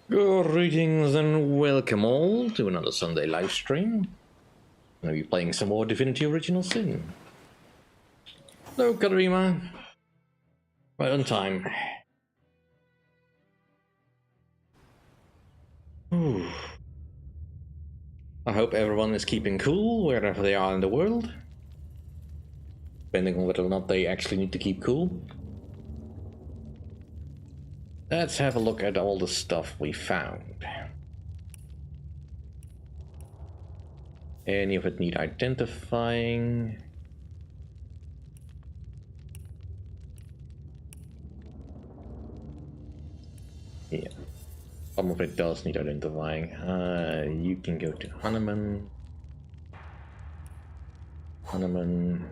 Greetings and welcome all to another Sunday live stream. I'm going to be playing some more Divinity Original Sin. Hello, Katarima. Right on time. Ooh. I hope everyone is keeping cool wherever they are in the world. Depending on whether or not they actually need to keep cool. Let's have a look at all the stuff we found. Any of it need identifying? Yeah, some of it does need identifying. You can go to Hanuman. Hanuman.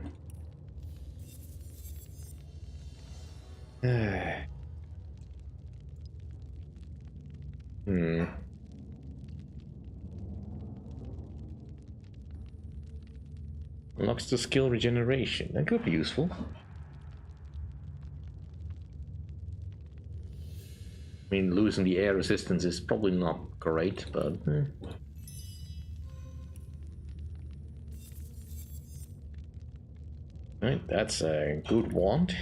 Unlocks the skill regeneration. That could be useful. I mean, losing the air resistance is probably not great, but... Right, that's a good wand.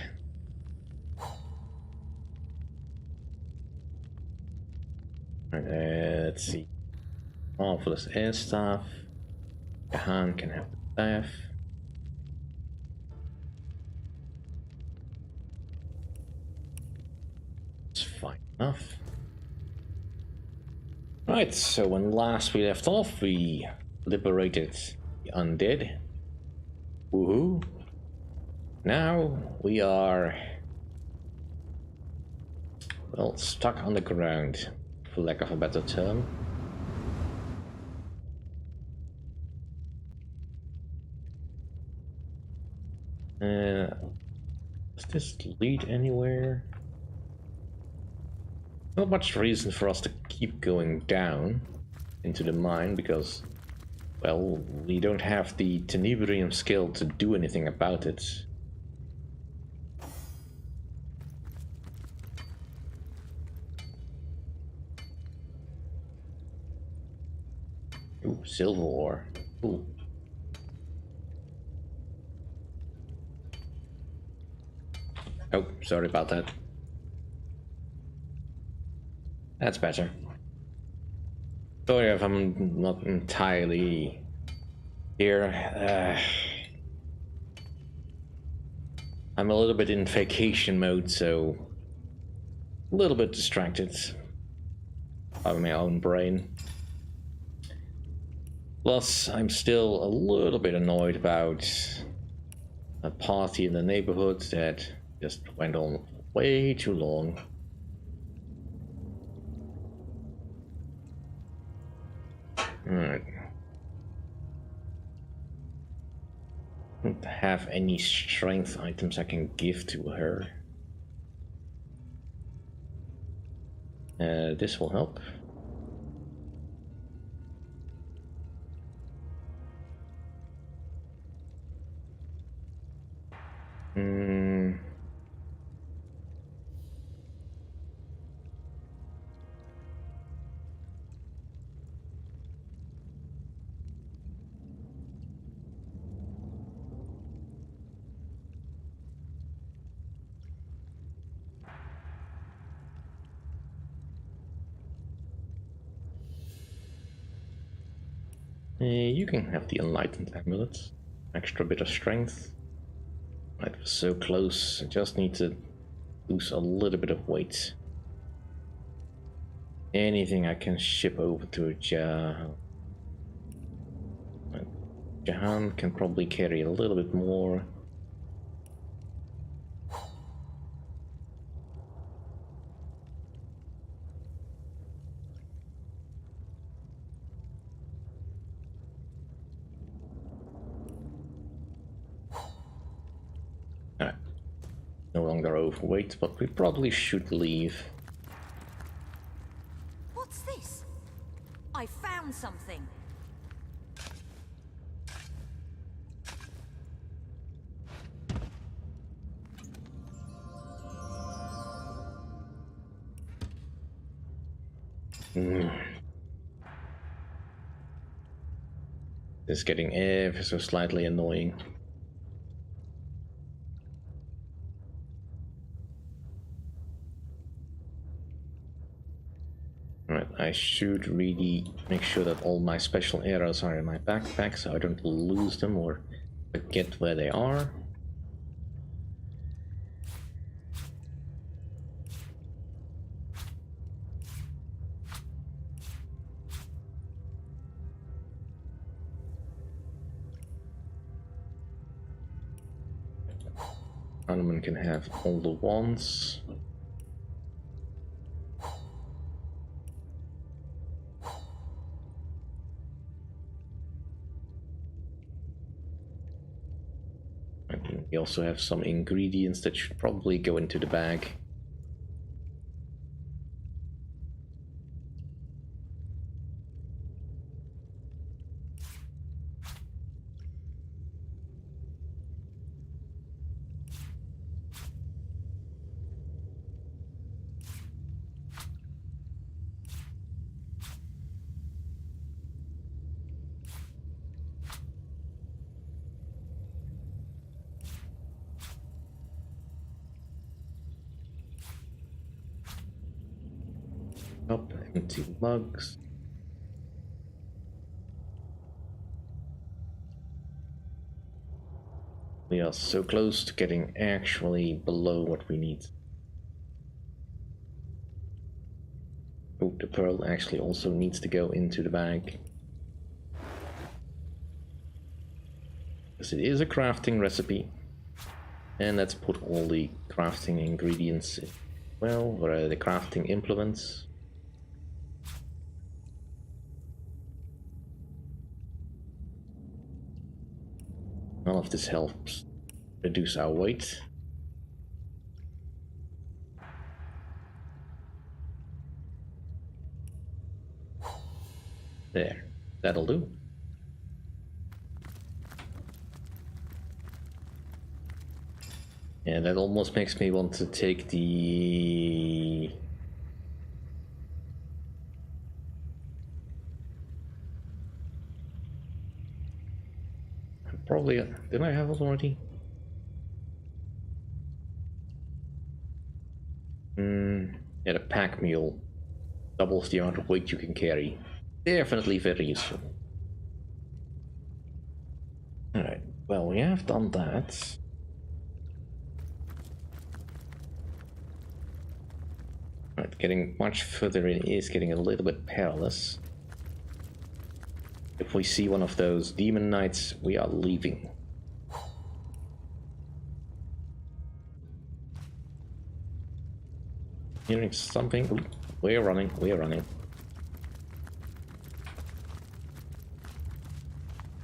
Right, let's see. Marvelous air staff. Jahan can have the staff. It's fine enough. Right, so when last we left off, we liberated the undead. Woohoo! Now we are, well, stuck on the ground, for lack of a better term. Does this lead anywhere? Not much reason for us to keep going down into the mine because, well, we don't have the Tenebrium skill to do anything about it. Ooh, silver ore. Cool. Oh, sorry about that. That's better. Sorry if I'm not entirely here. I'm a little bit in vacation mode, so a little bit distracted by my own brain. Plus, I'm still a little bit annoyed about a party in the neighborhood that just went on way too long. Alright. Don't have any strength items I can give to her. This will help. You can have the enlightened amulet. Extra bit of strength. It was so close. I just need to lose a little bit of weight. Anything I can ship over to Jahan. Jahan can probably carry a little bit more. Alright. No longer overweight, but we probably should leave. What's this? I found something. This is getting ever so slightly annoying. Right, I should really make sure that all my special arrows are in my backpack so I don't lose them or forget where they are. Hanuman can have all the wands. And we also have some ingredients that should probably go into the bag. Up, empty mugs. We are so close to getting actually below what we need. Oh, the pearl actually also needs to go into the bag. Because it is a crafting recipe. And let's put all the crafting ingredients in. Well, what are the crafting implements? All of this helps reduce our weight. There, that'll do. Yeah, that almost makes me want to take the... Probably... Didn't I have it already? Yeah, the pack mule. Doubles the amount of weight you can carry. Definitely very useful. Alright, well, we have done that. Right, getting much further in is getting a little bit perilous. If we see one of those demon knights, we are leaving. Hearing something. Ooh, we're running, we're running.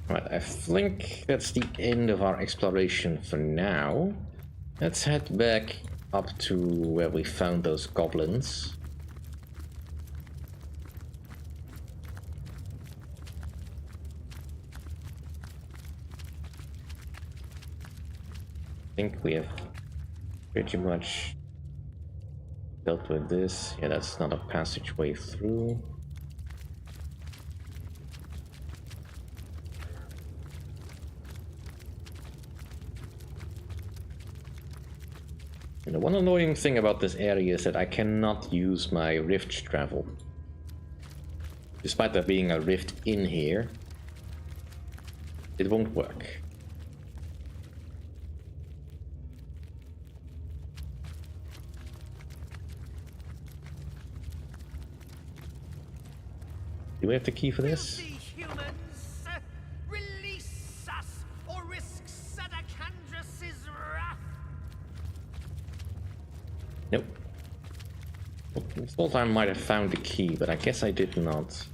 Right, I think that's the end of our exploration for now. Let's head back up to where we found those goblins. I think we have pretty much dealt with this. Yeah, that's not a passageway through. And the one annoying thing about this area is that I cannot use my rift travel. Despite there being a rift in here, it won't work. Do we have the key for this? Humans, release us or risk Sadakandras' wrath. Nope. I thought I might have found the key, but I guess I did not.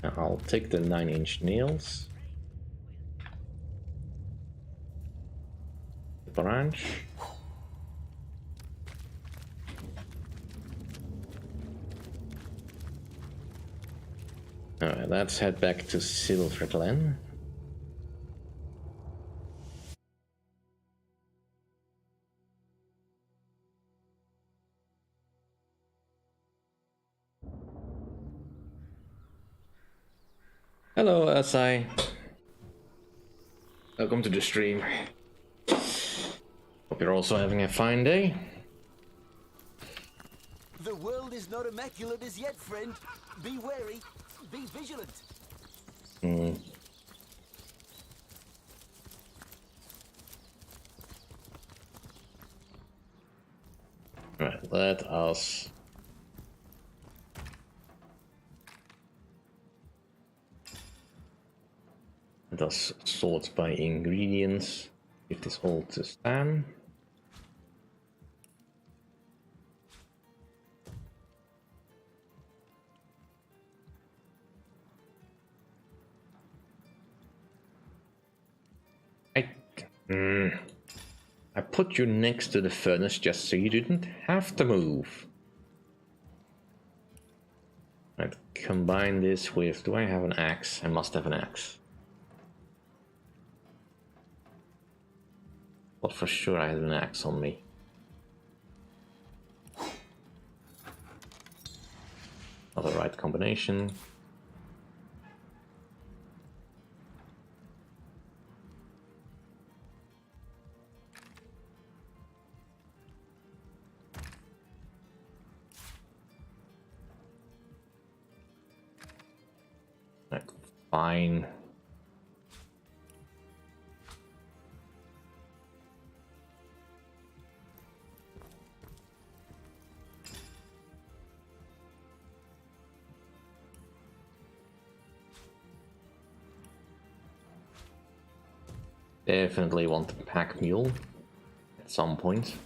Now I'll take the 9-inch nails. The branch. Alright, let's head back to Silverglen. Hello, Asai. Welcome to the stream. Hope you're also having a fine day. The world is not immaculate as yet, friend. Be wary, be vigilant. Right, let us sort by ingredients. Give this all to Stan. I put you next to the furnace just so you didn't have to move. Right, combine this with... Do I have an axe? I must have an axe. But for sure I had an axe on me. Not the right combination. Right, fine. Definitely want the pack mule at some point.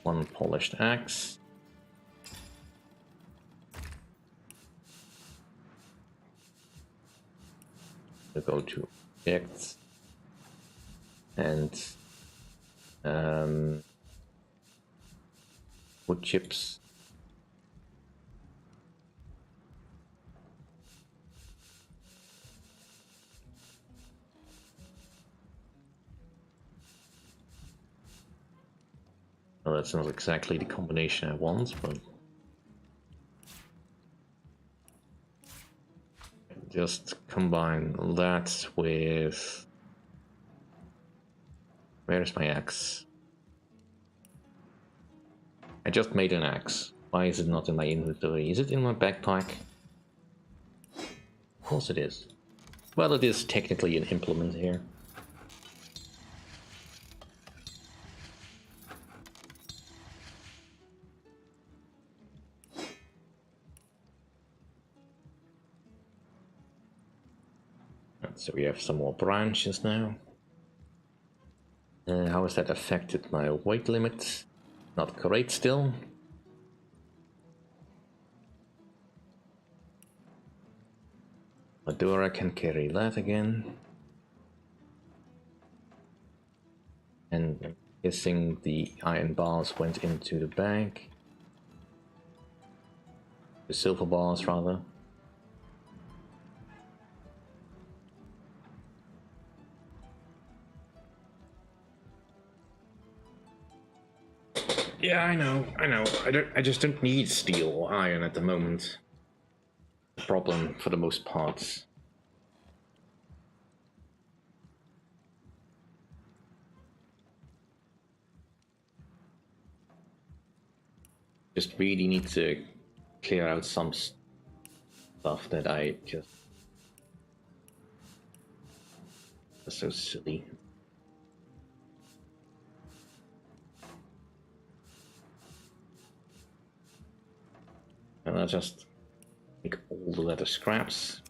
One polished axe. We go to objects and wood chips. Well, that's not exactly the combination I want, but just combine that with... Where's my axe? I just made an axe. Why is it not in my inventory? Is it in my backpack? Of course it is. Well, it is technically an implement here. So we have some more branches now. How has that affected my weight limit? Not great still. Madura can carry that again. And I'm guessing the iron bars went into the bag. The silver bars, rather. Yeah, I know. I just don't need steel or iron at the moment. Problem for the most part. Just really need to clear out some stuff that I just... That's so silly. And I'll just make all the leather scraps.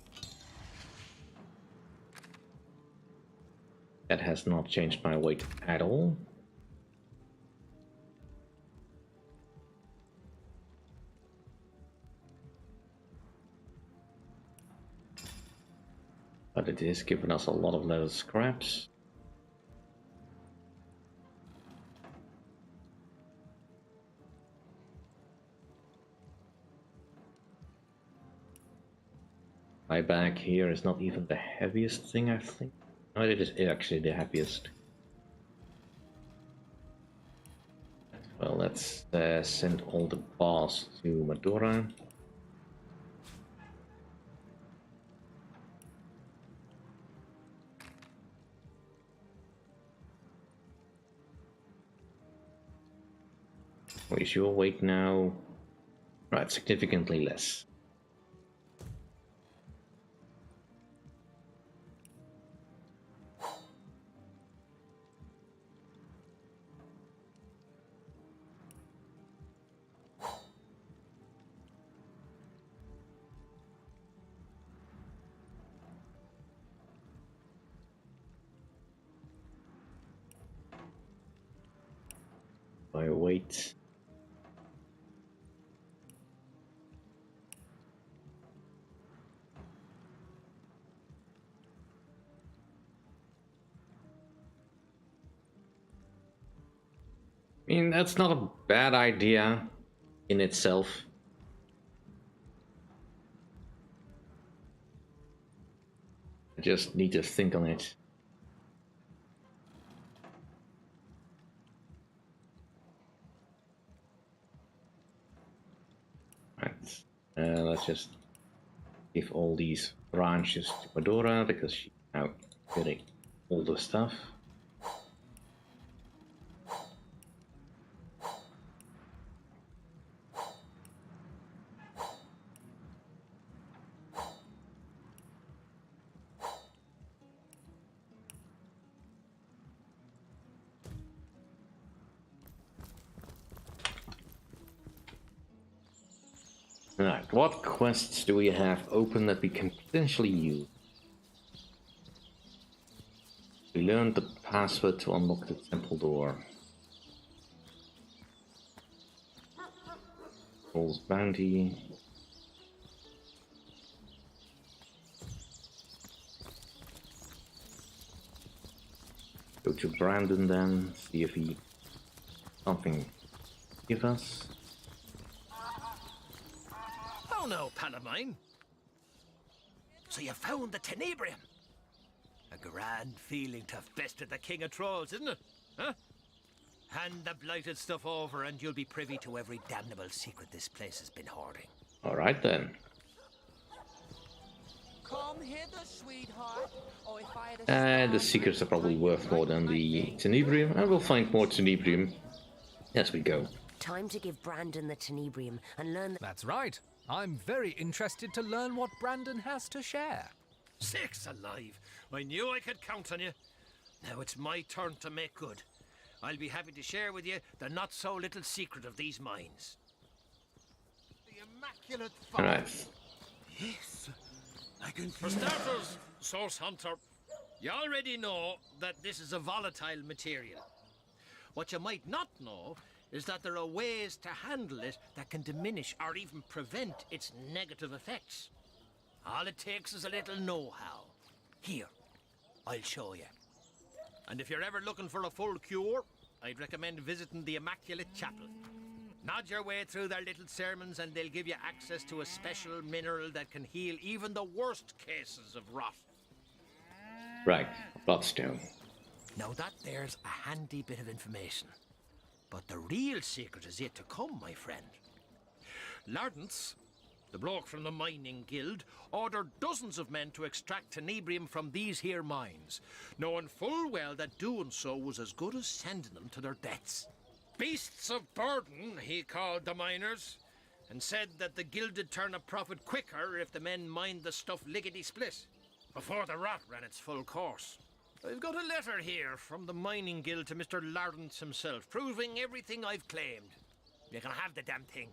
That has not changed my weight at all. But it is giving us a lot of leather scraps. My bag here is not even the heaviest thing, I think. No, it is actually the heaviest. Well, let's send all the bars to Madura. What is your weight now? Right, significantly less. By weight. I mean, that's not a bad idea in itself. I just need to think on it. Right. Let's just give all these branches to Madora because she's now getting all the stuff. Right, what quests do we have open that we can potentially use? We learned the password to unlock the temple door. Fool's bounty. Go to Brandon then, see if he something give us. Oh no, pal of mine. So you found the Tenebrium? A grand feeling to have bested the King of Trolls, isn't it? Huh? Hand the blighted stuff over and you'll be privy to every damnable secret this place has been hoarding. Alright then. Come hither, sweetheart. Or if I had a And the star secrets are probably worth more than the Tenebrium, and we'll find more Tenebrium as we go. Time to give Brandon the Tenebrium and learn. That's right. I'm very interested to learn what Brandon has to share. Sakes alive! I knew I could count on you. Now it's my turn to make good. I'll be happy to share with you the not-so-little secret of these mines. The immaculate fire. Alright. Yes, I can For feel starters, Source Hunter, you already know that this is a volatile material. What you might not know is that there are ways to handle it that can diminish or even prevent its negative effects. All it takes is a little know-how. Here, I'll show you. And if you're ever looking for a full cure, I'd recommend visiting the Immaculate Chapel. Nod your way through their little sermons and they'll give you access to a special mineral that can heal even the worst cases of rot. Right, Bloodstone. Now that there's a handy bit of information. But the real secret is yet to come, my friend. Lardance, the bloke from the mining guild, ordered dozens of men to extract tenebrium from these here mines, knowing full well that doing so was as good as sending them to their deaths. Beasts of burden, he called the miners, and said that the guild'd turn a profit quicker if the men mined the stuff lickety-split, before the rot ran its full course. I've got a letter here from the mining guild to Mr. Lardance himself, proving everything I've claimed. You can have the damn thing.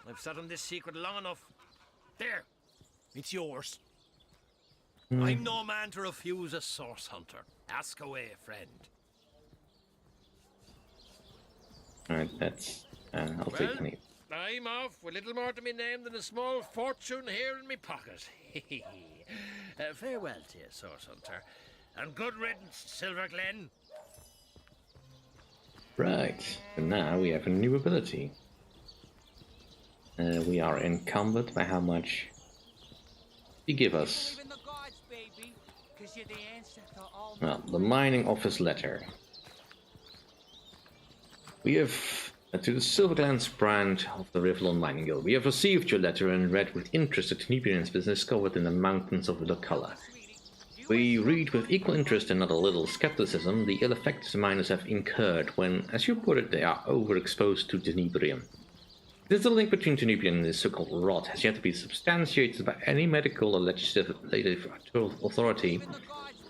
I've sat on this secret long enough. There, it's yours. I'm no man to refuse a source hunter. Ask away, friend. Alright, that's... I'll Well, take me. I'm off with little more to me name than a small fortune here in me pocket. Farewell to you, Source Hunter. And good riddance, Silverglen. Right, so now we have a new ability. We are encumbered by how much you give us. Believe in the gods, baby, 'cause you're the answer to all Well, the mining office letter. We have, to the Silverglen's brand of the Rivlon Mining Guild, we have received your letter and read with interest the Tenebrian's business covered in the mountains of Color. We read with equal interest and not a little skepticism the ill effects the miners have incurred when, as you put it, they are overexposed to Tenebrium. This the link between Tenebrium and this so-called rot has yet to be substantiated by any medical or legislative authority.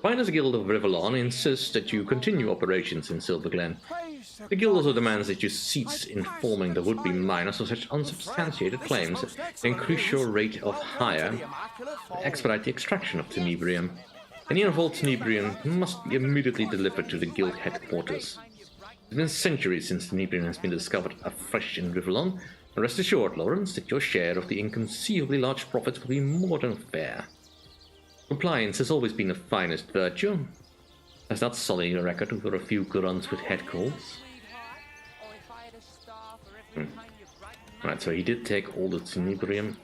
Miners Guild of Rivlon insists that you continue operations in Silverglen. The guild also demands that you cease informing the would-be miners of such unsubstantiated claims and increase your rate of hire and expedite the extraction of Tenebrium. Any involved Tenebrium must be immediately delivered to the guild headquarters. It's been centuries since Tenebrium has been discovered afresh in Rivlon, and rest assured, Lawrence, that your share of the inconceivably large profits will be more than fair. Compliance has always been the finest virtue. Has not sullied your record over a few grunts with head colds. Alright, so he did take all the Tenebrium.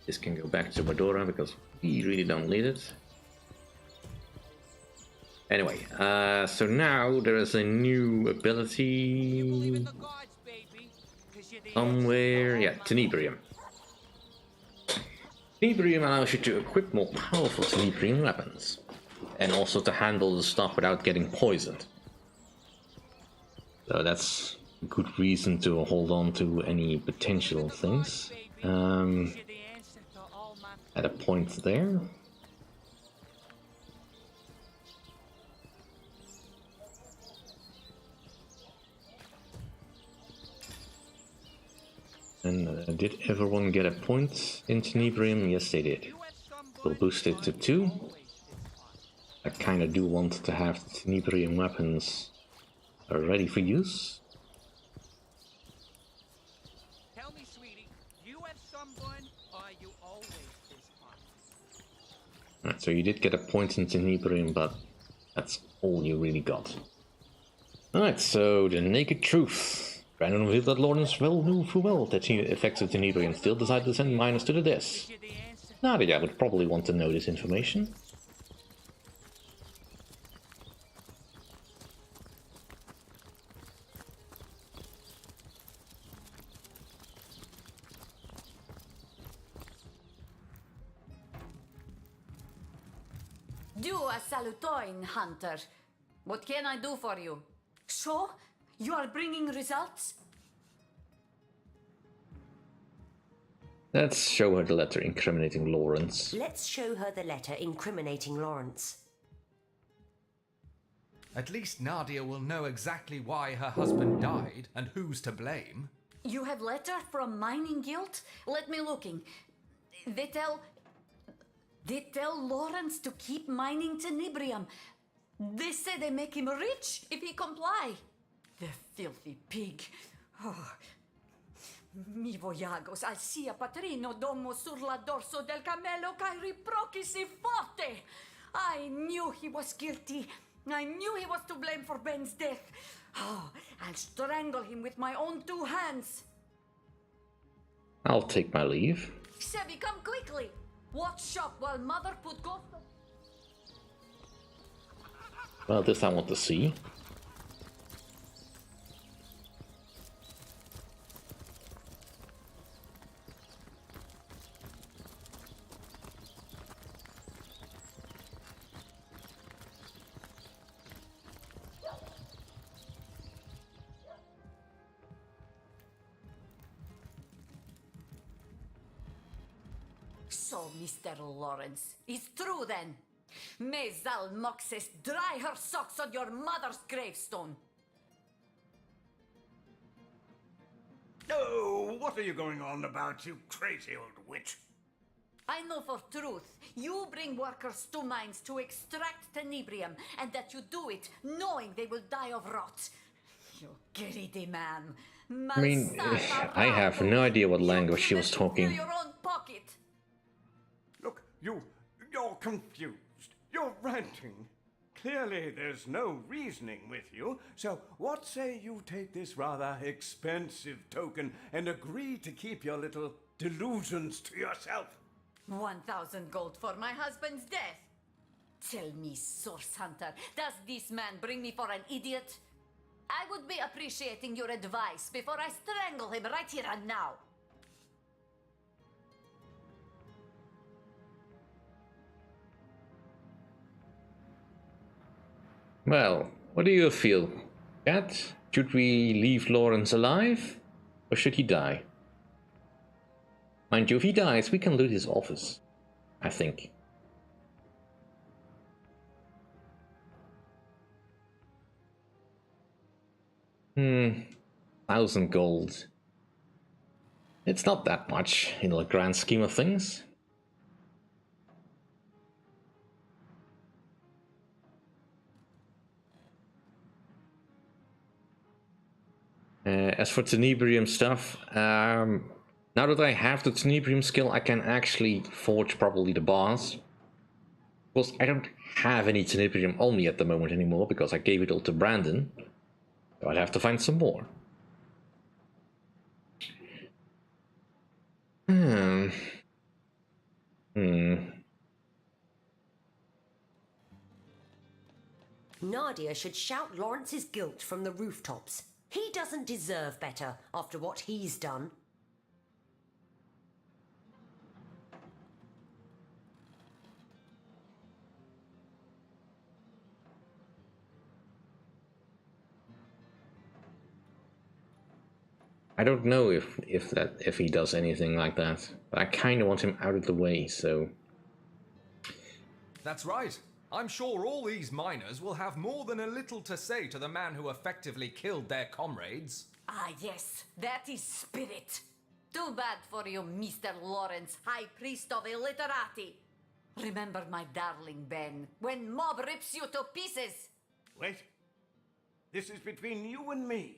This can go back to Medora because we really don't need it. Anyway, so now there is a new ability somewhere. Yeah, Tenebrium. Tenebrium allows you to equip more powerful Tenebrium weapons, and also to handle the stuff without getting poisoned. So that's a good reason to hold on to any potential things. At a point there. And did everyone get a point in Tenebrium? Yes, they did. We'll boost it to 2. I kinda do want to have the Tenebrium weapons ready for use. Tell me, sweetie, you have someone, or are you always this hot? Alright, so you did get a point in Tenebrium, but that's all you really got. Alright, so the naked truth. Brandon revealed that Lawrence knew full well that the effects of Tenebrium still decided to send miners to the death. Nadia would probably want to know this information. Do a salutoin, Hunter. What can I do for you? So, you are bringing results? Let's show her the letter incriminating Lawrence. Let's show her the letter incriminating Lawrence. At least Nadia will know exactly why her husband died and who's to blame. You have letter from Mining Guild? Let me looking. They tell Lawrence to keep mining Tenebrium. They say they make him rich if he comply. The filthy pig. Oh. Mi voyagos al sia patrino domo sur la dorso del camelo kai riprochi si forte. I knew he was guilty. I knew he was to blame for Ben's death. Oh, I'll strangle him with my own 2 hands. I'll take my leave. Sebi, come quickly. Watch shop while mother put ghost. Well, this I want to see. So, Mr. Lawrence, it's true then. May Zal Moxes dry her socks on your mother's gravestone. Oh, what are you going on about, you crazy old witch? I know for truth you bring workers to mines to extract tenebrium, and that you do it knowing they will die of rot. You greedy man. I mean, I have no idea what language she was talking. Your own pocket. Look, you're confused. You're ranting. Clearly there's no reasoning with you, so what say you take this rather expensive token and agree to keep your little delusions to yourself? 1,000 gold for my husband's death. Tell me, Source Hunter, does this man bring me for an idiot? I would be appreciating your advice before I strangle him right here and now. Well, what do you feel, Cat? Should we leave Lawrence alive, or should he die? Mind you, if he dies, we can loot his office, I think. Hmm, 1,000 gold. It's not that much in the grand scheme of things. As for tenebrium stuff, now that I have the tenebrium skill, I can actually forge properly the bars. Of course, I don't have any tenebrium on me at the moment anymore because I gave it all to Brandon. So I'd have to find some more. Nadia should shout Lawrence's guilt from the rooftops. He doesn't deserve better after what he's done. I don't know if he does anything like that, but I kind of want him out of the way. So That's right. I'm sure all these miners will have more than a little to say to the man who effectively killed their comrades. Ah, yes, that is spirit. Too bad for you, Mr. Lawrence, High Priest of Illiterati. Remember, my darling Ben, when mob rips you to pieces. Wait. This is between you and me.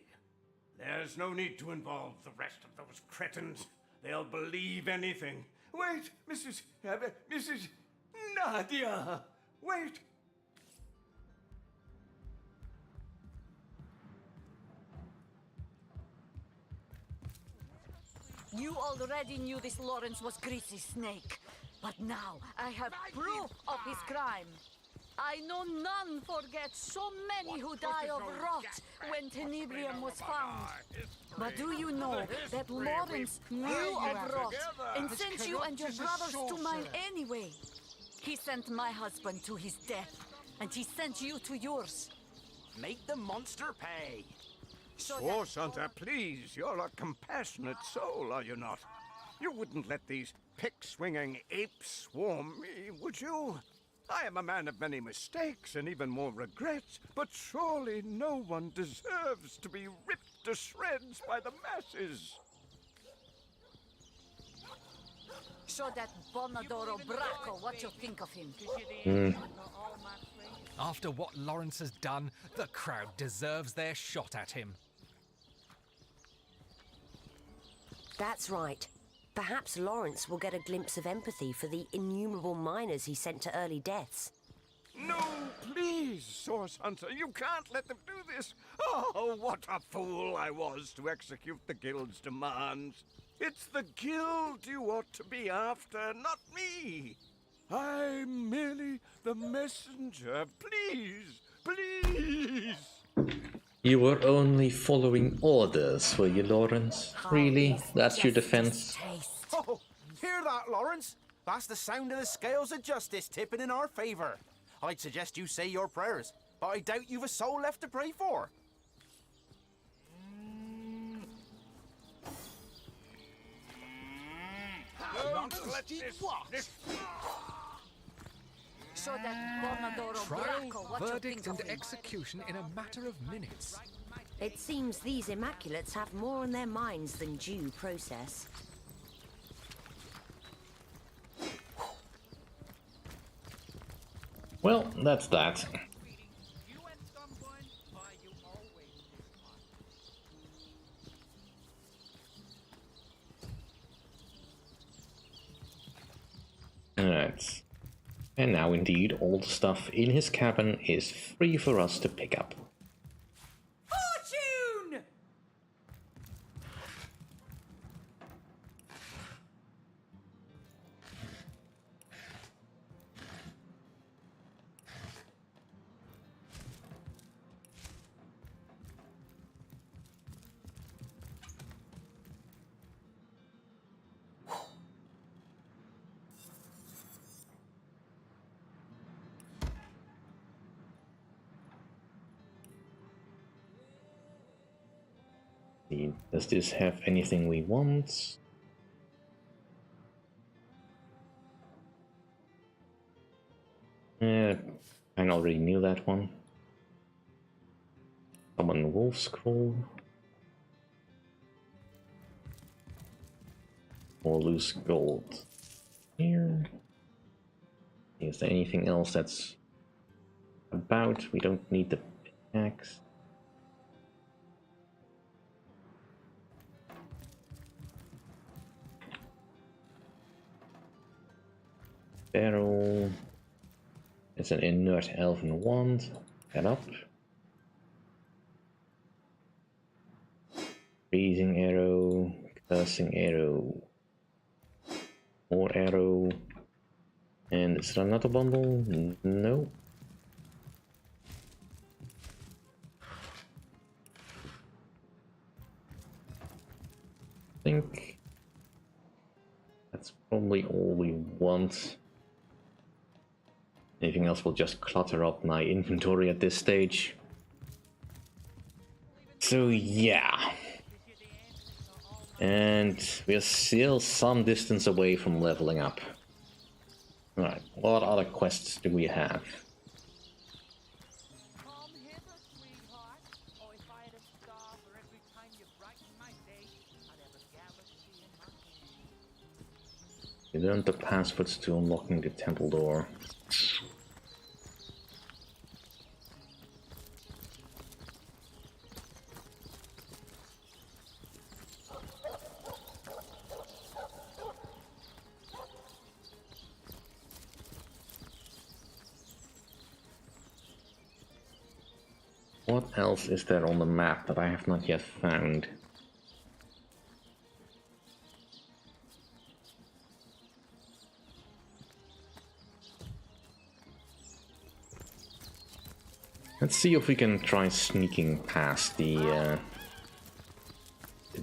There's no need to involve the rest of those cretins. They'll believe anything. Wait, Mrs. Nadia! Wait! You already knew this Lawrence was Greasy Snake, but now I have proof of his crime. I know none forget so many who die of rot when tenebrium was found. But do you know that Lawrence knew of rot and sent you and your brothers to mine anyway? He sent my husband to his death, and he sent you to yours. Make the monster pay. Source Hunter, please, you're a compassionate soul, are you not? You wouldn't let these pick-swinging apes swarm me, would you? I am a man of many mistakes and even more regrets, but surely no one deserves to be ripped to shreds by the masses. Show that Bonadoro Bracco what you think of him. After what Lawrence has done, the crowd deserves their shot at him. That's right. Perhaps Lawrence will get a glimpse of empathy for the innumerable miners he sent to early deaths. No, please, Source Hunter, you can't let them do this. Oh, what a fool I was to execute the Guild's demands. It's the Guild you ought to be after, not me. I'm merely the messenger. Please, please. you were only following orders, were you, Lawrence? Really? That's your defense? Oh, hear that, Lawrence? That's the sound of the scales of justice tipping in our favor. I'd suggest you say your prayers, but I doubt you've a soul left to pray for. Show that Bonadoro Trial, Bracco what you verdict, think of and him. execution in a matter of minutes. It seems these Immaculates have more on their minds than due process. Well, that's that. You and someone, or you always this one? Alright. And now indeed all the stuff in his cabin is free for us to pick up. Fortune! Does this have anything we want? I already knew that one. Summon wolf scroll. Or loose gold. Here. Is there anything else that's about? We don't need the pickaxe. Barrel. It's an inert elven wand. Head up. Freezing arrow. Cursing arrow. More arrow. And is there another bundle? No. I think that's probably all we want. Anything else will just clutter up my inventory at this stage. So yeah. And we're still some distance away from leveling up. Alright, what other quests do we have? Come hither, sweetheart. Oh, if I had a star for every time you brighten my day, I'd have a galaxy in my hand. We learned the passwords to unlocking the temple door. What else is there on the map that I have not yet found? Let's see if we can try sneaking past the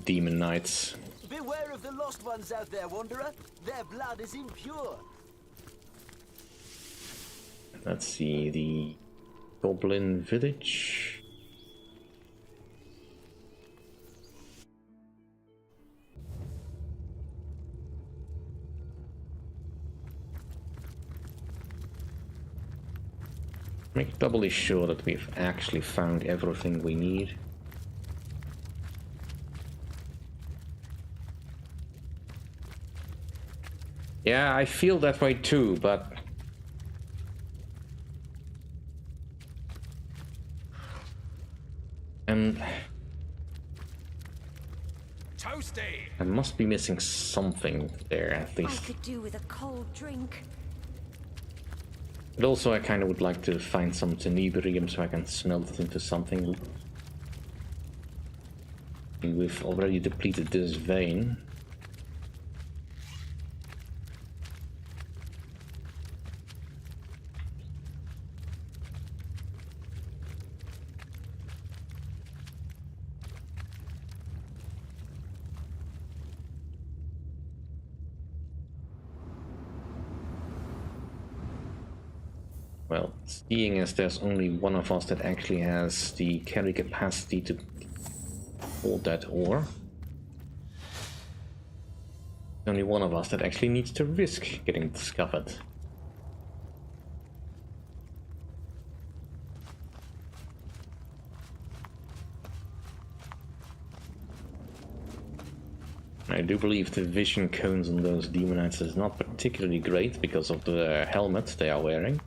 demon knights. Beware of the lost ones out there, Wanderer. Their blood is impure. Let's see, the Goblin Village. Make doubly sure that we've actually found everything we need. Yeah, I feel that way too, but Toasty! I must be missing something there at I least. could do with a cold drink. But also I kind of would like to find some tenebrium so I can smelt it into something. We've already depleted this vein. Well, seeing as there's only one of us that actually has the carry capacity to hold that ore, only one of us that actually needs to risk getting discovered. I do believe the vision cones on those demonites is not particularly great because of the helmet they are wearing.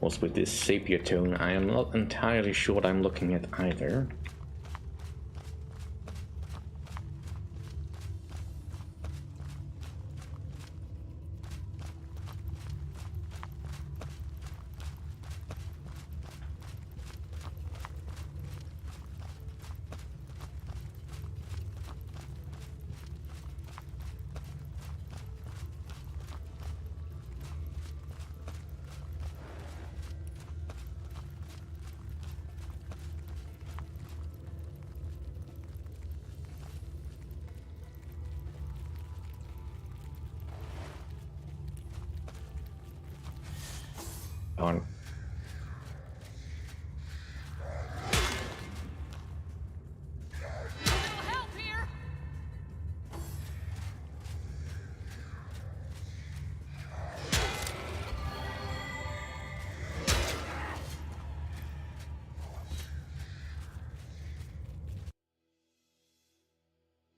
was with this sepia tone. I am not entirely sure what I'm looking at either. Darn. Help here!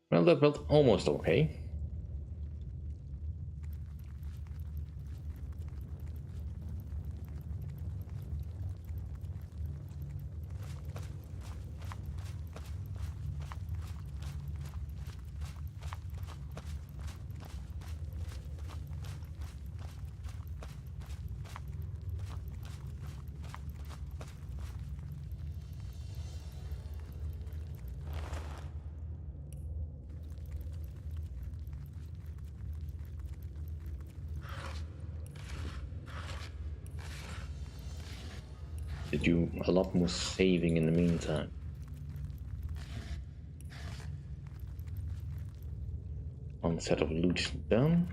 Well, that felt almost okay. Did do a lot more saving in the meantime. One set of loot done.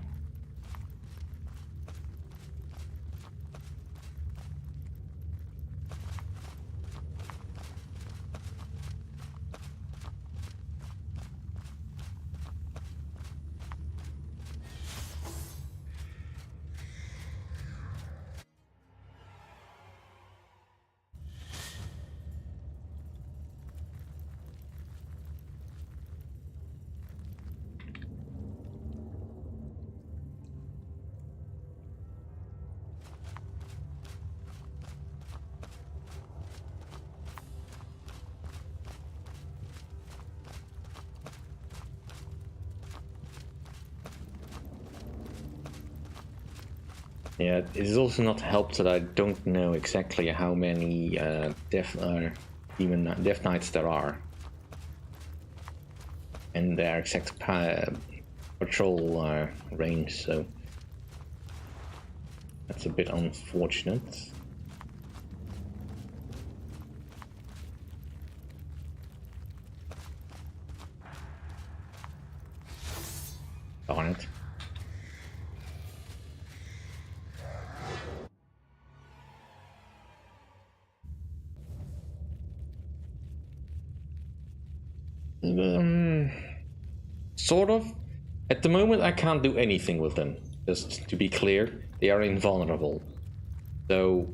Yeah, it is also not helped that I don't know exactly how many Death Knights there are, and their exact patrol range. So that's a bit unfortunate. Darn it. Sort of. At the moment, I can't do anything with them. Just to be clear, they are invulnerable. So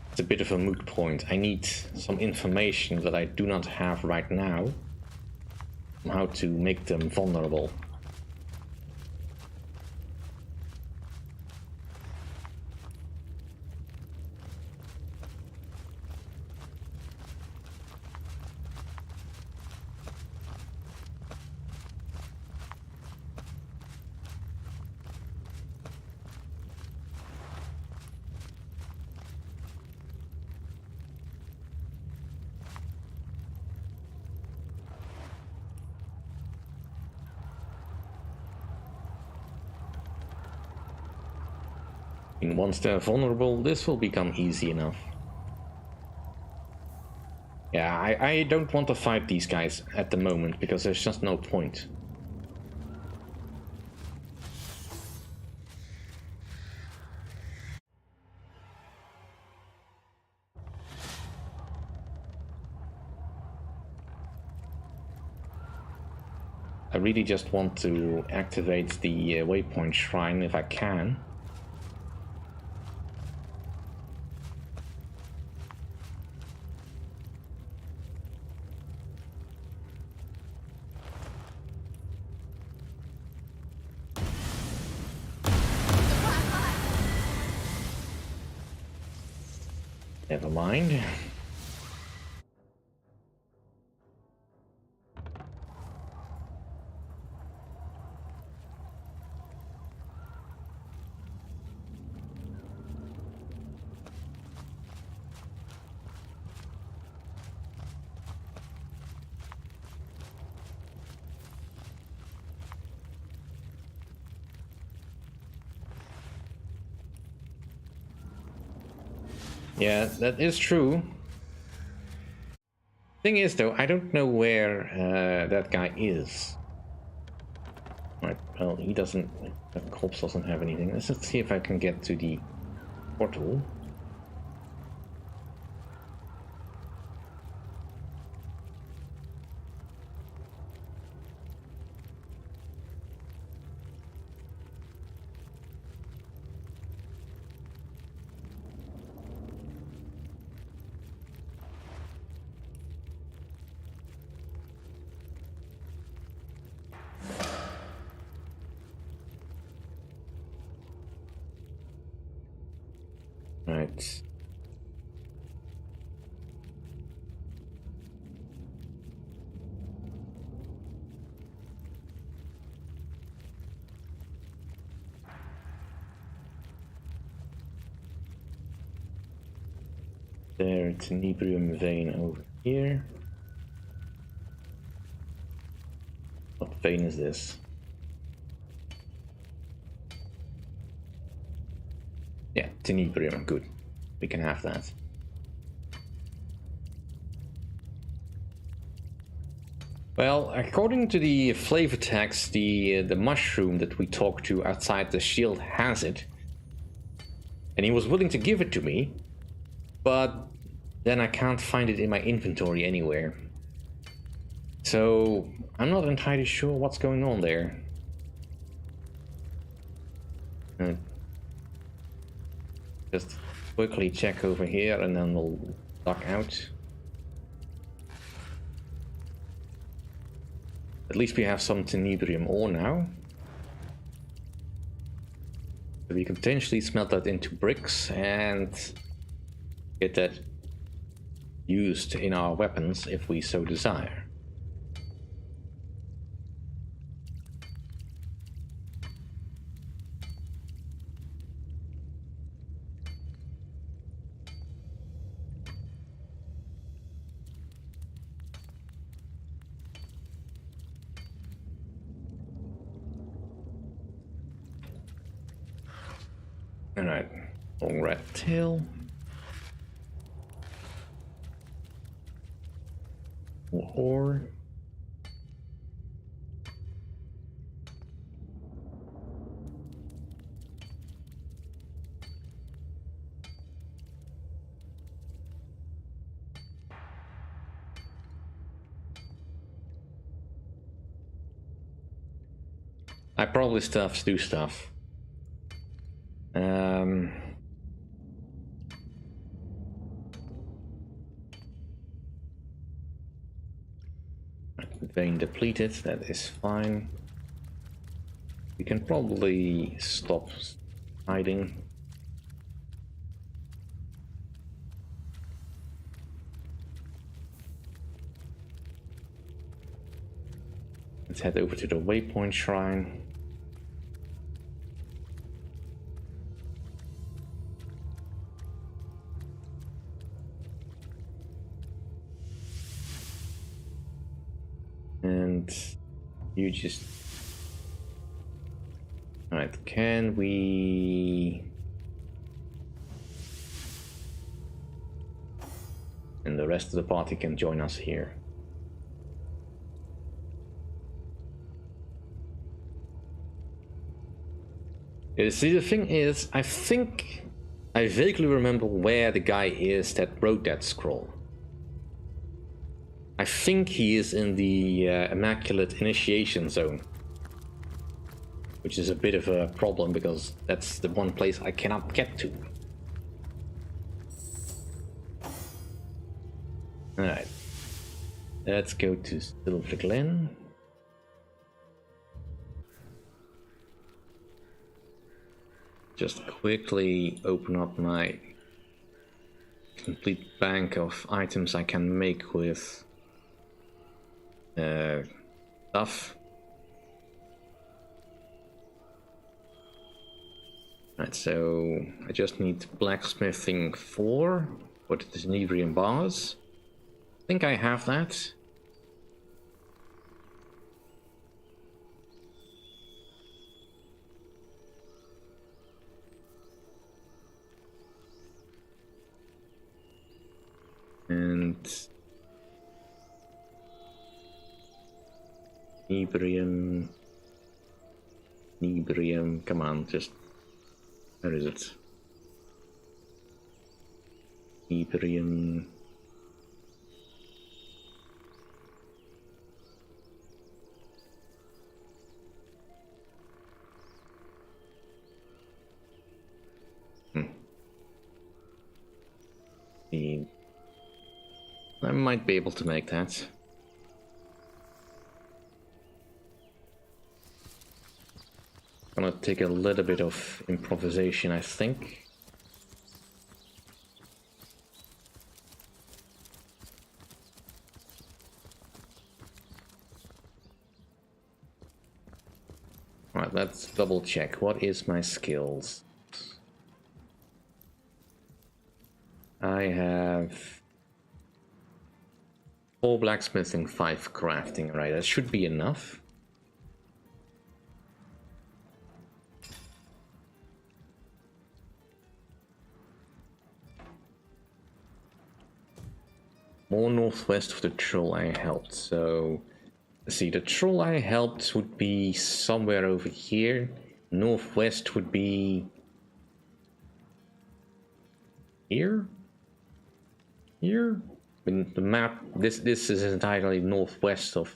it's a bit of a moot point. I need some information that I do not have right now on how to make them vulnerable. And once they're vulnerable, this will become easy enough. Yeah, I don't want to fight these guys at the moment, because there's just no point. I really just want to activate the waypoint shrine if I can. never mind. Yeah, that is true. Thing is, though, I don't know where that guy is. Right, well, he doesn't... That corpse doesn't have anything. Let's just see if I can get to the portal. Right. There's a Nibrium vein over here. What vein is this? Yeah, Tenebrium, good. We can have that. Well, according to the flavor text, the mushroom that we talked to outside the shield has it. And he was willing to give it to me, but then I can't find it in my inventory anywhere. So I'm not entirely sure what's going on there. Just quickly check over here and then we'll duck out. At least we have some Tenebrium ore now. So we can potentially smelt that into bricks and get that used in our weapons if we so desire. Alright, long red tail. Ore. I probably do stuff. Vein depleted, that is fine. We can probably stop hiding. Let's head over to the waypoint shrine. And you just... Alright, can we... And the rest of the party can join us here. See, the thing is, I think I vaguely remember where the guy is that wrote that scroll. I think he is in the Immaculate Initiation Zone. Which is a bit of a problem because that's the one place I cannot get to. Alright. Let's go to Silverglen. Just quickly open up my complete bank of items I can make with stuff. Right, so I just need blacksmithing 4 for the Tenebrian bars. I think I have that. And Nebrium, come on, just where is it? Nebrium. I might be able to make that. Gonna take a little bit of improvisation, I think. Alright, let's double check. What is my skills? I have 4 blacksmithing, 5 crafting. Right, that should be enough. More northwest of the troll I helped. So, let's see, the troll I helped would be somewhere over here. Northwest would be here. Here. In the map, this is entirely northwest of.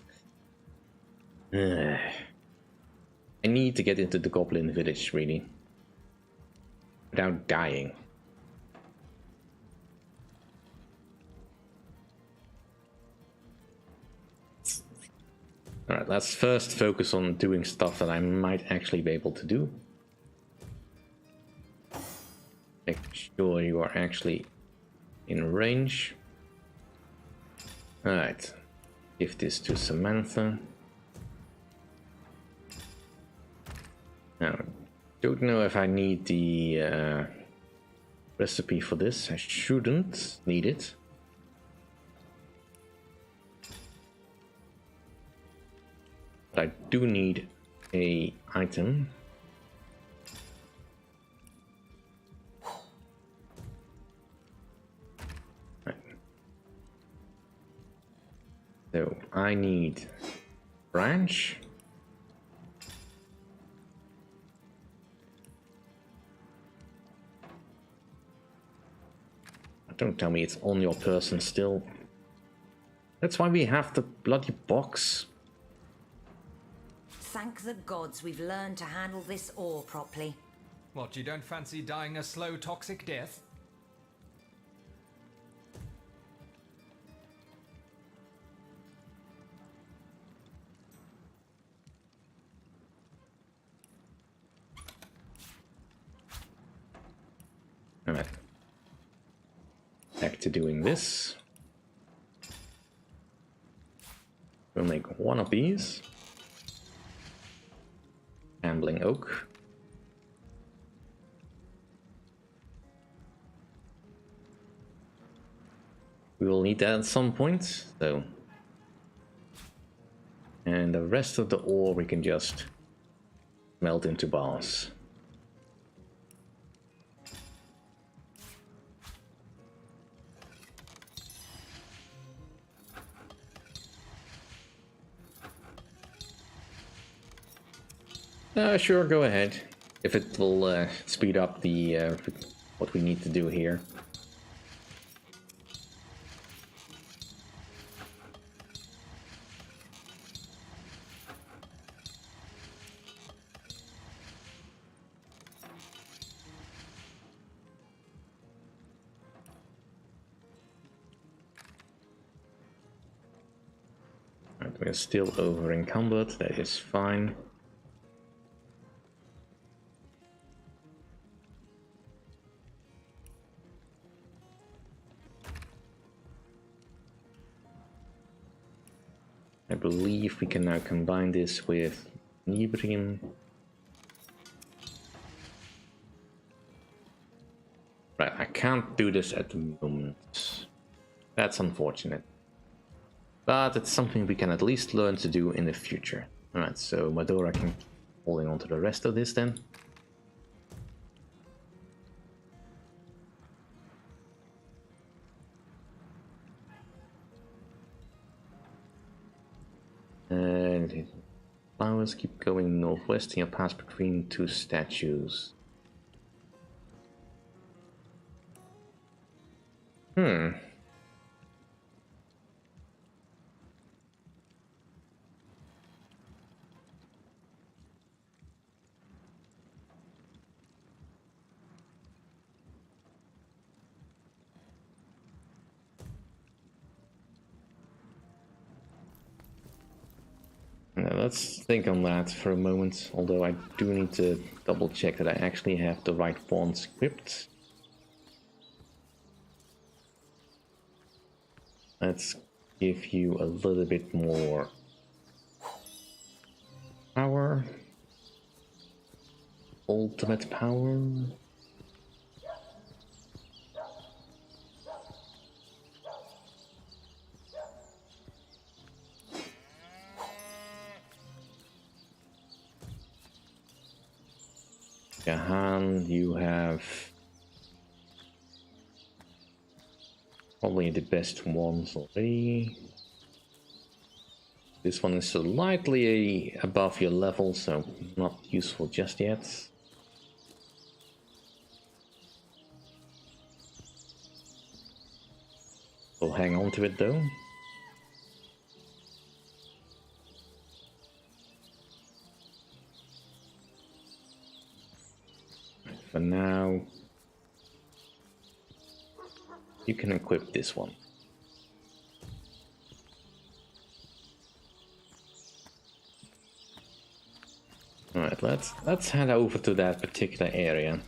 I need to get into the goblin village, really, without dying. Alright, let's first focus on doing stuff that I might actually be able to do. Make sure you are actually in range. Alright, give this to Samantha. Now, don't know if I need the recipe for this. I shouldn't need it. I do need a item. Right. So I need branch. Don't tell me it's on your person still. That's why we have the bloody box. Thank the gods we've learned to handle this ore properly. What, you don't fancy dying a slow, toxic death? Alright. Back to doing this. We'll make 1 of these. Ambling oak. We will need that at some point, though. And the rest of the ore we can just melt into bars. Sure, go ahead. If it will speed up the what we need to do here. Right, we're still over encumbered, that is fine. I believe we can now combine this with Nibrium. Right, I can't do this at the moment. That's unfortunate. But it's something we can at least learn to do in the future. Alright, so Madora can keep holding on to the rest of this then. And flowers keep going northwest and you'll pass between two statues. Now let's think on that for a moment, although I do need to double check that I actually have the right wands equipped. Let's give you a little bit more power. Ultimate power. Jahan, you have probably the best ones already. This one is slightly above your level, so not useful just yet. We'll hang on to it though. For now, you can equip this one. Alright, let's head over to that particular area.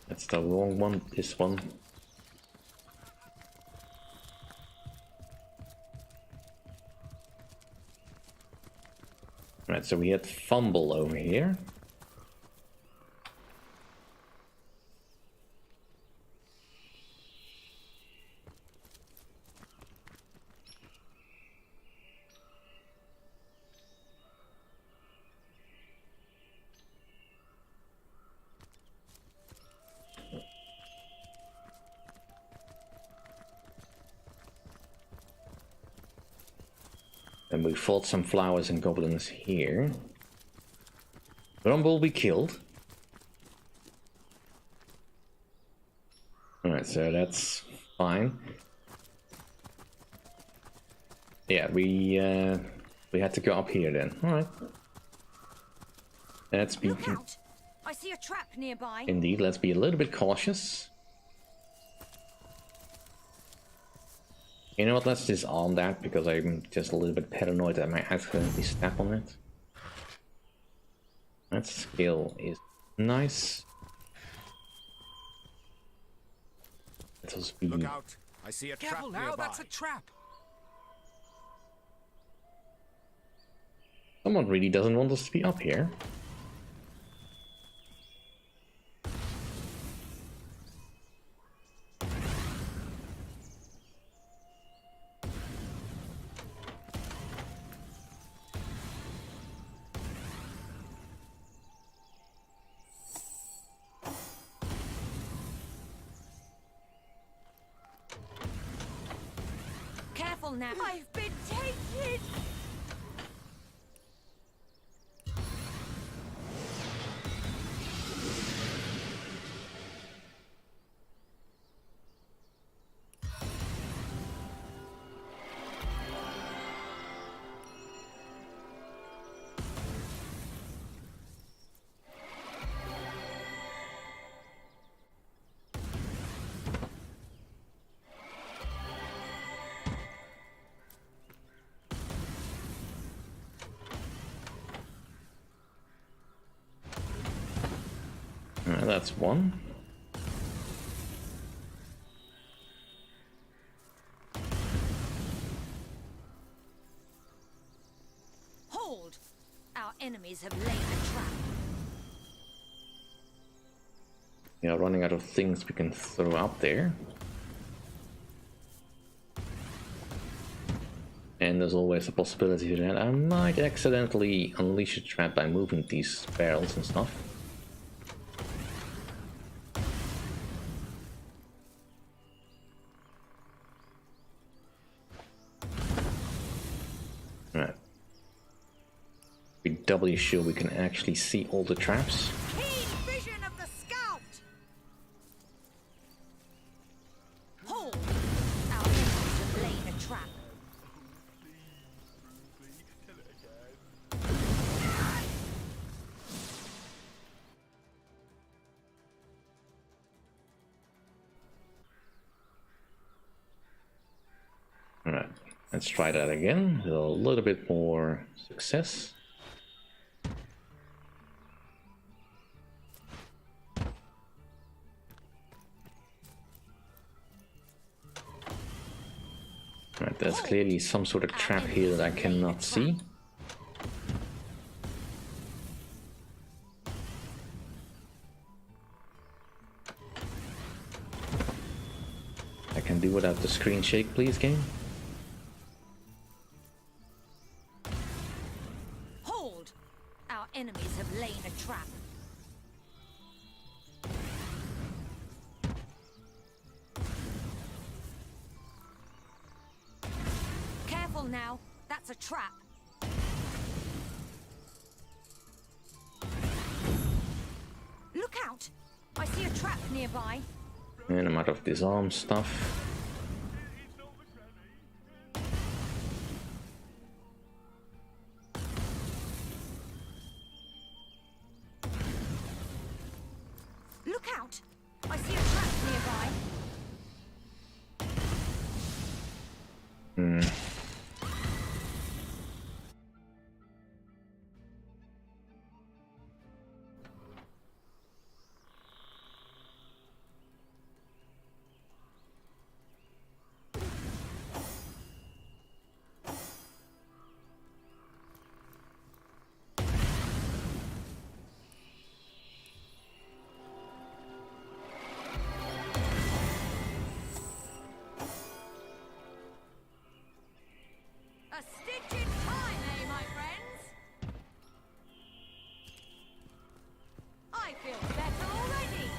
That's the wrong one, this one. Right, so we had Fumble over here. And we fought some flowers and goblins here. Rumble we killed. Alright, so that's fine. Yeah, we had to go up here then. Alright. Let's be... Look out! I see a trap nearby. Indeed, let's be a little bit cautious. You know what, let's disarm that, because I'm just a little bit paranoid that I might accidentally step on it. That skill is nice. Let us be... Look out! I see a Careful trap now, nearby. that's a trap. Someone really doesn't want us to be up here. Careful now. I've been taken! And that's one. Hold! Our enemies have laid a trap. We are running out of things we can throw out there. And there's always a possibility that I might accidentally unleash a trap by moving these barrels and stuff. Right. Be doubly sure we can actually see all the traps. Keen vision of the scout! Hold! Our enemies have laid a trap. Alright, let's try that again with a little bit more success. Alright, there's clearly some sort of trap here that I cannot see. I can do without the screen shake, please, game. Hold! Our enemies have laid a trap. Careful now. That's a trap. Look out! I see a trap nearby. And I'm out of disarm stuff. Look out! I see a trap nearby. A stitch in time, eh, my friends? I feel better already.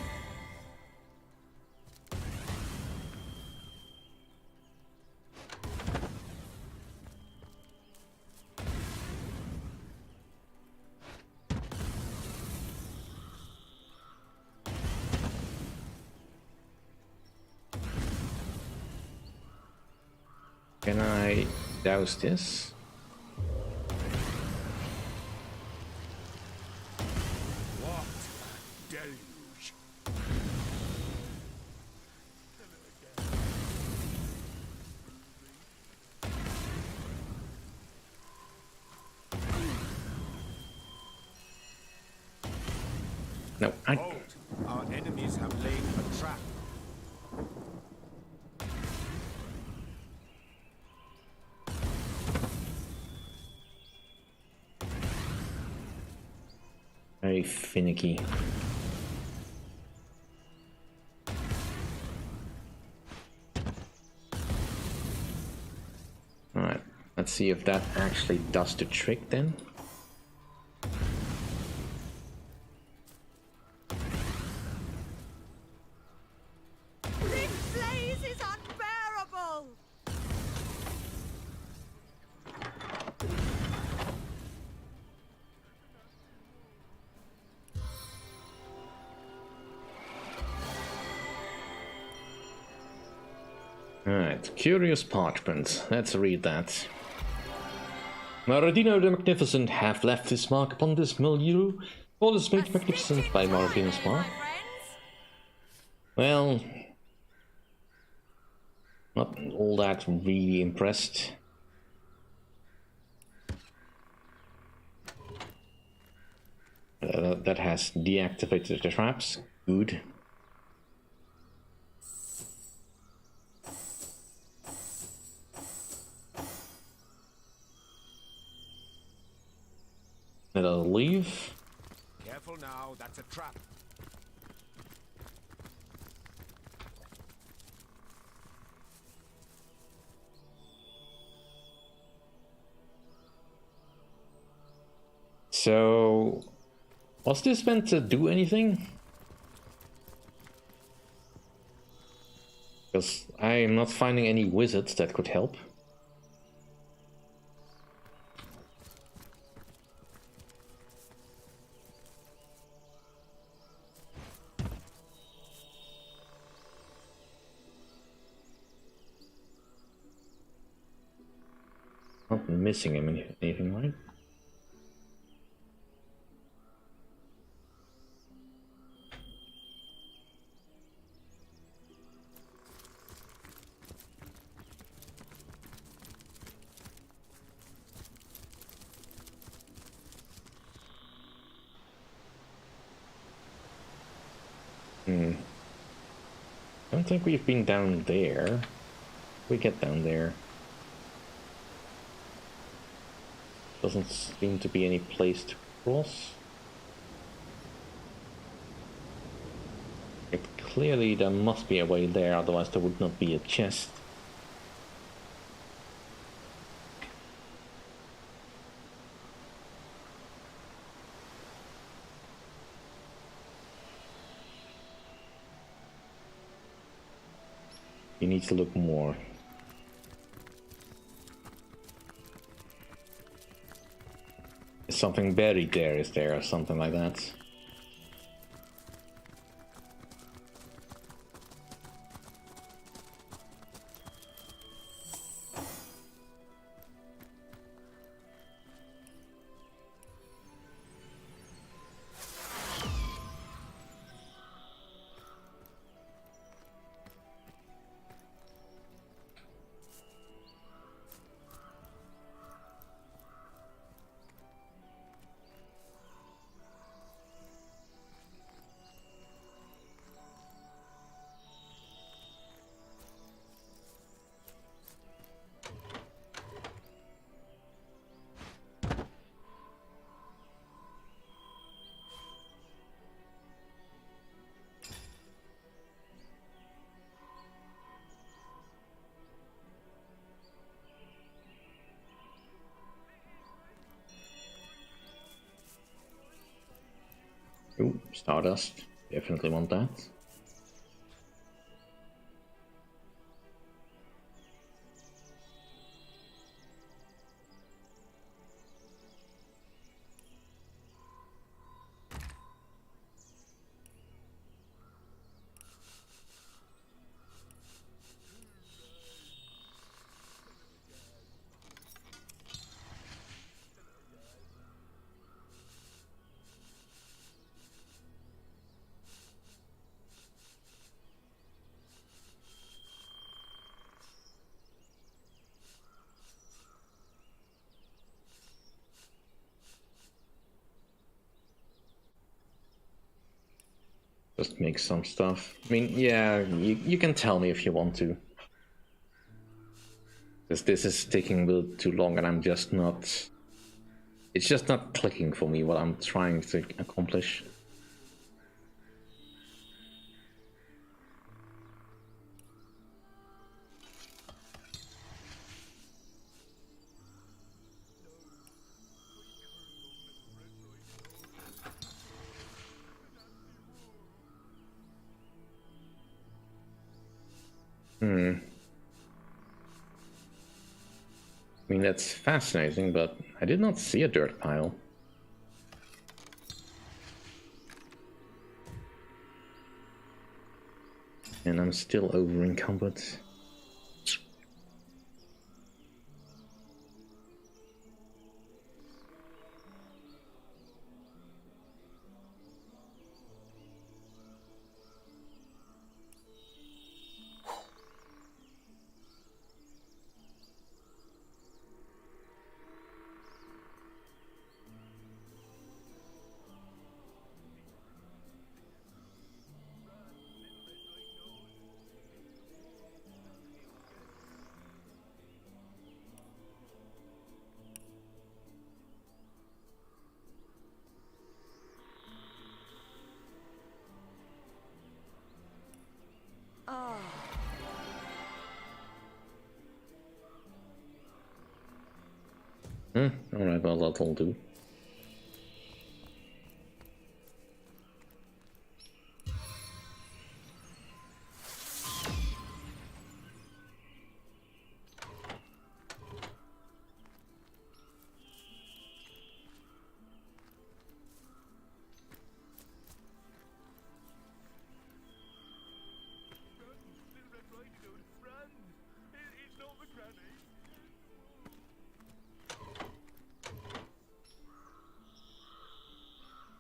Can I douse this? What a deluge. No, I... Hold! Our enemies have laid a trap. Very finicky. Alright, let's see if that actually does the trick then. This blaze is unbearable. Alright, curious parchment. Let's read that. Maradino the Magnificent hath left his mark upon this milieu. All is made magnificent by Maradino's mark. Well, not all that really impressed. that has deactivated the traps. Good. Let us leave. Careful now, that's a trap. So, was this meant to do anything? Because I am not finding any wizards that could help. Not missing him anything, right? I don't think we've been down there. We get down there. Doesn't seem to be any place to cross. Clearly there must be a way there, otherwise there would not be a chest. You need to look more. Is something buried there, is there, or something like that? Ooh, Stardust. Definitely want that. Just make some stuff. I mean, yeah, you can tell me if you want to. Because this is taking a little too long and I'm just not... It's just not clicking for me what I'm trying to accomplish. I mean, that's fascinating, but I did not see a dirt pile. And I'm still over encumbered. Alright, well, that'll do.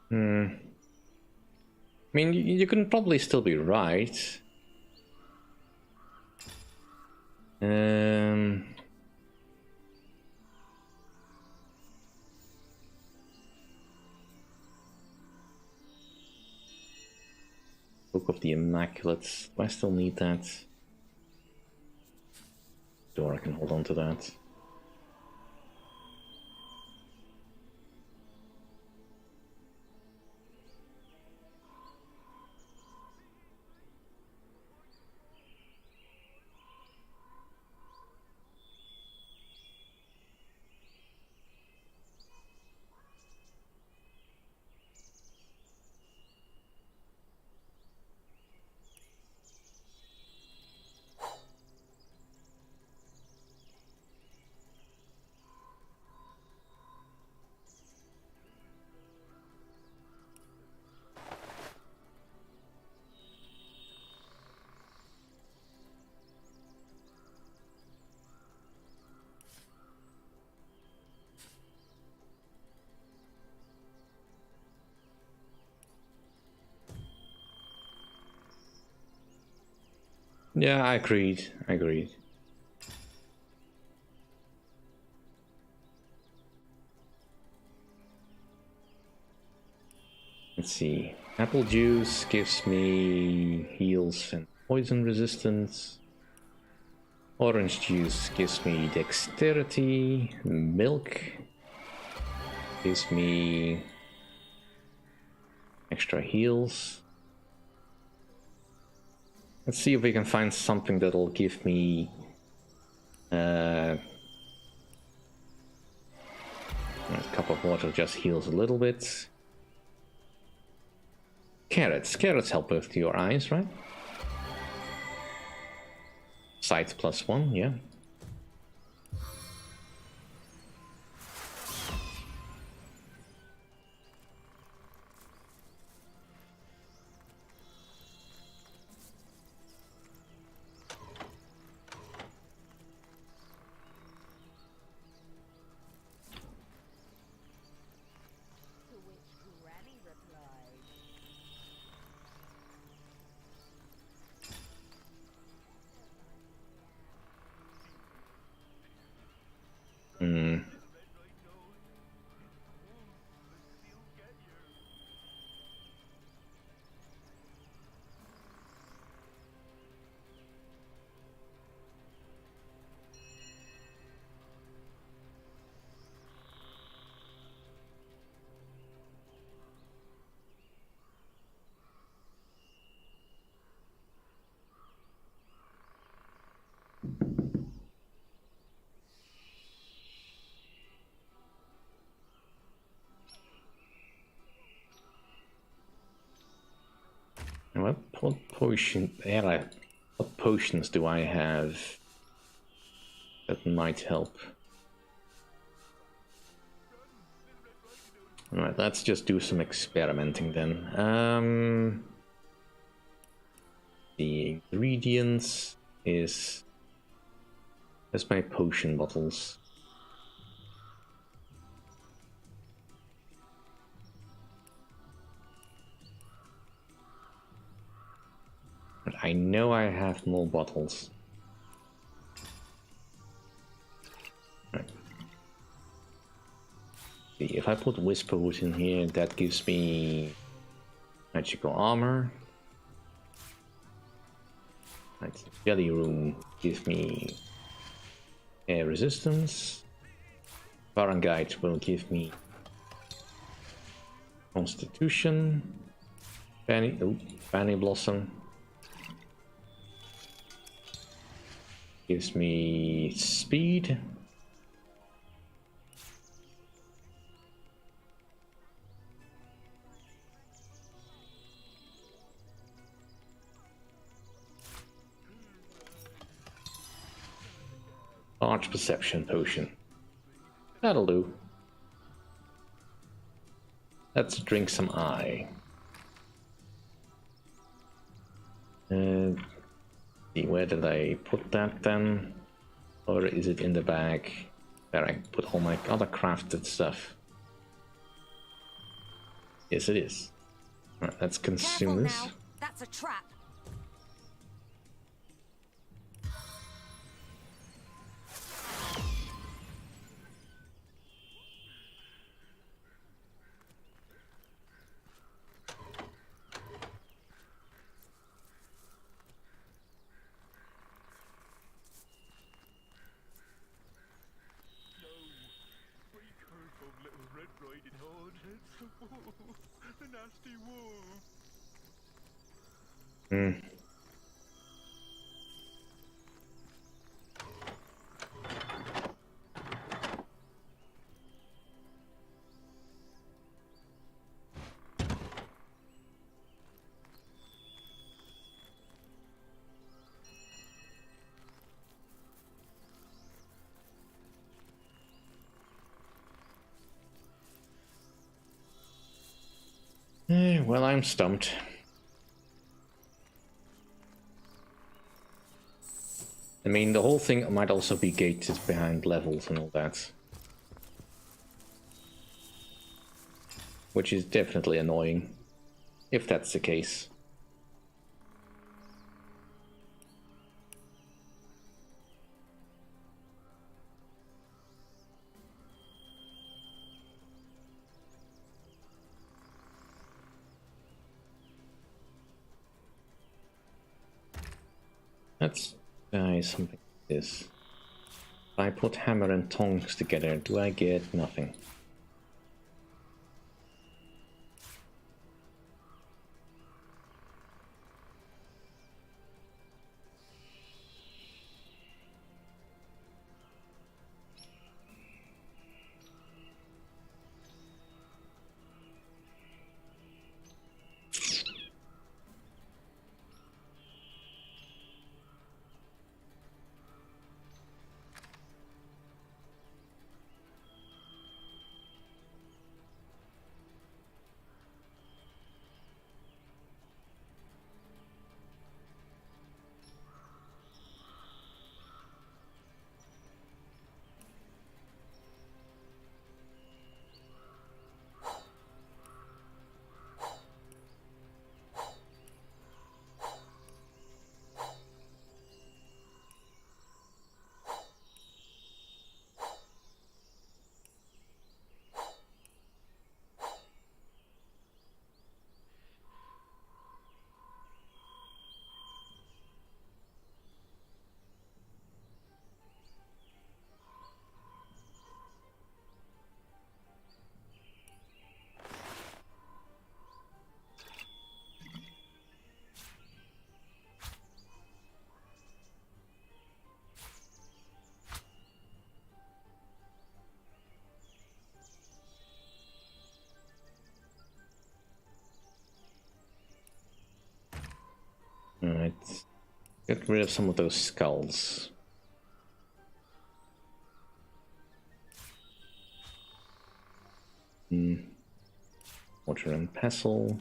I mean, you can probably still be right. Book of the Immaculate. Do I still need that? Or I can hold on to that. Yeah, I agreed. I agreed. Let's see. Apple juice gives me heals and poison resistance. Orange juice gives me dexterity. Milk gives me extra heals. Let's see if we can find something that'll give me a cup of water just heals a little bit. Carrots. Carrots help with your eyes, right? Sight +1, yeah. To which Granny replied, What potions do I have that might help? Alright, let's just do some experimenting then. The ingredients is... There's my potion bottles. But I know I have more bottles. Right. See, if I put Whisperwood in here, that gives me magical armor. Right. Jelly Room gives me air resistance. Barangite will give me Constitution. Fanny Blossom gives me speed. large perception potion. That'll do. Let's drink some eye. See, where did I put that then? Or is it in the bag where I put all my other crafted stuff? Yes, it is. Alright, let's consume Careful this. now. That's a trap. The nasty wolf. Well, I'm stumped. I mean, the whole thing might also be gated behind levels and all that. Which is definitely annoying, if that's the case. Let's try something like this. If I put hammer and tongs together, do I get nothing? Alright. Get rid of some of those skulls. Water and pestle.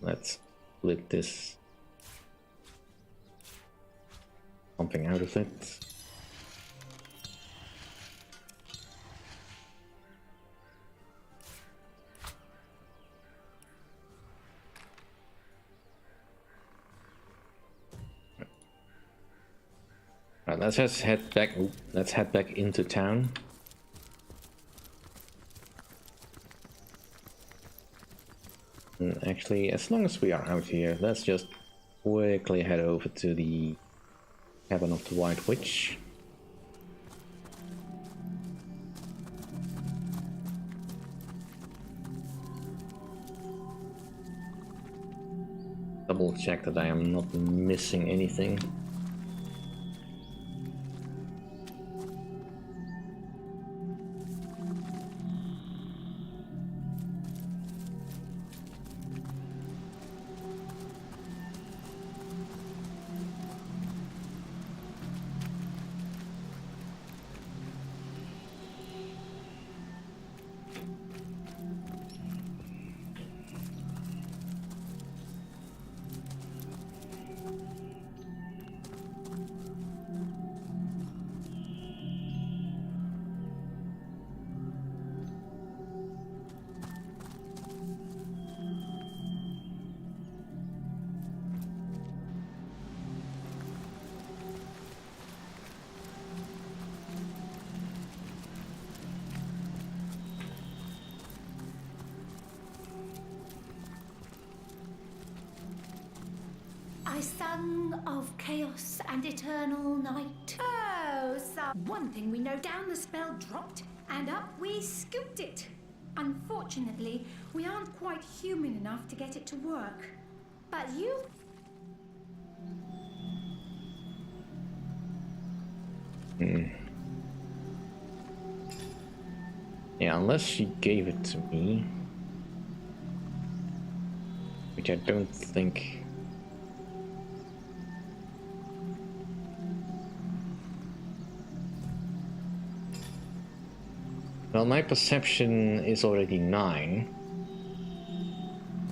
Let's split this. Something out of it. Right, let's just head back. Let's head back into town. And actually, as long as we are out here, let's just quickly head over to the Cabin of the White Witch. Double check that I am not missing anything. I sung of chaos and eternal night. Oh, so one thing we know, down the spell dropped and up we scooped it. Unfortunately, we aren't quite human enough to get it to work. But you... Yeah, unless she gave it to me. Which I don't think. Well, my perception is already 9.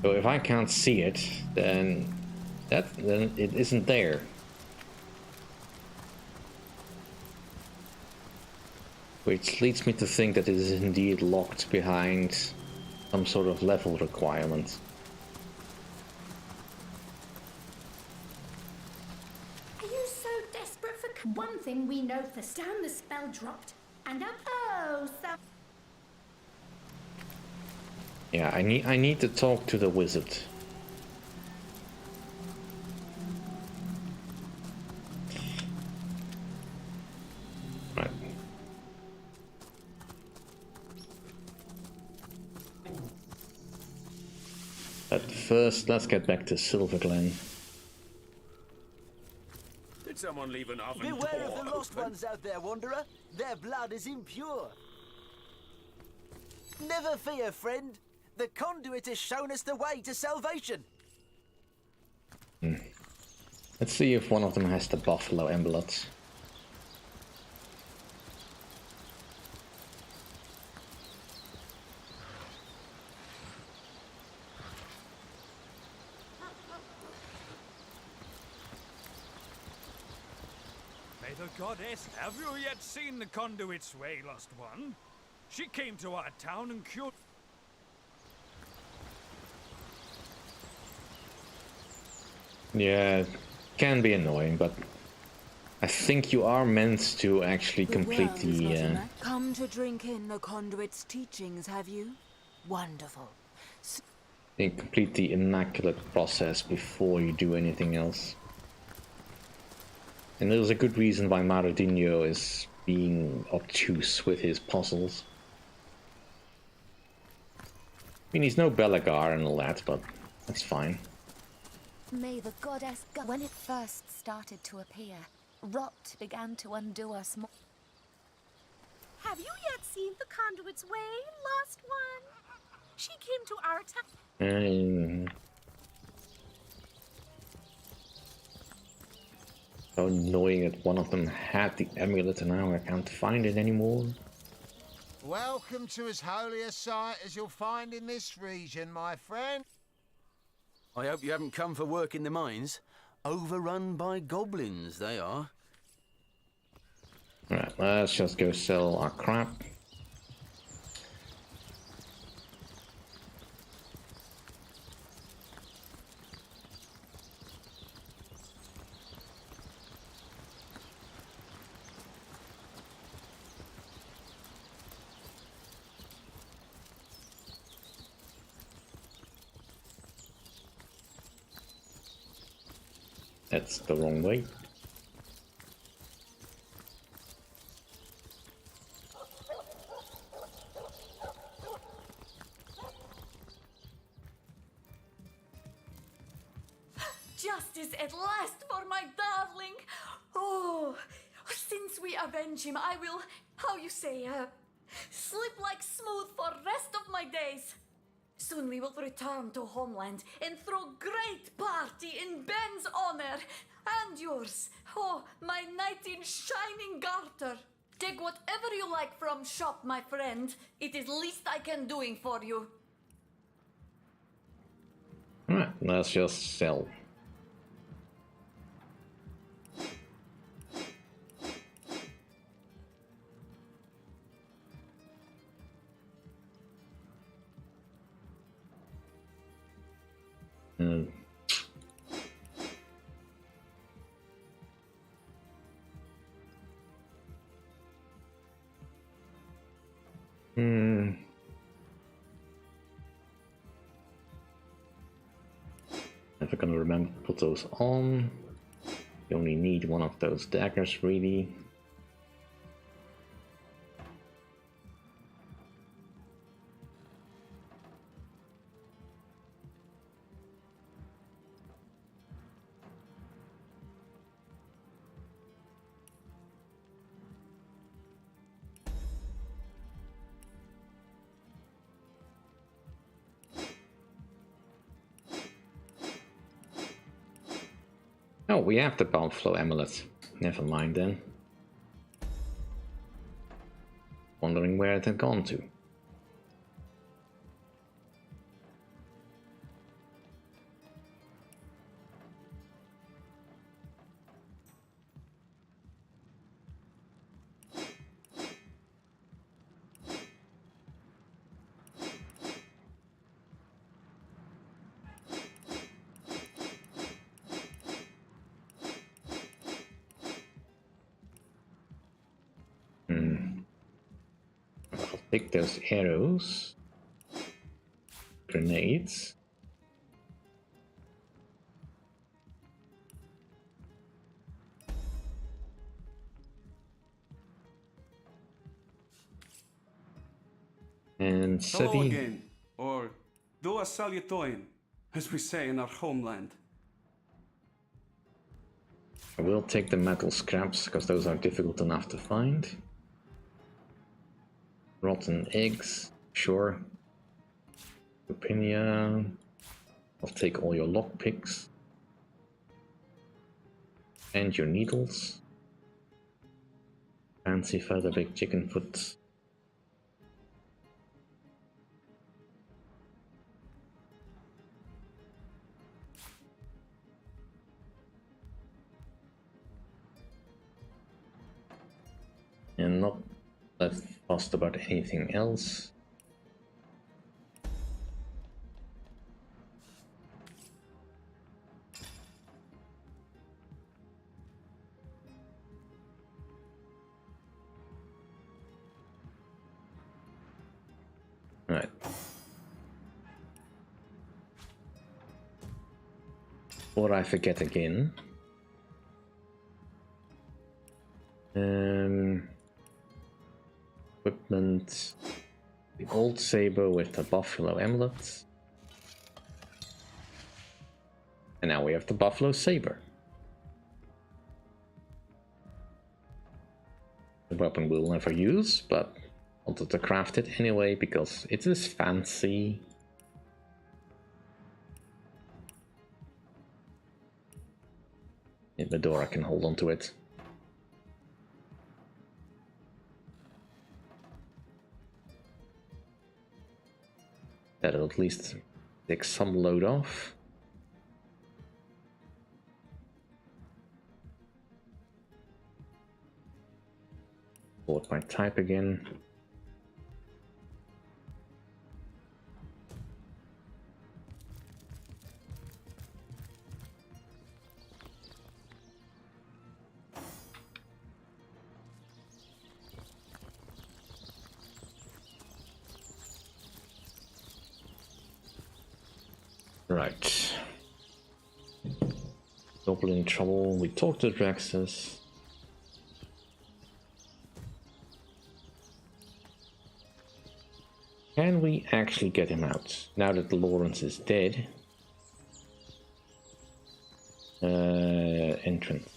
So if I can't see it, then it isn't there. Which leads me to think that it is indeed locked behind some sort of level requirement. Are you so desperate for... One thing we know for down the spell dropped and up... Oh, so... Yeah, I need to talk to the wizard. Right. But first, let's get back to Silverglen. Did someone leave an oven Beware of door the lost open? ones out there, Wanderer. Their blood is impure. Never fear, friend. The conduit has shown us the way to salvation. Let's see if one of them has the buffalo amulets. May the goddess have you yet seen the conduit's way, lost one? She came to our town and cured... Yeah, can be annoying, but I think you are meant to actually complete the Come to drink in the conduit's teachings, have you? Wonderful. complete the immaculate process before you do anything else. And there's a good reason why Maradinho is being obtuse with his puzzles. I mean, he's no Belagar and all that, but that's fine. May the goddess when it first started to appear, rot began to undo us more. Have you yet seen the conduit's way, lost one? She came to our town. So annoying that one of them had the amulet and now I can't find it anymore. Welcome to as holy a sight as you'll find in this region, my friend. I hope you haven't come for work in the mines. Overrun by goblins, they are. Right, let's just go sell our crap. That's the wrong way. Justice at last for my darling. Oh, since we avenge him, I will, how you say, slip like smooth for rest of my days. Soon we will return to homeland and throw great party in Ben's honor and yours. Oh, my knight in shining garter. Take whatever you like from shop, my friend. It is least I can doing for you. Alright, let's just sell. Never gonna remember to put those on. You only need one of those daggers, really. Oh, we have the Bound Flow Amulet. Never mind then. Wondering where it had gone to. I'll take those arrows. Grenades. And Hello Seti. again, or do a salutoin, as we say in our homeland. I will take the metal scraps, because those are difficult enough to find. Rotten eggs, sure. Opinia. I'll take all your lockpicks. And your needles. Fancy feather big chicken foot. And not that fussed about anything else. Right. Before I forget again. Equipment. The old saber with the buffalo amulet. And now we have the buffalo saber. The weapon we'll never use, but wanted to craft it anyway because it is fancy. In the door I can hold on to it. That'll at least take some load off. Sort my type again. Right. Goblin trouble. We talked to Draxus. Can we actually get him out now that Lawrence is dead? Entrance.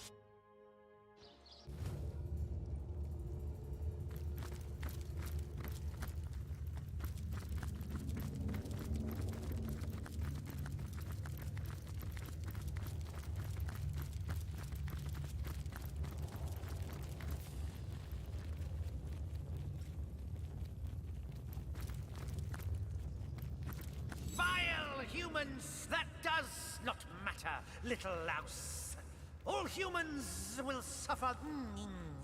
Vile humans, that does not matter, little louse. All humans will suffer.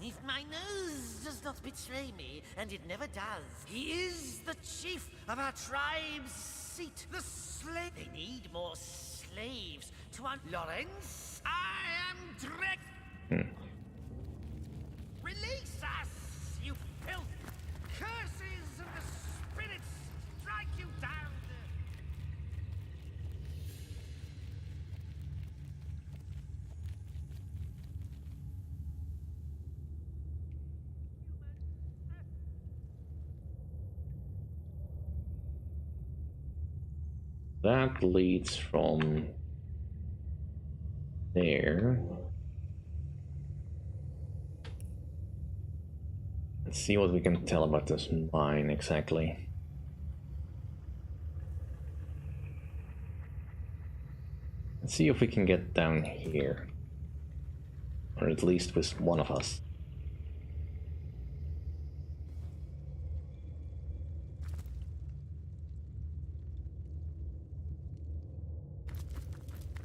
If my nose does not betray me, and it never does, he is the chief of our tribe's seat. The slave. They need more slaves to Lawrence, I am Drek. Release us, you filth! Curses and the spirits strike you down! that leads from there. Let's see what we can tell about this mine exactly. Let's see if we can get down here. Or at least with one of us.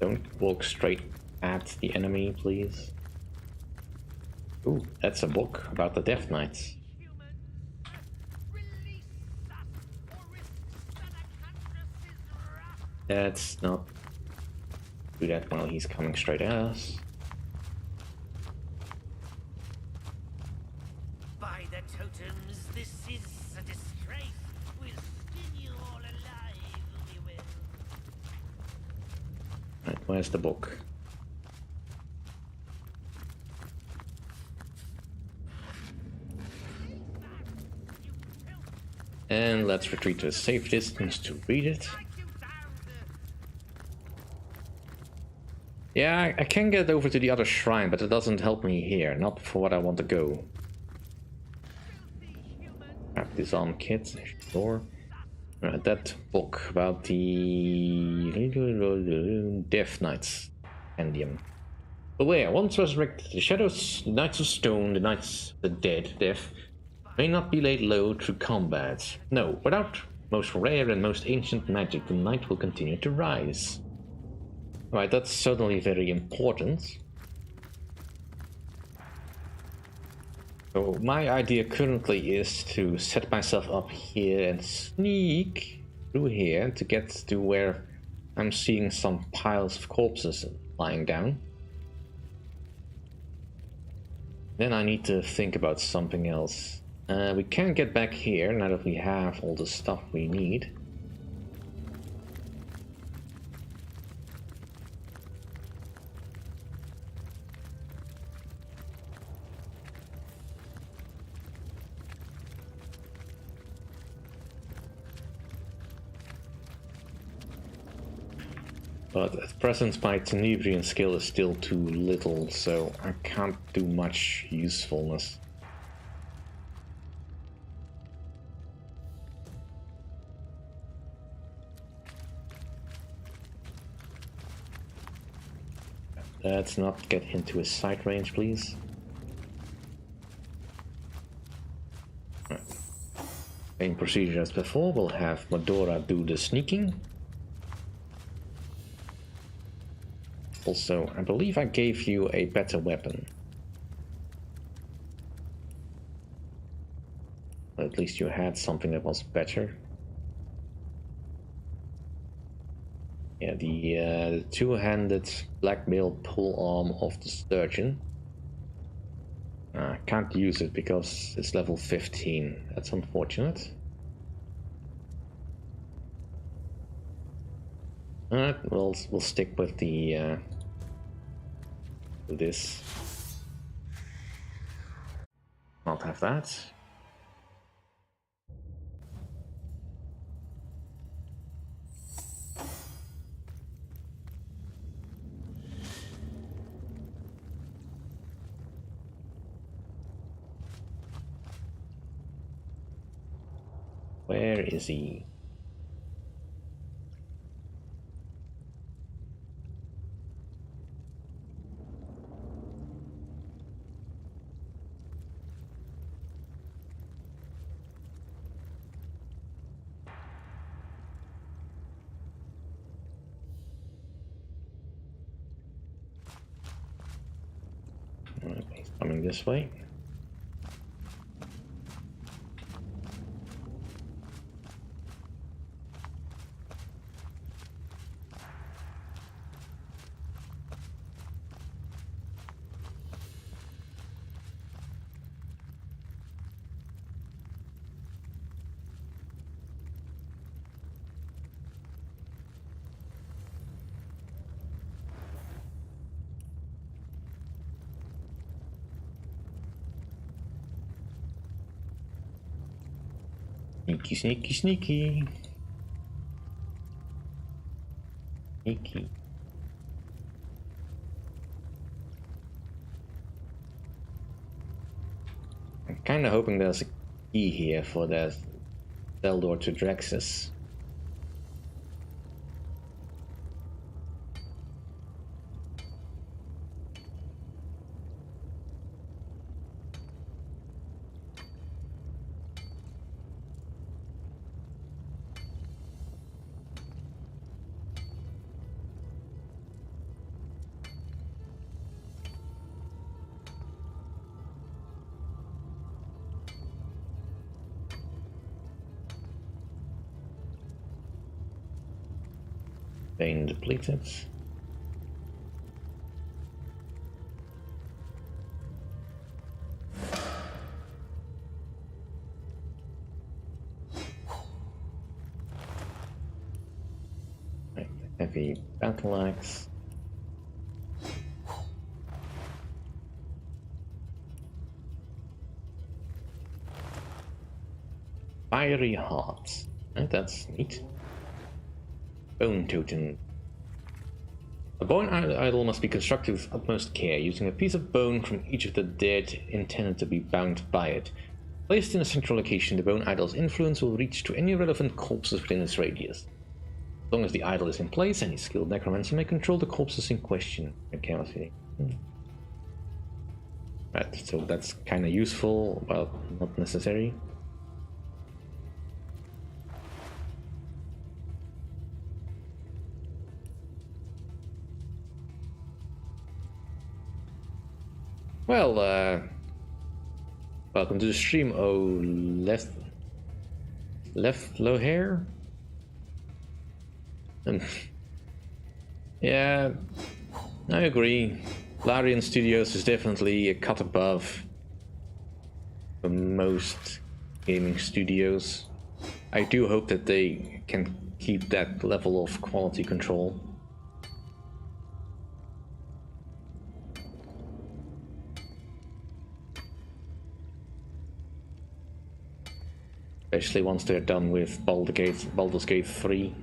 Don't walk straight at the enemy, please. Ooh, that's a book about the Death Knights. Let's not do that while he's coming straight at us. By the totems, this is a disgrace. We'll skin you all alive, we will. Right, where's the book? And let's retreat to a safe distance to read it. Yeah, I can get over to the other shrine, but it doesn't help me here. Not for what I want to go. Grab this arm kit, sure. That book about the Death Knights. Endium. Beware, once resurrected, the shadows, the Knights of Stone, the Knights of the Dead, Death, may not be laid low through combat. No, without most rare and most ancient magic, the night will continue to rise. Right, that's certainly very important. So my idea currently is to set myself up here and sneak through here to get to where I'm seeing some piles of corpses lying down. Then I need to think about something else. We can get back here now that we have all the stuff we need. But at present my Tenebrian skill is still too little, so I can't do much usefulness. Let's not get into his sight range, please. Right. Same procedure as before, we'll have Medora do the sneaking. Also, I believe I gave you a better weapon. At least you had something that was better. Yeah, the two-handed black mail polearm of the Sturgeon. Can't use it because it's level 15. That's unfortunate. Alright, we'll stick with the this. Not have that. Where is he? Alright, he's coming this way. Sneaky, sneaky, sneaky. Sneaky. I'm kinda hoping there's a key here for that cell door to Draxus. Vein depleted. Right, heavy battle axe. Fiery heart. Right, that's neat. Bone totem. A bone idol must be constructed with utmost care, using a piece of bone from each of the dead intended to be bound by it. Placed in a central location, the bone idol's influence will reach to any relevant corpses within its radius. As long as the idol is in place, any skilled necromancer may control the corpses in question. Right, so that's kind of useful, but not necessary. Well, welcome to the stream, oh left low hair. Yeah, I agree. Larian Studios is definitely a cut above for most gaming studios. I do hope that they can keep that level of quality control. Especially once they're done with Baldur's Gate 3.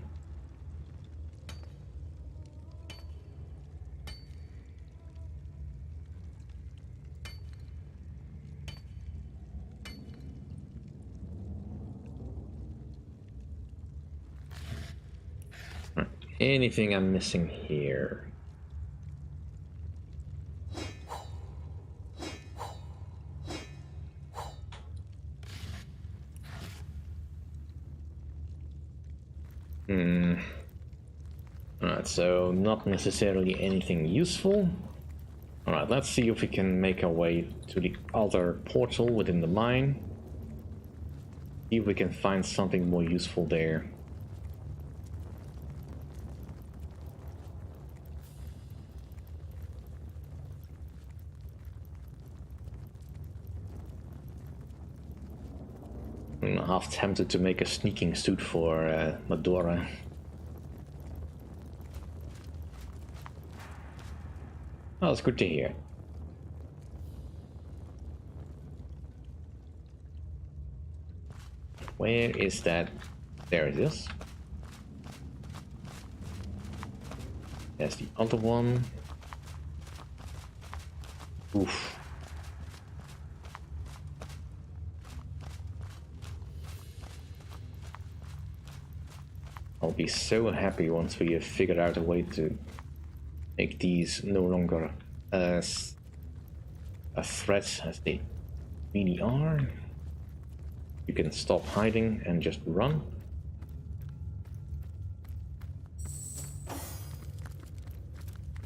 Right. Anything I'm missing here? Alright, so not necessarily anything useful. Alright, let's see if we can make our way to the other portal within the mine. See if we can find something more useful there. I'm half tempted to make a sneaking suit for Medora. Oh, it's good to hear. Where is that? There it is. There's the other one. Oof. I'll be so happy once we have figured out a way to make these no longer as a threat as they really are. You can stop hiding and just run.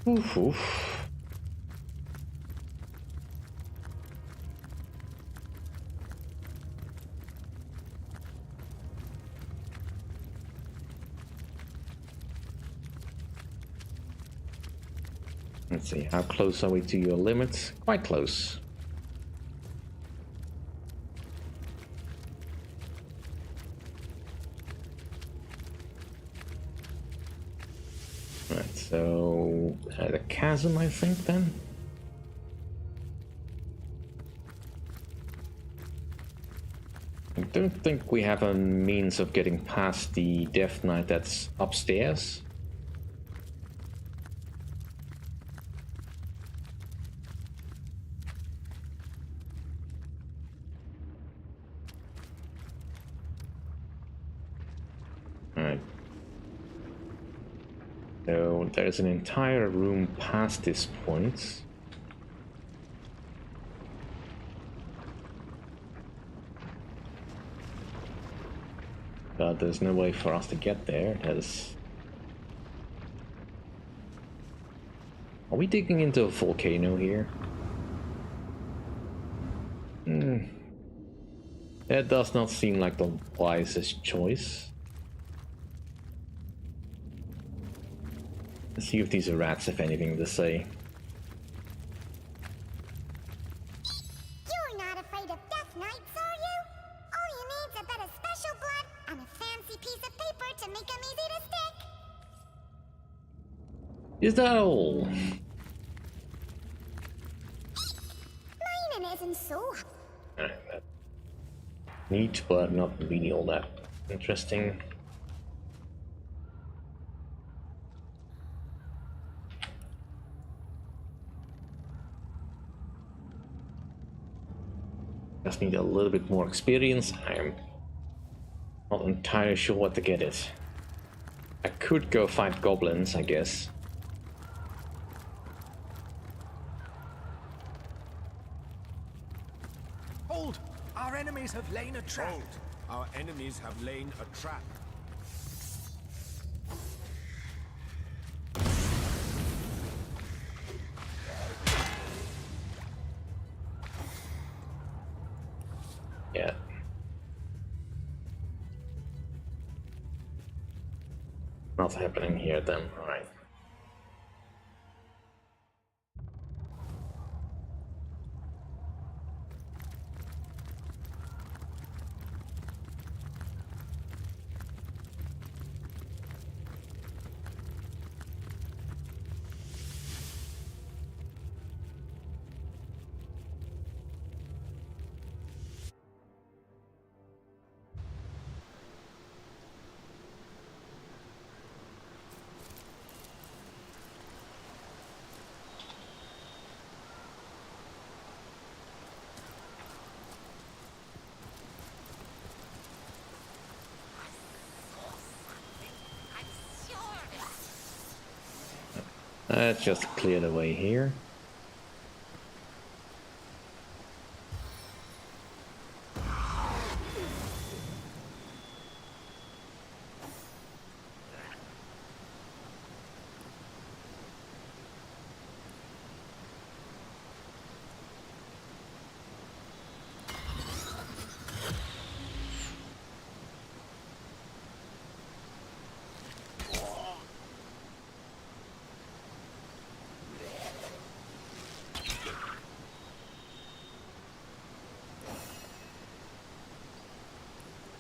Oof, oof. Let's see, how close are we to your limit? Quite close. Right, so the chasm, I think, then? I don't think we have a means of getting past the Death Knight that's upstairs. So there's an entire room past this point. But there's no way for us to get there. Are we digging into a volcano here? That does not seem like the wisest choice. Let's see if these rats have anything to say. You're not afraid of death knights, are you? All you need's a bit of special blood and a fancy piece of paper to make 'em easy to stick. Is that all? Mining isn't so. Neat, but not really all that interesting. Just need a little bit more experience. I'm not entirely sure what to get it. I could go fight goblins, I guess. Hold! Our enemies have laid a trap. Hold. Our enemies have laid a trap. Yeah. Not happening here then, alright. Let's just clear the way here.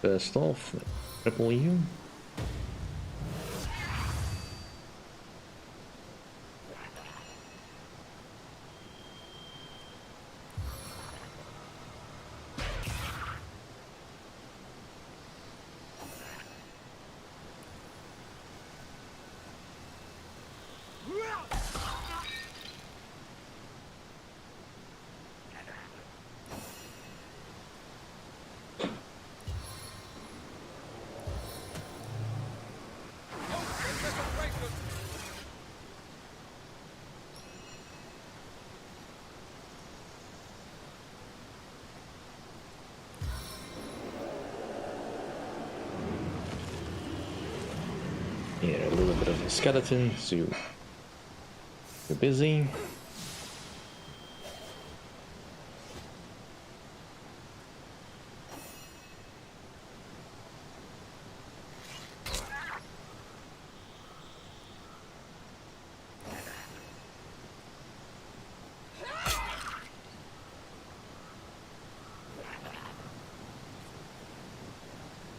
First off, triple you. Yeah, a little bit of a skeleton, so you're busy.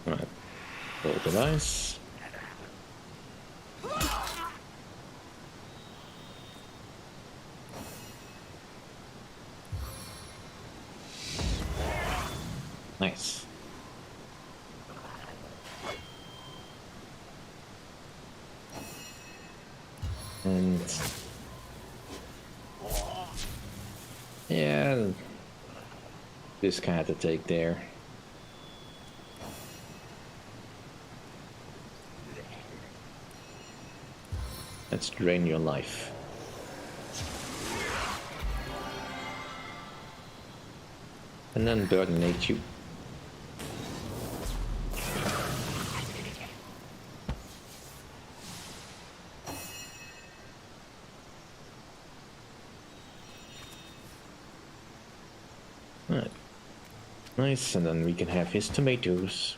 Alright, roll the dice. Nice. And yeah, this guy had to take there. Let's drain your life. And then burdenate you. Right. Nice, and then we can have his tomatoes.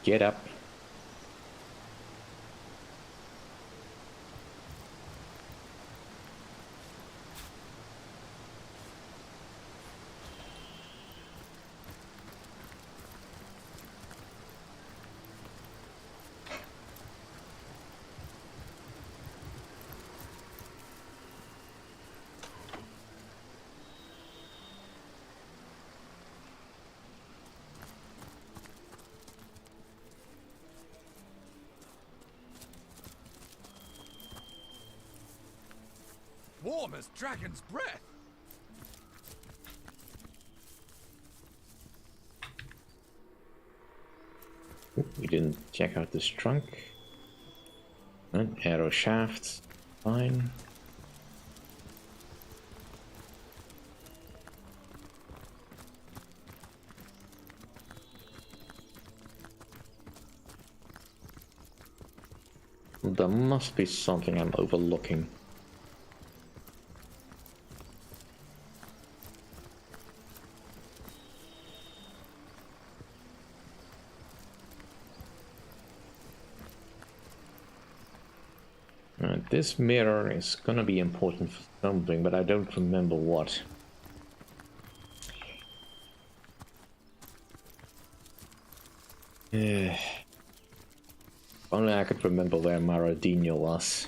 Get up. Warm as dragon's breath. We didn't check out this trunk. Arrow shafts, fine. There must be something I'm overlooking. This mirror is gonna be important for something, but I don't remember what. Only I could remember where Maradino was.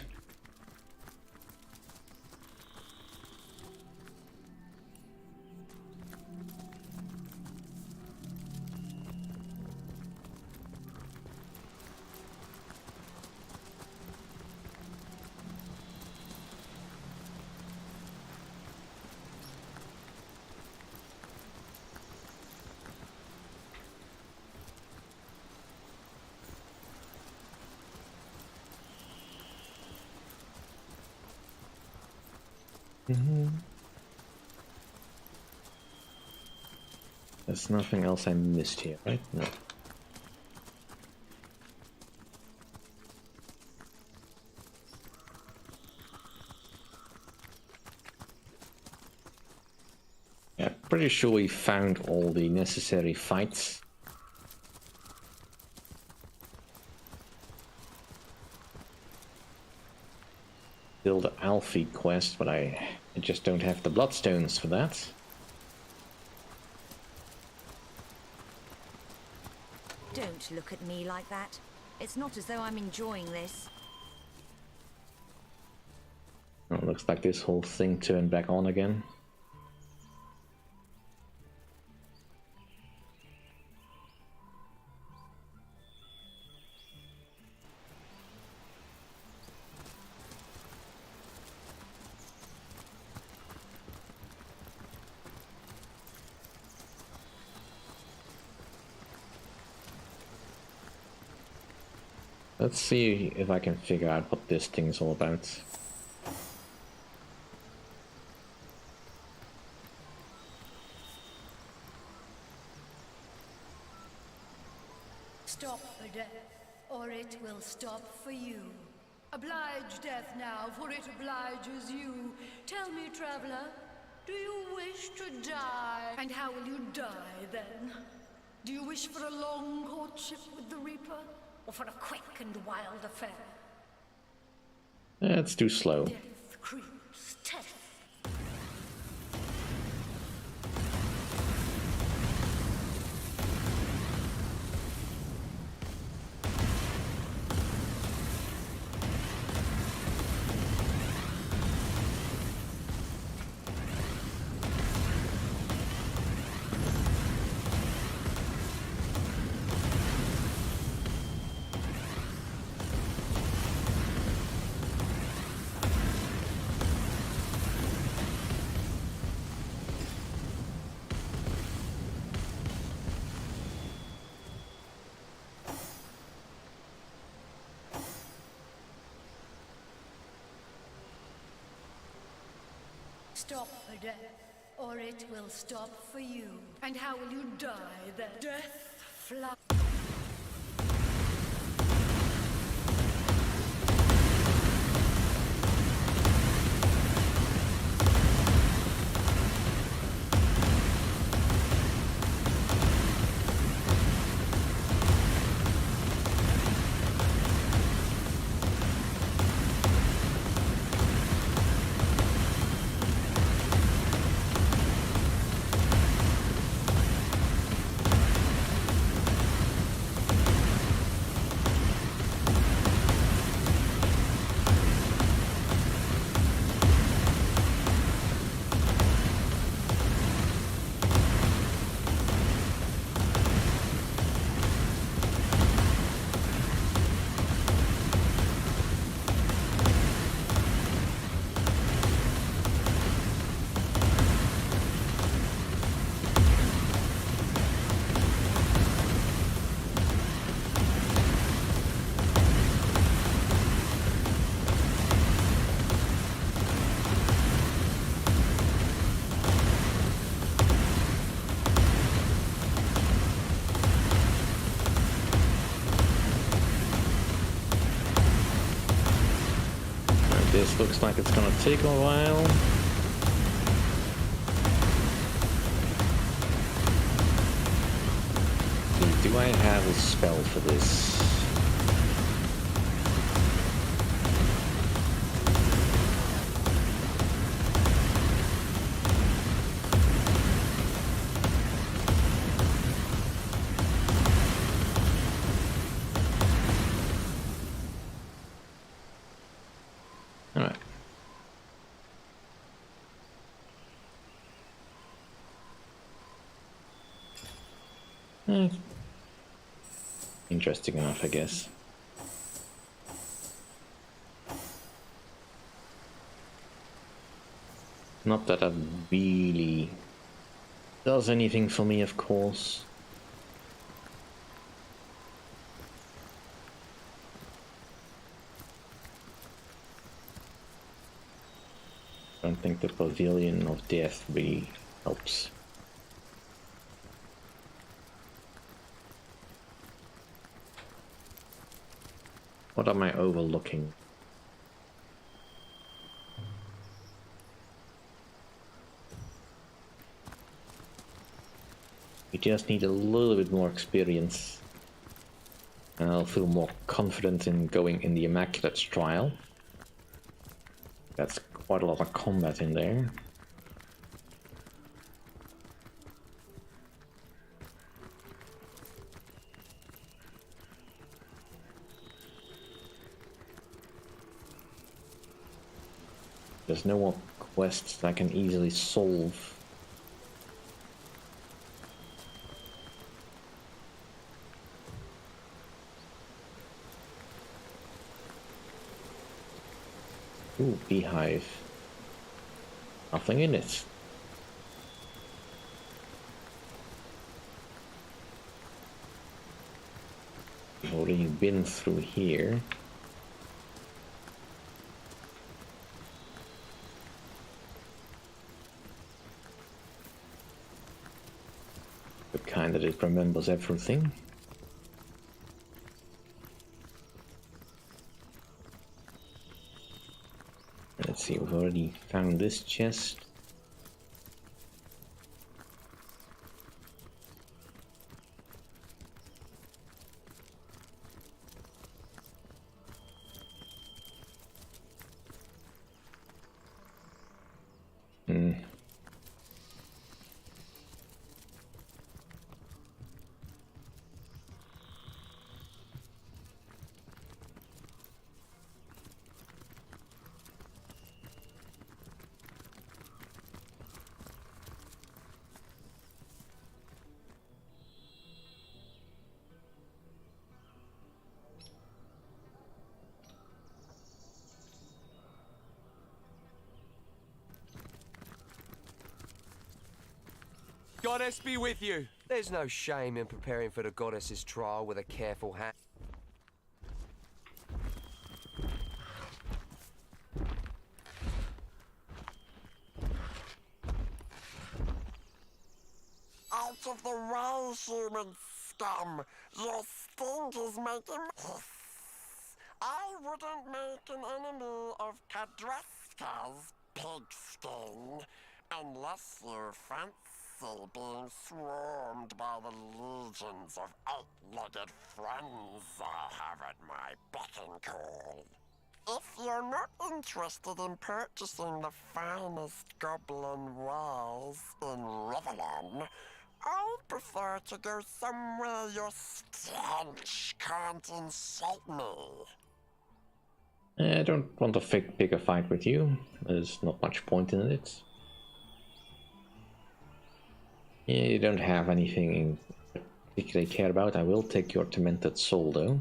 There's nothing else I missed here, right? No. Yeah, pretty sure we found all the necessary fights. Still the Alfie quest, but I just don't have the bloodstones for that. Don't look at me like that. It's not as though I'm enjoying this. Oh, looks like this whole thing turned back on again. Let's see if I can figure out what this thing is all about. Stop for death, or it will stop for you. Oblige death now, for it obliges you. Tell me, traveler, do you wish to die? And how will you die, then? Do you wish for a long courtship with the Reaper? Or for a quick and wild affair? It's too slow. Death creeps, death. Stop for death, or it will stop for you. And how will you die then? Death fly. This looks like it's gonna take a while. Do I have a spell for this? Alright. Interesting enough, I guess. Not that that really does anything for me, of course. I don't think the Pavilion of Death really helps. What am I overlooking? We just need a little bit more experience. And I'll feel more confident in going in the Immaculate's trial. That's quite a lot of combat in there. There's no more quests that I can easily solve. Ooh, beehive. Nothing in it. I've already been through here. The kind that it remembers everything. Let's see, we've already found this chest. Goddess be with you. There's no shame in preparing for the goddess's trial with a careful hand. Out of the way, human scum! Your stink is making... I wouldn't make an enemy of Kadraska's pigskin unless you fancy being swarmed by the legions of eight-legged friends I have at my beck and call. If you're not interested in purchasing the finest goblin wares in Rivellon, I'd prefer to go somewhere your stench can't insult me. I don't want to pick a fight with you. There's not much point in it. You don't have anything particularly care about. I will take your tormented soul though.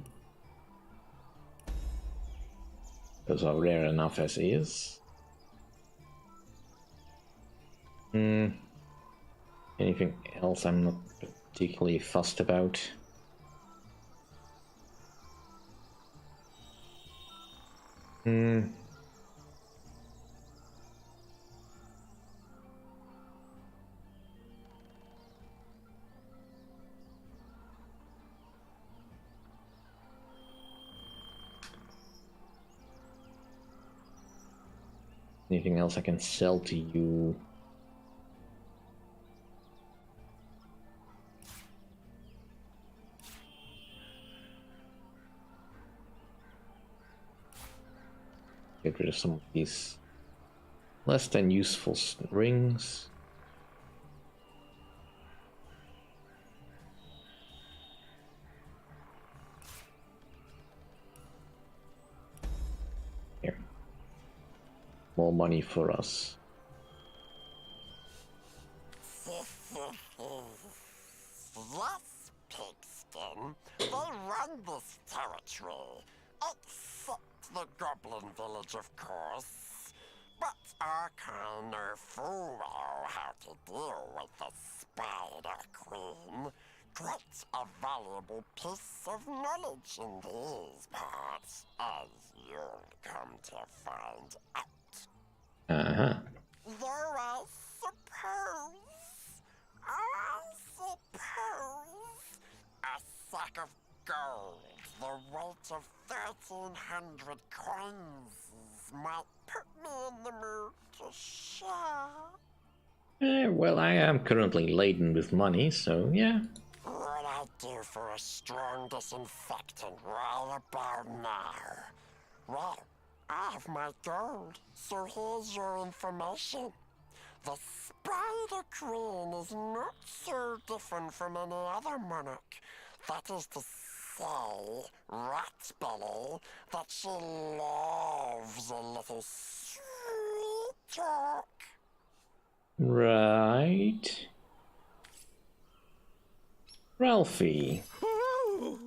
Those are rare enough as is. Anything else I'm not particularly fussed about. Anything else I can sell to you? Get rid of some of these less than useful rings. Here. More money for us. Yes, pigskin, they run this territory, except the goblin village, of course. But I can no fool know how to deal with the Spider Queen. Quite a valuable piece of knowledge in these parts, as you'll come to find out. Though I suppose a sack of gold, the weight of 1,300 coins, might put me in the mood to share. Well, I am currently laden with money, so yeah. What I'd do for a strong disinfectant right about now. Well, I have my gold, so here's your information. The Spider Queen is not so different from any other monarch. That is to say, Ratbelly, that she loves a little sweet talk. Right. Ralphie. Oh!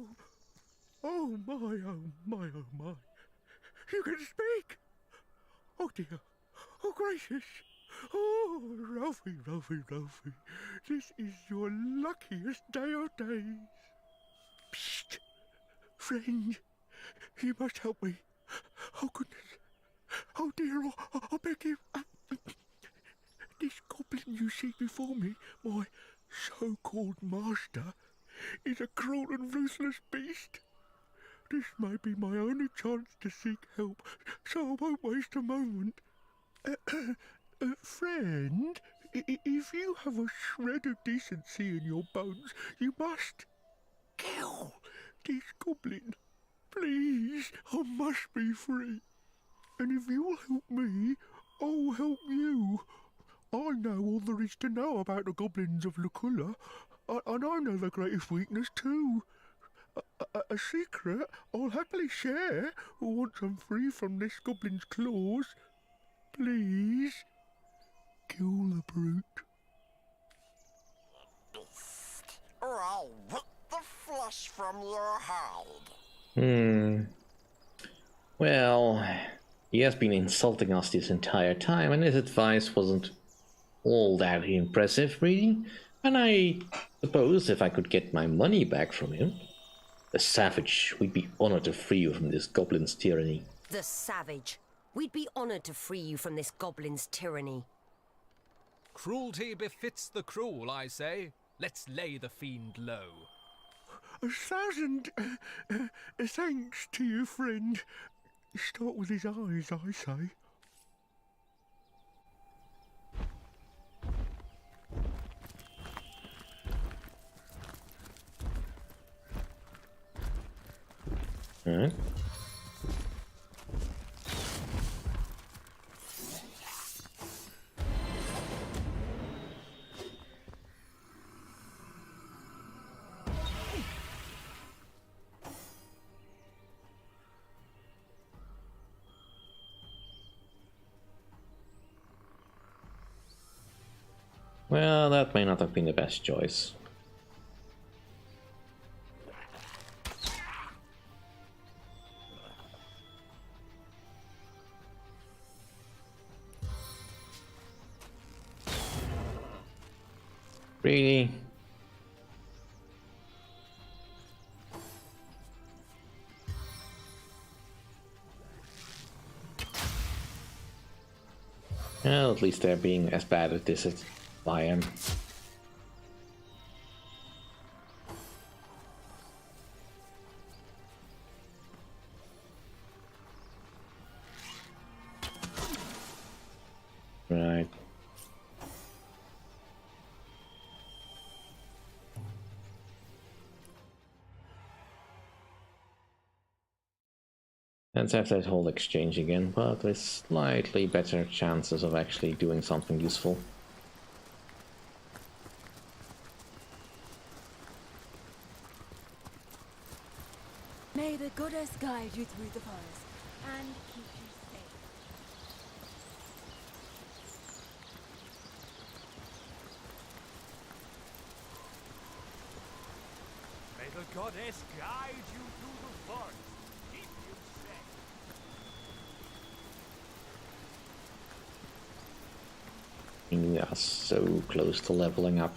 Oh my, oh my, oh my. You can speak! Oh dear. Oh gracious. Oh, Ralphie, Ralphie, Ralphie. This is your luckiest day of days. Psst! Friend, you must help me. Oh goodness. Oh dear, I beg you. This goblin you see before me, my so-called master, is a cruel and ruthless beast. This may be my only chance to seek help, so I won't waste a moment. Friend, if you have a shred of decency in your bones, you must kill this goblin. Please, I must be free. And if you'll help me, I'll help you. I know all there is to know about the goblins of Luculla, and I know their greatest weakness too. A secret I'll happily share once I'm free from this goblin's claws. Please, kill the brute. Beast, or I'll rip the flesh from your hide. Well, he has been insulting us this entire time, and his advice wasn't all that impressive, really. And I suppose if I could get my money back from him, the savage, we'd be honored to free you from this goblin's tyranny. The savage. We'd be honored to free you from this goblin's tyranny. Cruelty befits the cruel, I say. Let's lay the fiend low. 1,000 thanks to you, friend. Start with his eyes, I say. Alright. Well, that may not have been the best choice. Really? Well, at least they're being as bad at this as I am. Right. Let's have that whole exchange again, but with slightly better chances of actually doing something useful. May the goddess guide you through the forest and keep you safe. May the goddess guide you through the forest. Keep you safe. We are so close to leveling up.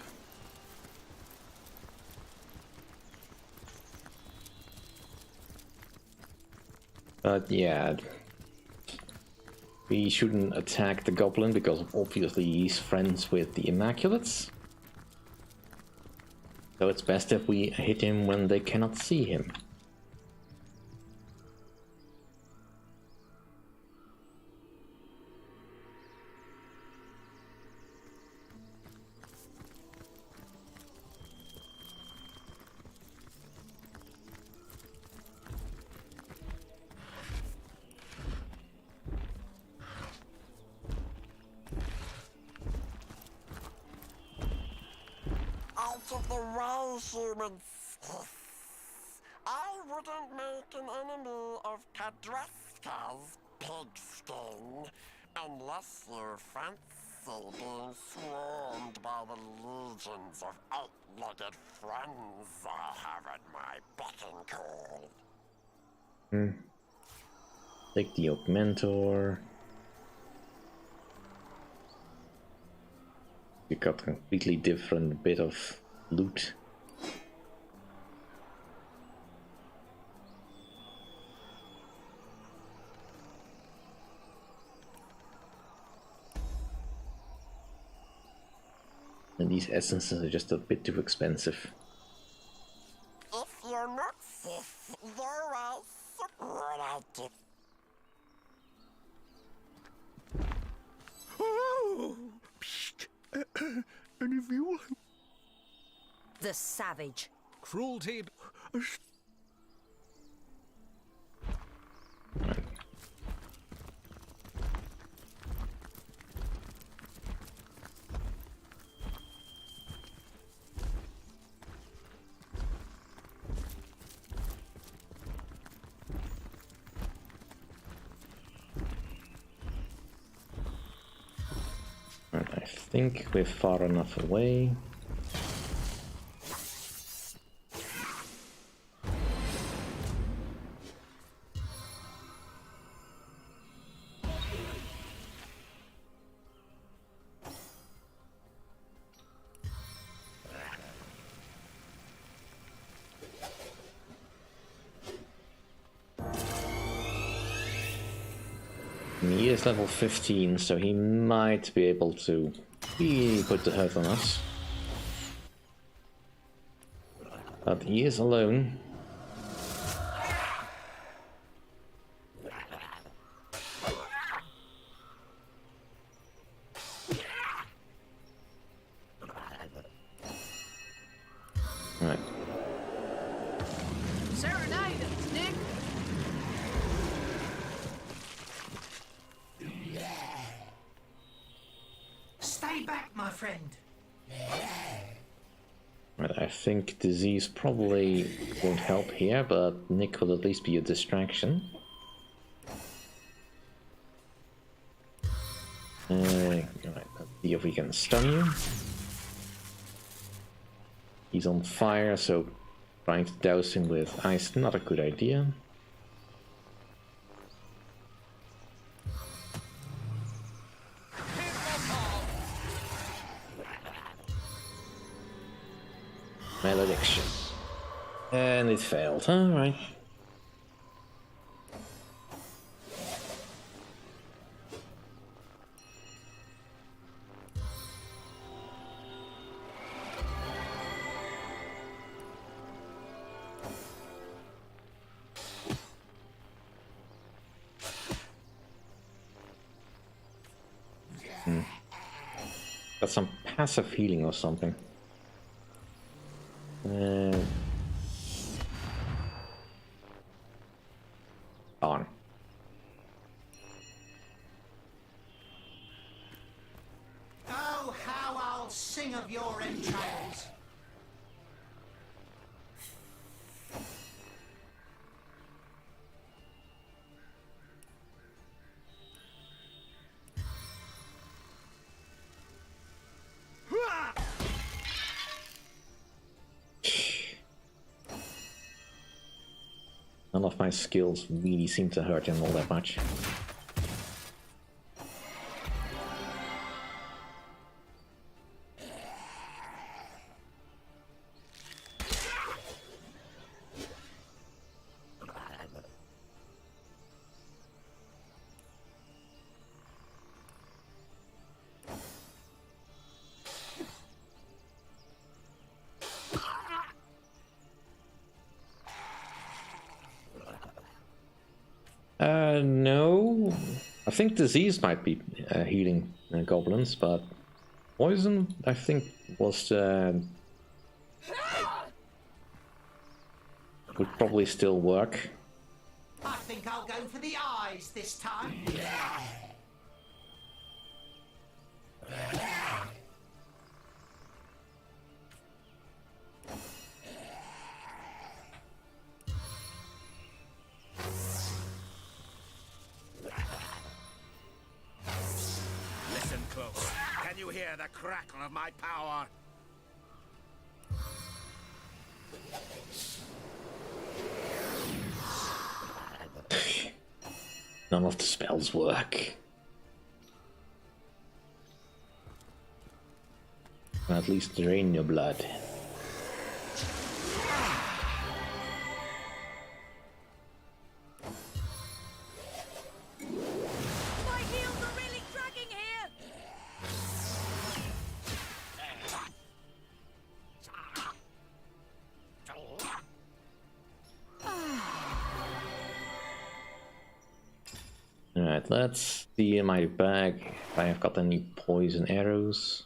But yeah, we shouldn't attack the goblin because obviously he's friends with the Immaculates. So it's best if we hit him when they cannot see him. Out of the way, humans. I wouldn't make an enemy of Kadraska's pigskin unless you fancy being swarmed by the legions of eight-legged friends I have at my beck and call. Take the Augmentor. We got a completely different bit of loot. And these essences are just a bit too expensive. If you're not sis, you're a superlative. Oh! Psst! Any view? The savage. Cruelty. I think we're far enough away. He is level 15, so he might be able to really put the hurt on us. But he is alone. Right. Serenade us, Nick. Stay back, my friend. Right, I think disease probably won't help here, but Nick will at least be a distraction. Right, let's see if we can stun you. He's on fire, so trying to douse him with ice, not a good idea. Malediction. And it failed, alright. Got some passive healing or something. On. Oh, how I'll sing of your entrails. None of my skills really seem to hurt him all that much. No. I think disease might be healing goblins, but poison, I think, was would probably still work. I think I'll go for the eyes this time. Listen close. Can you hear the crackle of my power? None of the spells work. At least drain your blood. My heels are really dragging here. Alright, let's see in my bag if I have got any poison arrows.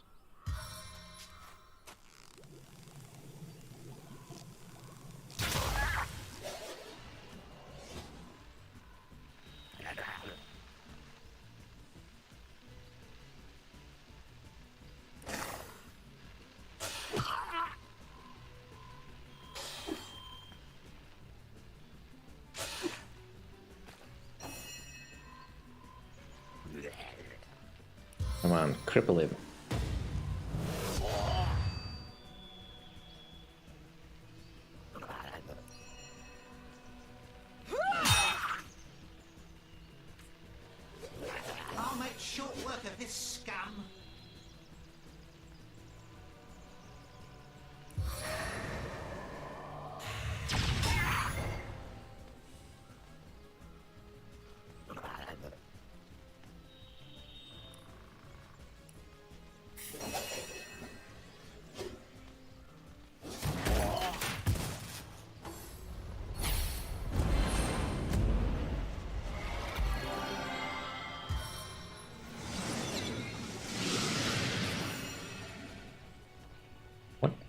Come on, cripple him. I'll make short work of this scum.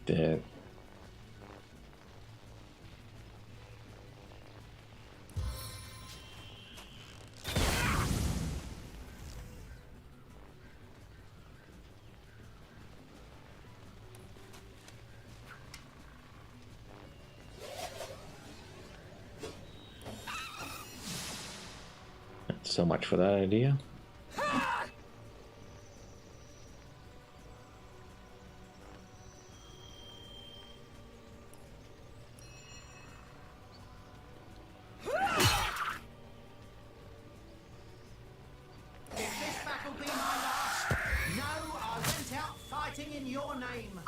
Dead. So much for that idea. If this battle be my last, know I went out fighting in your name.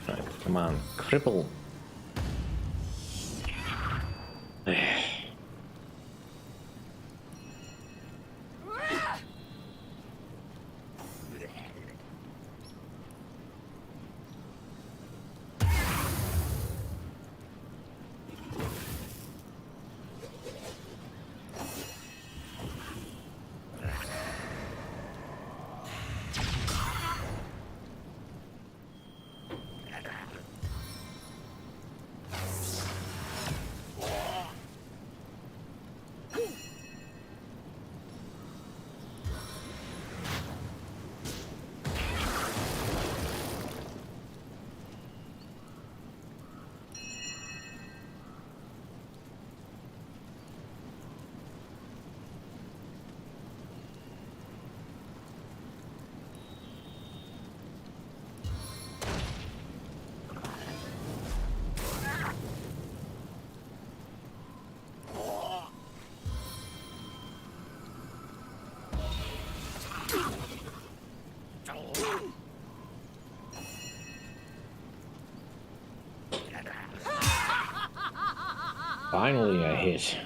Right, come on, cripple. Finally a hit.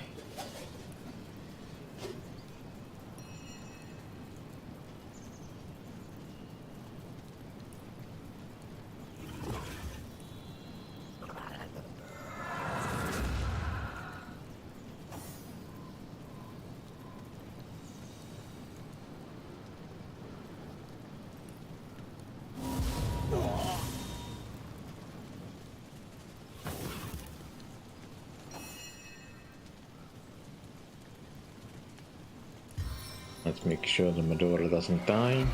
Let's make sure the Medora doesn't die.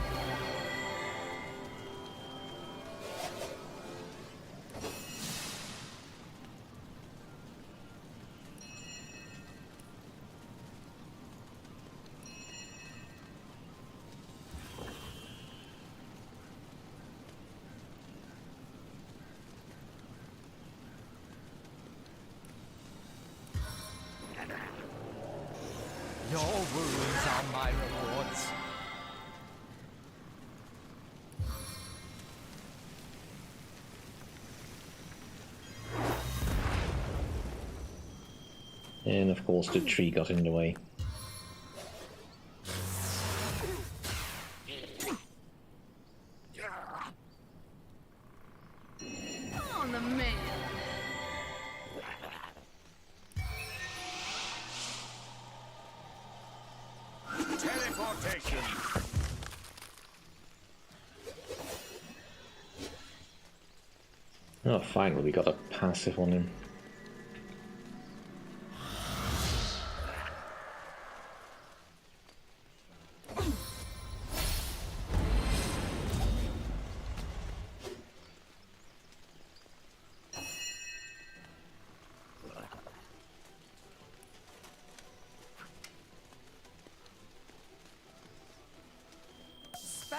Your wounds are my rewards. And of course the tree got in the way. On the man. Teleportation. Oh, finally we got a passive on him.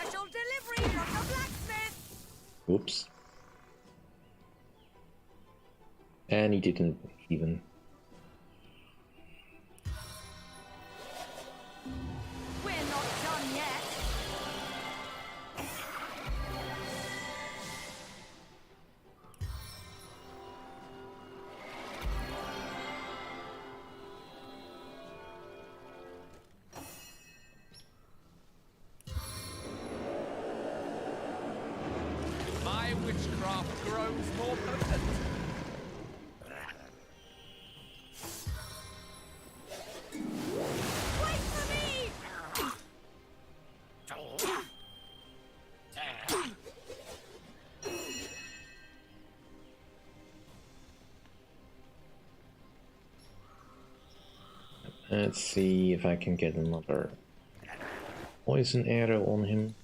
Special delivery from the blacksmith! Oops. And he didn't even. We're not done yet! My witchcraft grows more potent. Wait for me! Let's see if I can get another poison arrow on him.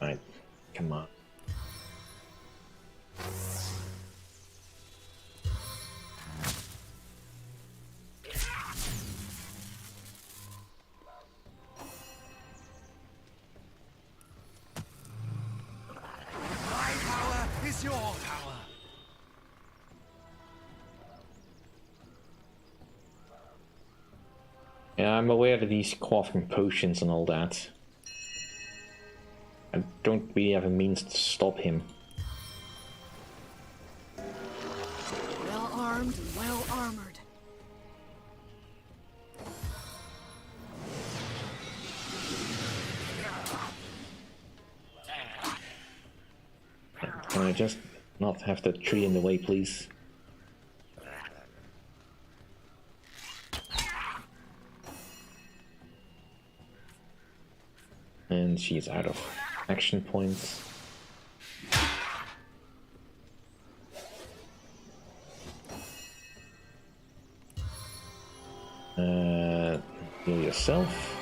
Right, come on. My power is your power. Yeah, I'm aware of these quaffing potions and all that. I don't really have a means to stop him. Well armed and well armored. Can I just not have that tree in the way, please? And she's out of action points. Heal yourself.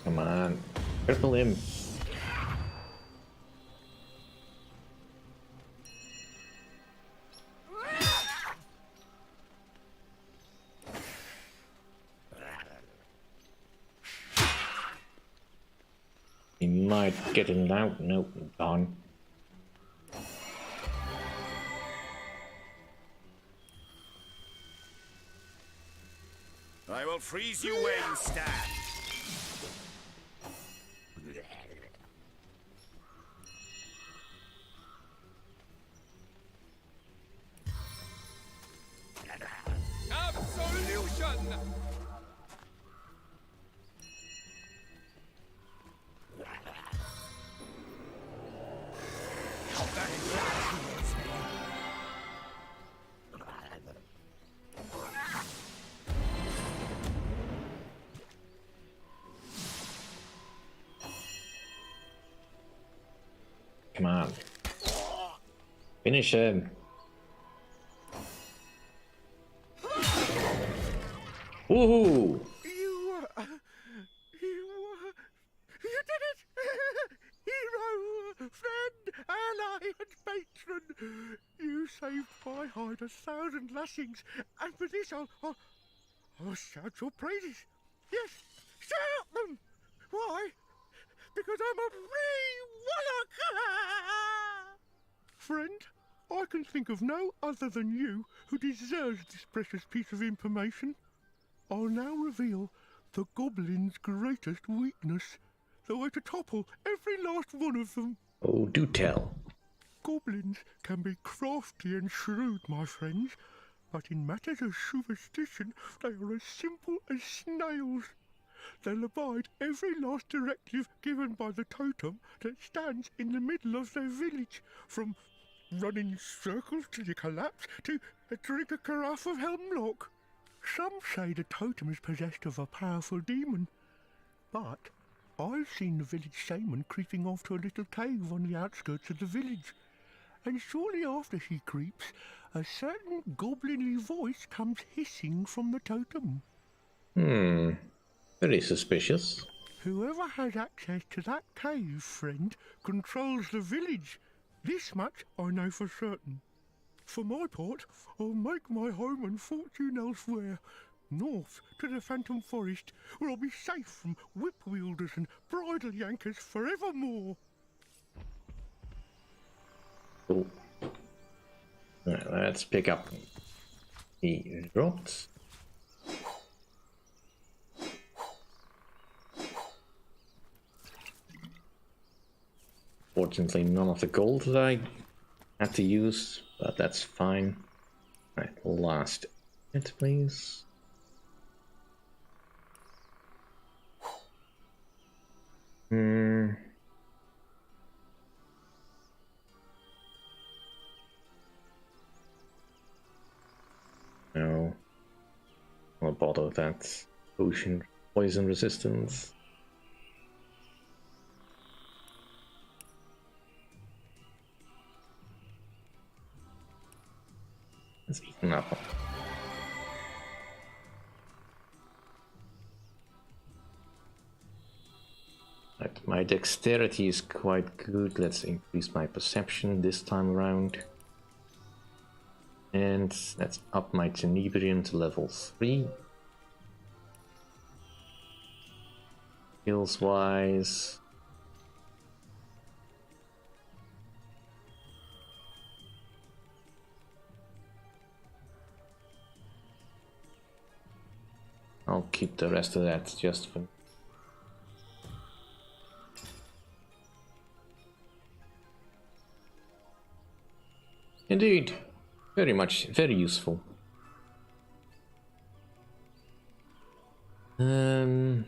Come on, cripple him. He might get him out. Nope, gone. I will freeze you where you stand. Absolution! Come on. Finish him. Woohoo! You did it! Hero, friend, ally, and patron! You saved my hide 1,000 lashings, and for this I'll shout your praises. Yes, shout them! Why? Because I'm a free warlock! Friend, I can think of no other than you who deserves this precious piece of information. I'll now reveal the goblin's greatest weakness, the way to topple every last one of them. Oh, do tell. Goblins can be crafty and shrewd, my friends, but in matters of superstition, they are as simple as snails. They'll abide every last directive given by the totem that stands in the middle of their village, from running circles till you collapse to drink a carafe of hemlock. Some say the totem is possessed of a powerful demon, but I've seen the village shaman creeping off to a little cave on the outskirts of the village, and shortly after she creeps, a certain goblinly voice comes hissing from the totem. Very suspicious. Whoever has access to that cave, friend, controls the village. This much I know for certain. For my part, I'll make my home and fortune elsewhere, north to the Phantom Forest, where I'll be safe from whip wielders and bridle yankers forevermore. Cool. Right, let's pick up the drops. Fortunately, none of the gold that I had to use, but that's fine. Right, last hit, please. No. I'll bother with that. Poison resistance. Let's eaten up. Right, my dexterity is quite good. Let's increase my perception this time around. And let's up my Tenebrium to level 3. Skills wise. I'll keep the rest of that just for... Indeed, very useful. And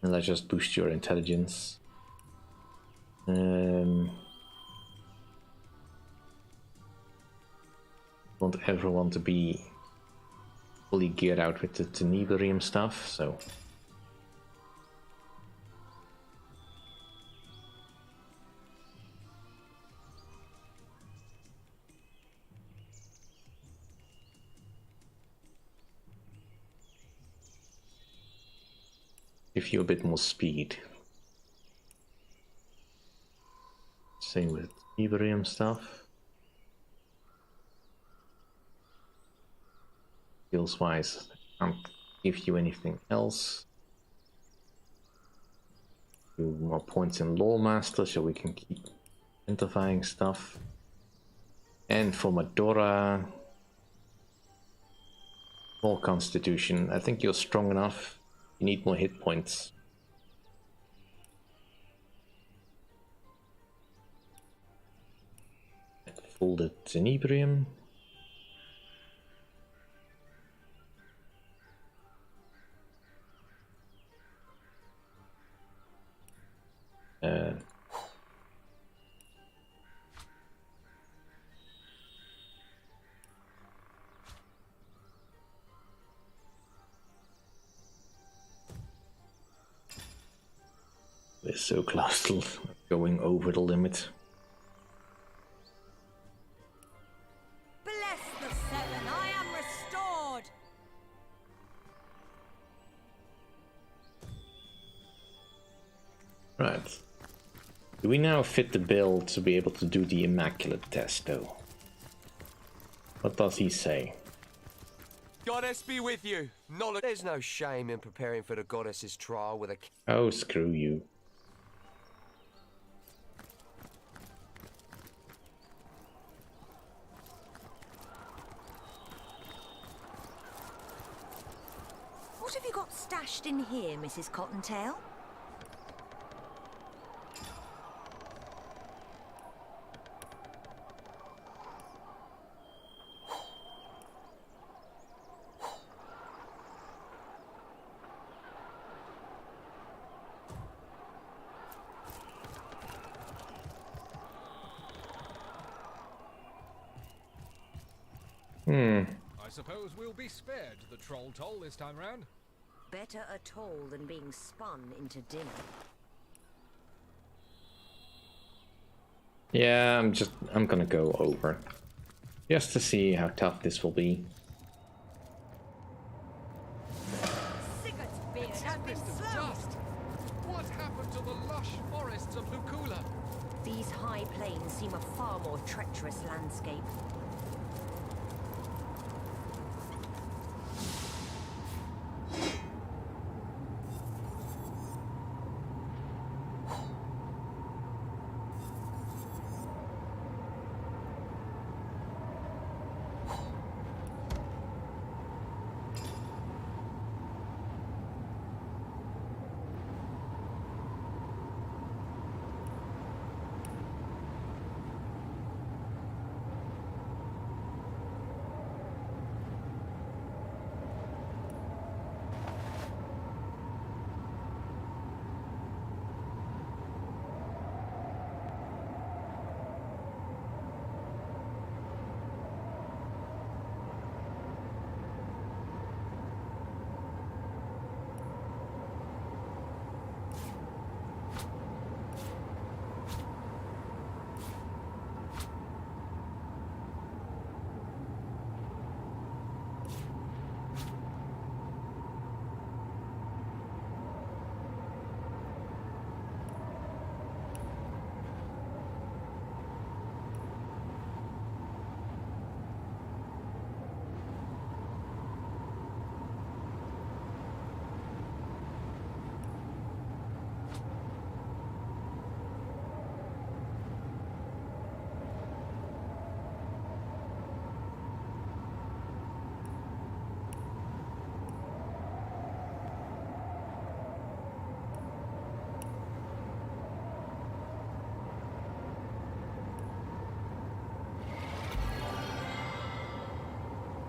let's just boost your intelligence. Don't ever want to be fully geared out with the Tenebrium stuff, so... Give you a bit more speed. Same with Tenebrium stuff. Skills wise, I can't give you anything else. Do more points in Lore Master so we can keep identifying stuff. And for Madora, more Constitution. I think you're strong enough. You need more hit points. Folded Tenebrium. We're so close to going over the limit. Bless the seven, I am restored! Right. Do we now fit the bill to be able to do the Immaculate test, though? What does he say? Goddess be with you. There's no shame in preparing for the goddess's trial with a... Oh, screw you. What have you got stashed in here, Mrs. Cottontail? I suppose we'll be spared the troll toll this time round. Better a toll than being spun into dinner. Yeah, I'm gonna go over. Just to see how tough this will be. Sigurd's beard has been Tempest of slowed. dust! What happened to the lush forests of Lucula? These high plains seem a far more treacherous landscape.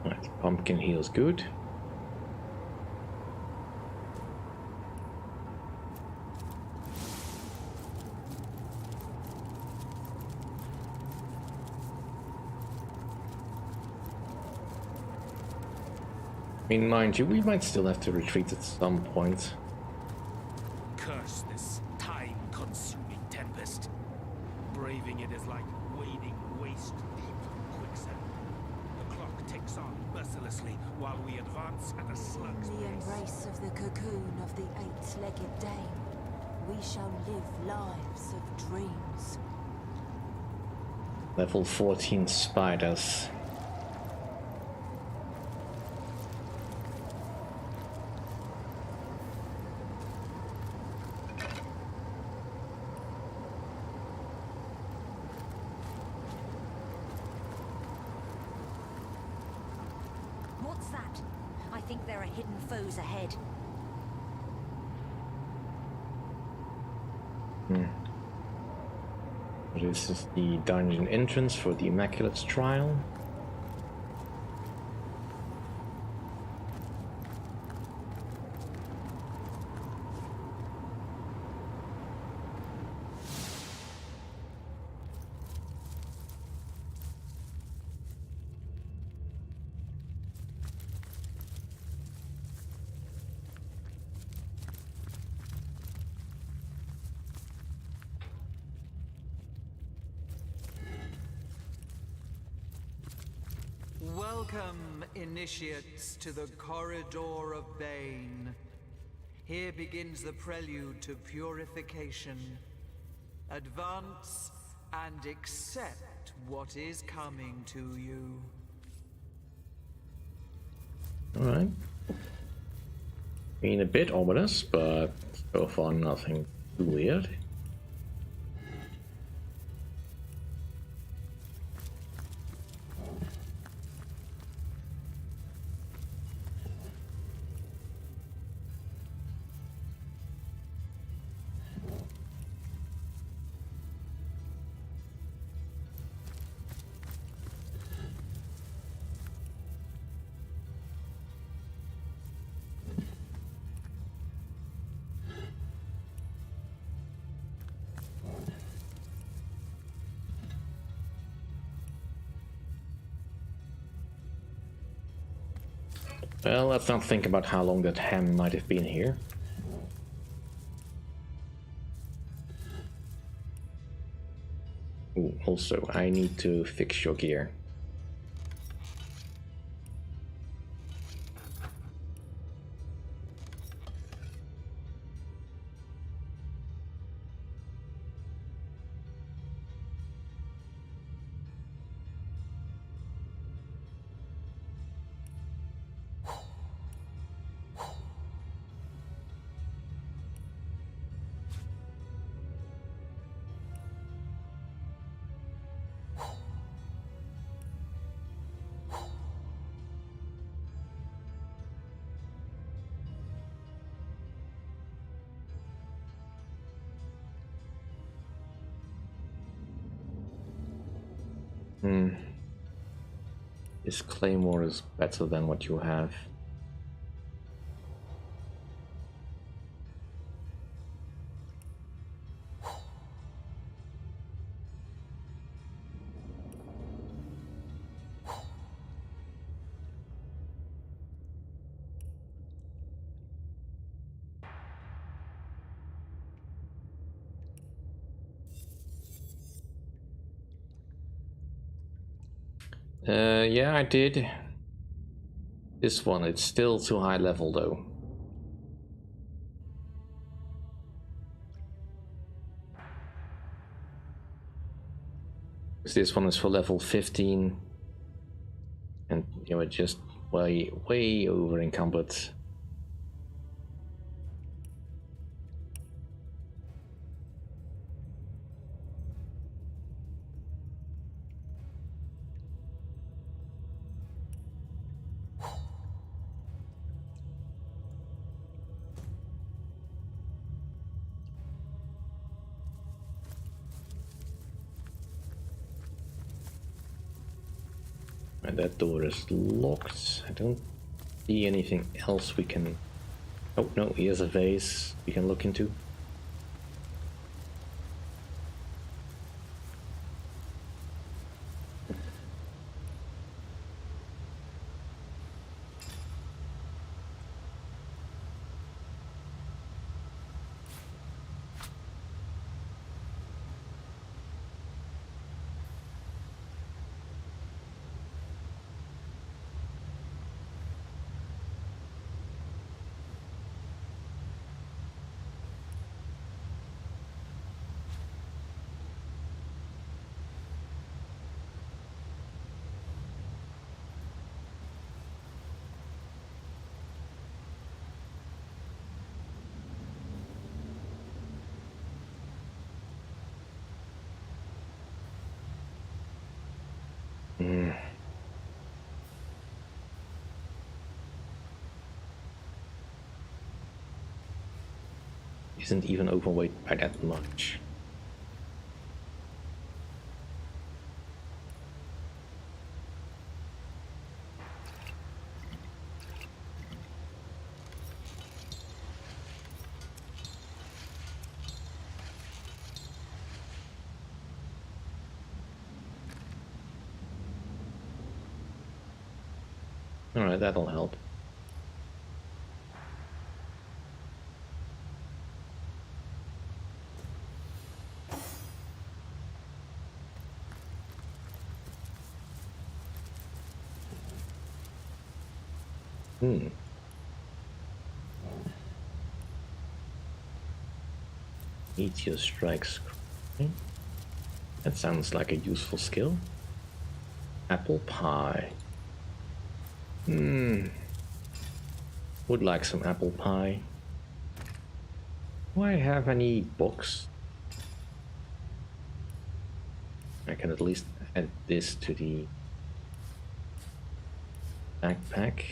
Right, pumpkin heals good. I mean, mind you, we might still have to retreat at some point. Curse this time-consuming tempest. Braving it is like wading waist-deep quicksand. The clock ticks on mercilessly while we advance at a slug's In the pace. embrace of the cocoon of the eight-legged dame, we shall live lives of dreams. Level 14 spiders. What's that? I think there are hidden foes ahead. This is the dungeon entrance for the Immaculate's trial. Welcome, initiates, to the Corridor of Bane. Here begins the prelude to purification. Advance and accept what is coming to you. Alright. I mean, a bit ominous, but so far nothing too weird. Well, let's not think about how long that ham might have been here. Ooh, also, I need to fix your gear. This claymore is better than what you have. Yeah, I did. This one, it's still too high level though. Because this one is for level 15. And you know, just way over encumbered. And that door is locked. I don't see anything else we can... Oh no, here's a vase we can look into. Isn't even overweight by that much. Alright, that'll help. Meteor strikes. That sounds like a useful skill. Apple pie. Would like some apple pie. Do I have any books? I can at least add this to the backpack.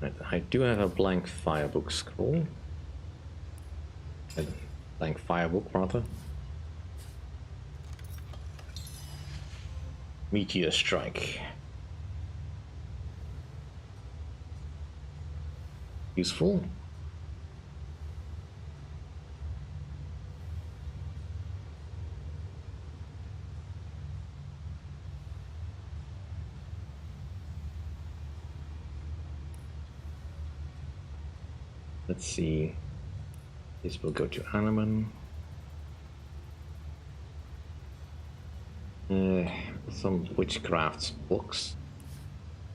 Right, I do have a blank firebook scroll. A blank firebook, rather. Meteor strike. Useful. Let's see. This will go to Animan. Some witchcraft books.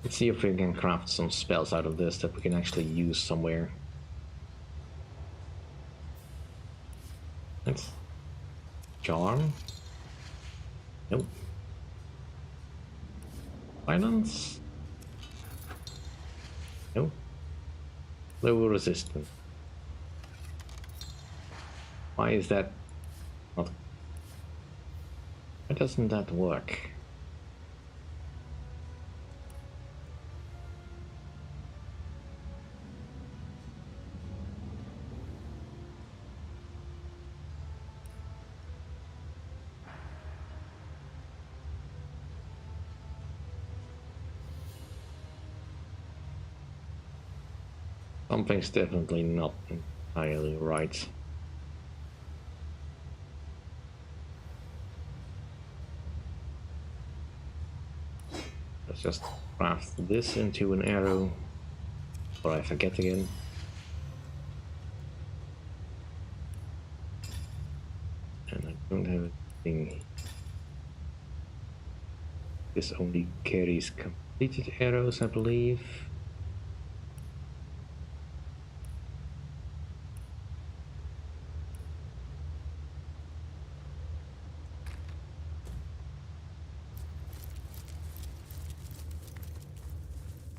Let's see if we can craft some spells out of this that we can actually use somewhere. Let's charm. Nope. Silence. Nope. Low resistance. Why is that not? Why doesn't that work? Something's definitely not entirely right. Let's just craft this into an arrow, or I forget again. And I don't have anything. This only carries completed arrows, I believe.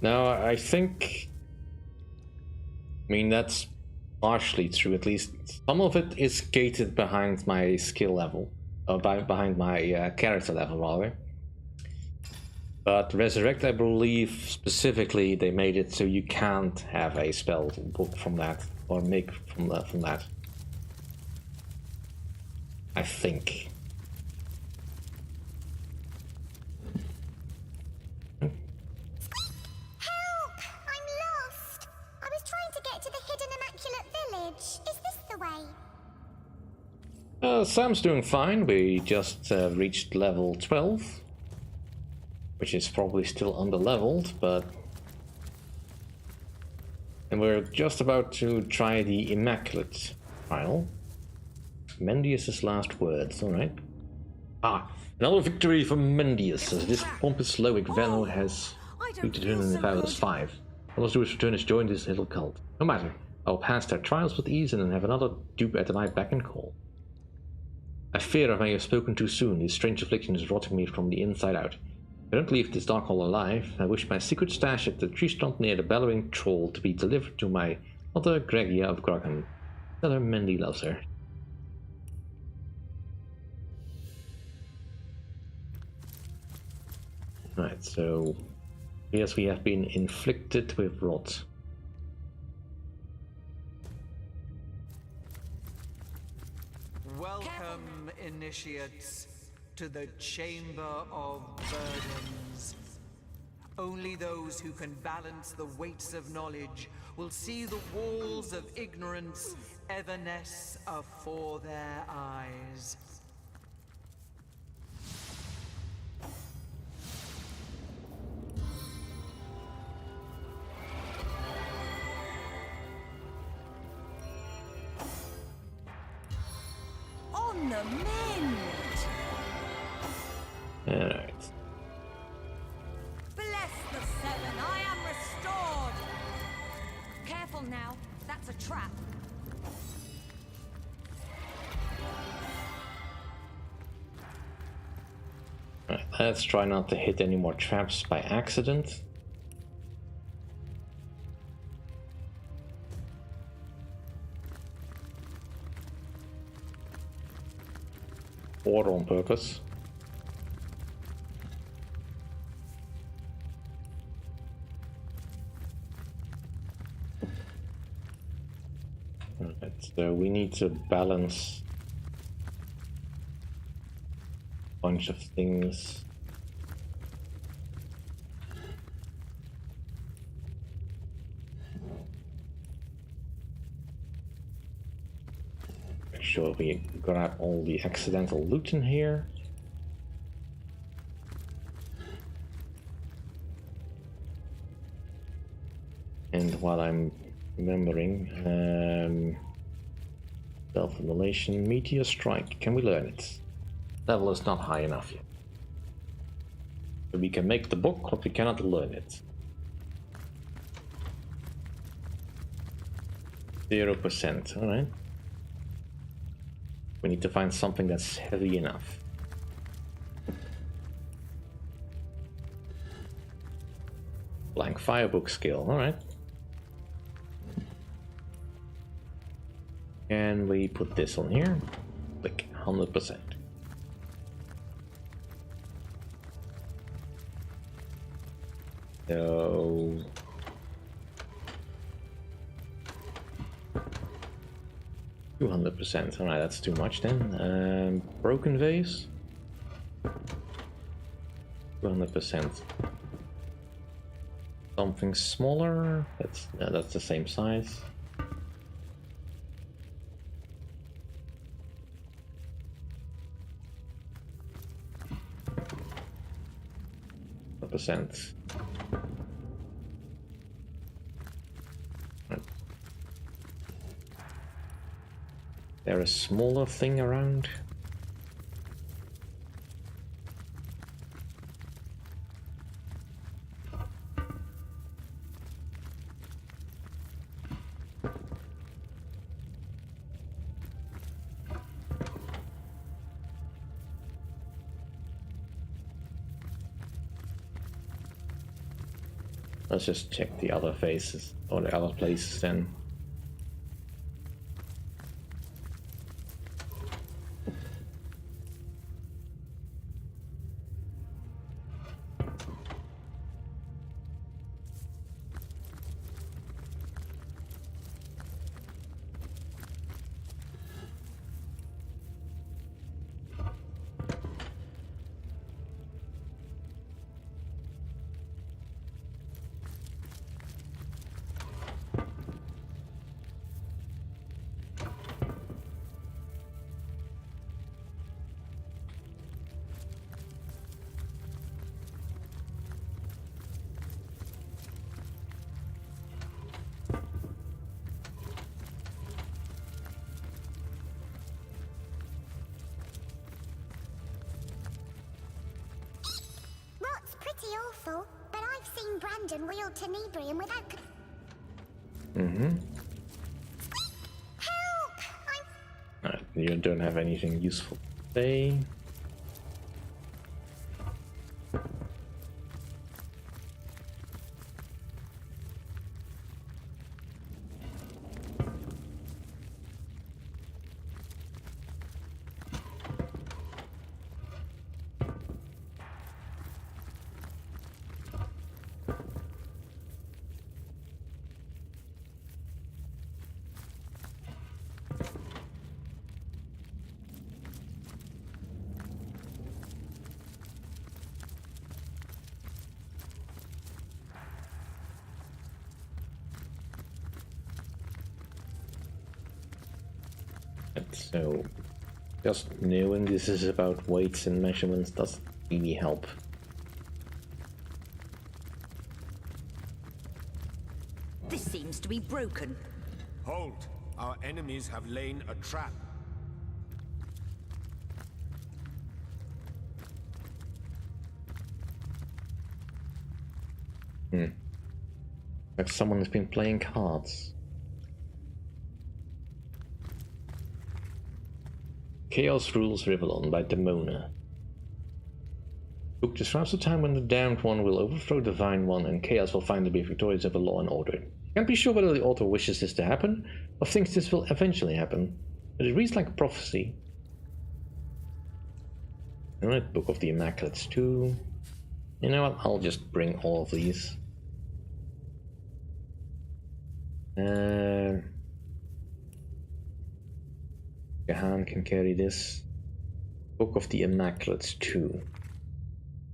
No, I think... I mean, that's partially true. At least some of it is gated behind my skill level. Or behind my character level, rather. But Resurrect, I believe, specifically, they made it so you can't have a spell book from that. Or make from that. I think. Sam's doing fine. We just reached level 12, which is probably still under-leveled, but... And we're just about to try the Immaculate trial. Mendius' last words, alright. Ah, another victory for Mendius, as this pompous Loic Velo has returned in the Fabulous 5. All let's do is return has joined this little cult. No matter, I'll pass their trials with ease and have another dupe at my beck and call. I fear I may have spoken too soon. This strange affliction is rotting me from the inside out. If I don't leave this dark hole alive, I wish my secret stash at the tree stump near the bellowing troll to be delivered to my mother Gregia of Grogan. Tell her Mendy loves her. Right, so... Yes, we have been inflicted with rot. Welcome, initiates, to the Chamber of Burdens. Only those who can balance the weights of knowledge will see the walls of ignorance evanesce afore their eyes. On the mend! Alright. Right, let's try not to hit any more traps by accident. Or on purpose. Alright, so we need to balance a bunch of things. Make sure we grab all the accidental loot in here. And while I'm remembering, self-immolation, meteor strike, can we learn it? Level is not high enough yet. So we can make the book, but we cannot learn it. 0%, alright. We need to find something that's heavy enough. Blank firebook skill, alright. Can we put this on here? Click 100%. So 200%. Alright, that's too much then. Broken vase. 200%. Something smaller. That's the same size. %. Right. There a smaller thing around? Let's just check the other faces, or the other places then. Awful, but I've seen Brandon wield tenebrium without. Help! Alright, you don't have anything useful to say. So, just knowing this is about weights and measurements doesn't really help. This seems to be broken. Hold! Our enemies have laid a trap. Like someone has been playing cards. Chaos Rules Rivellon by Demona. Book describes the time when the Damned One will overthrow the Divine One and Chaos will finally be victorious over law and order. Can't be sure whether the author wishes this to happen, or thinks this will eventually happen, but it reads like a prophecy. Alright, Book of the Immaculates 2. You know what, I'll just bring all of these. Gahan can carry this. Book of the Immaculates 2.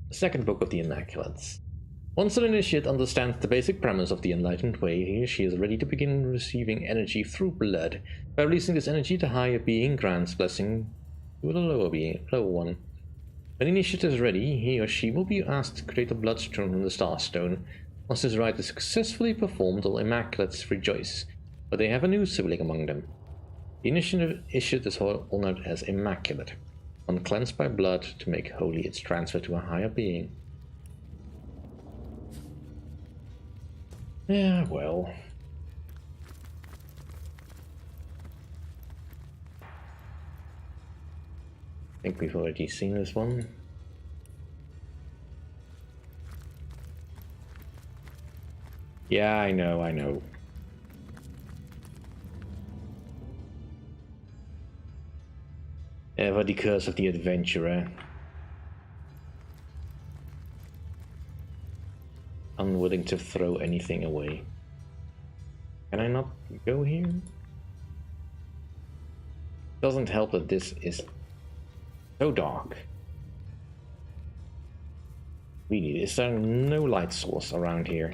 The second Book of the Immaculates. Once an initiate understands the basic premise of the Enlightened Way, he or she is ready to begin receiving energy through blood. By releasing this energy, the higher being grants blessing to the lower one. When the initiate is ready, he or she will be asked to create a bloodstone from the Starstone. Once this rite is successfully performed, all Immaculates rejoice, but they have a new sibling among them. The initiate is honored as Immaculate. When cleansed by blood to make holy, it's transferred to a higher being. Yeah, well. I think we've already seen this one. Yeah, I know. Ever the curse of the adventurer. Unwilling to throw anything away. Can I not go here? Doesn't help that this is so dark. Really, is there no light source around here?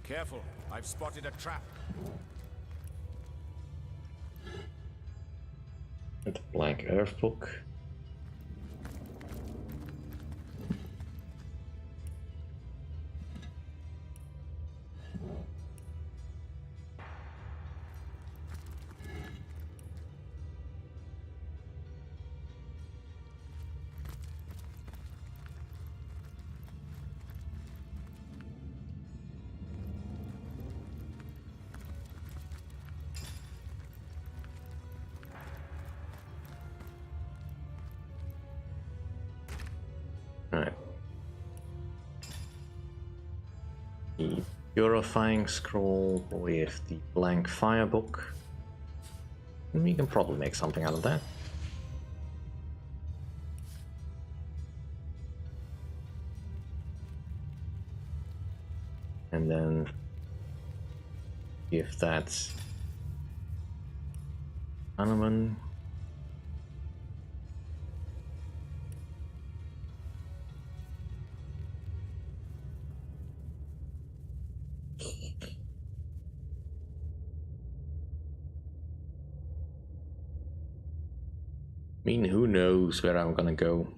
Careful, I've spotted a trap. The Blank Earth book. Alright. The Purifying Scroll with the Blank Fire book. We can probably make something out of that. And then if that's Hanuman. I mean, who knows where I'm gonna go?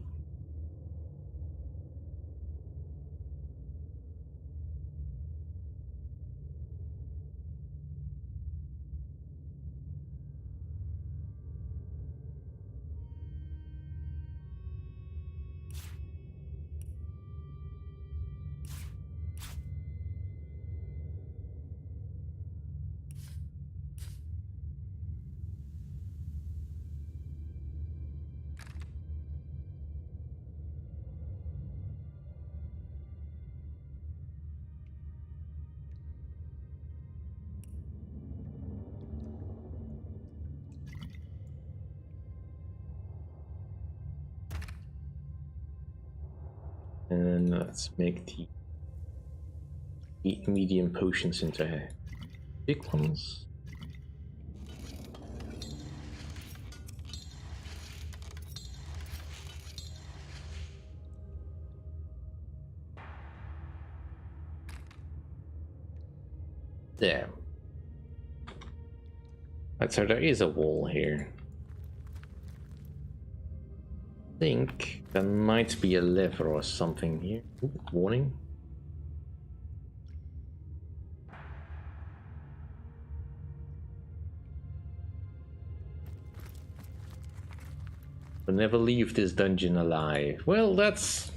And let's make the medium potions into big ones. There. Right, so there is a wall here. I think there might be a lever or something here. Ooh, warning. We'll never leave this dungeon alive. Well, that's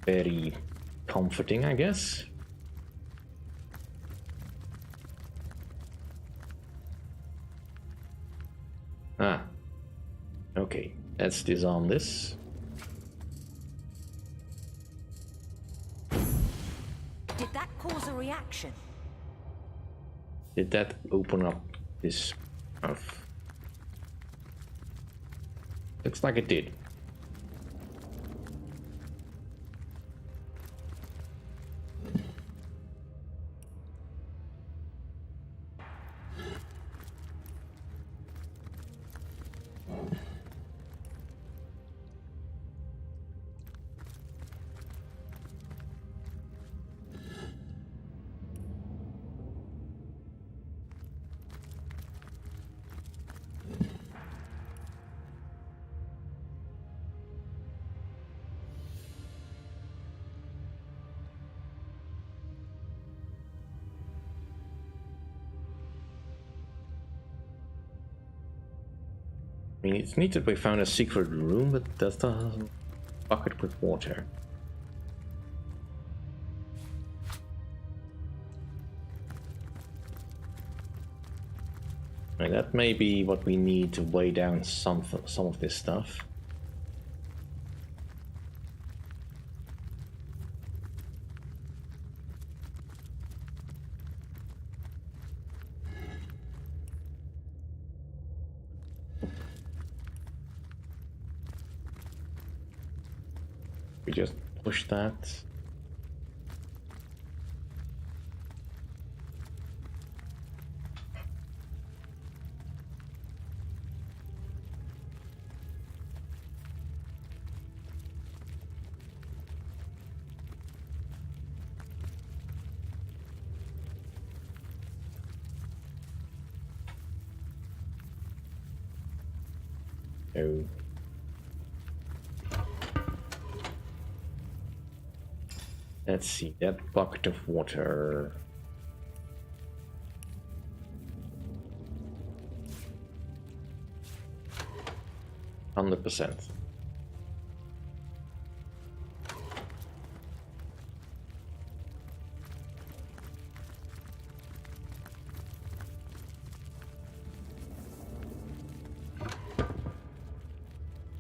very comforting, I guess. Okay, let's disarm this. Did that cause a reaction? Did that open up this mouth? Looks like it did. I mean, it's neat that we found a secret room, but that's the bucket with water. I mean, that may be what we need to weigh down some of this stuff. We just push that. Oh. Let's see, that bucket of water. %.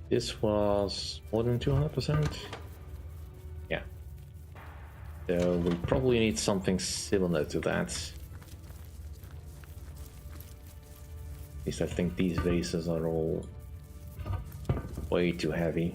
This was more than 200%. Yeah. So we probably need something similar to that. At least I think these vases are all way too heavy.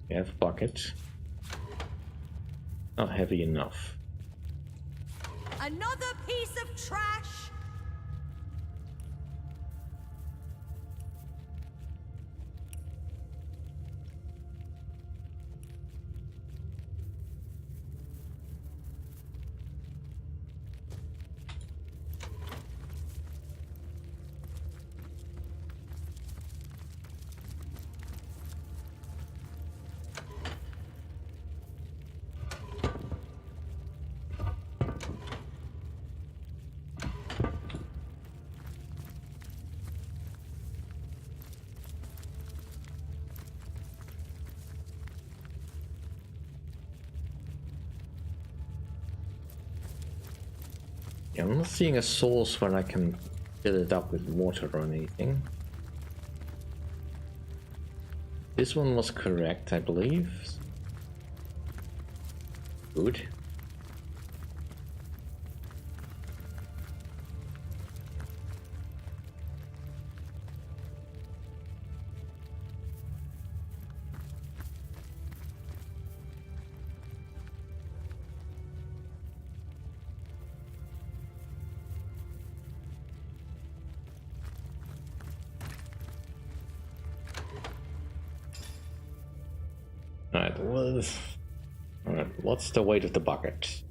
We have a bucket. Not heavy enough. Another piece of trash? Yeah, I'm not seeing a source where I can fill it up with water or anything. This one was correct, I believe. Good. Alright, well, alright, what's the weight of the bucket?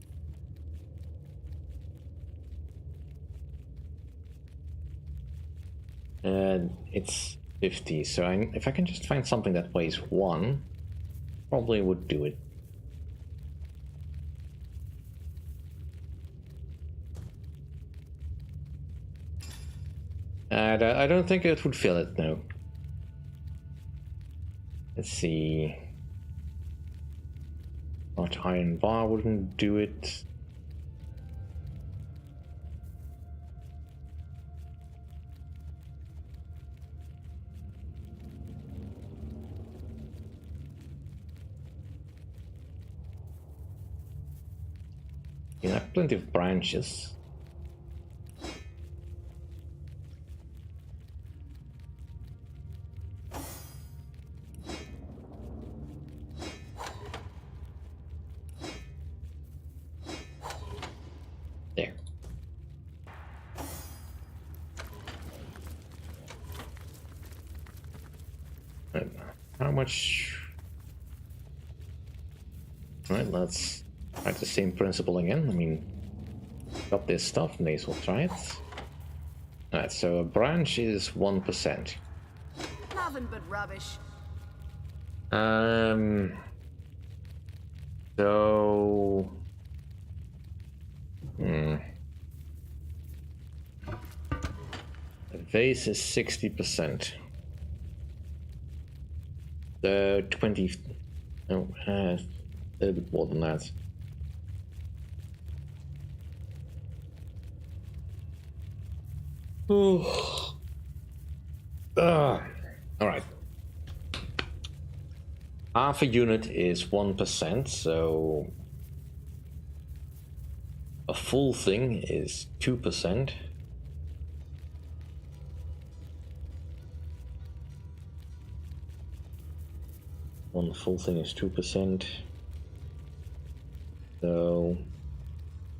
It's 50, so if I can just find something that weighs 1, probably would do it. I don't think it would fill it, no. Let's see. But iron bar wouldn't do it. You have plenty of branches. There. How much? Alright, let's try the same principle again. I mean, got this stuff, may as well try it. Alright, so a branch is 1%. Nothing but rubbish. So... The vase is 60%. The 20... No, a little bit more than that. Oh. Alright. Half a unit is 1%, so a full thing is 2%. One full thing is 2%. So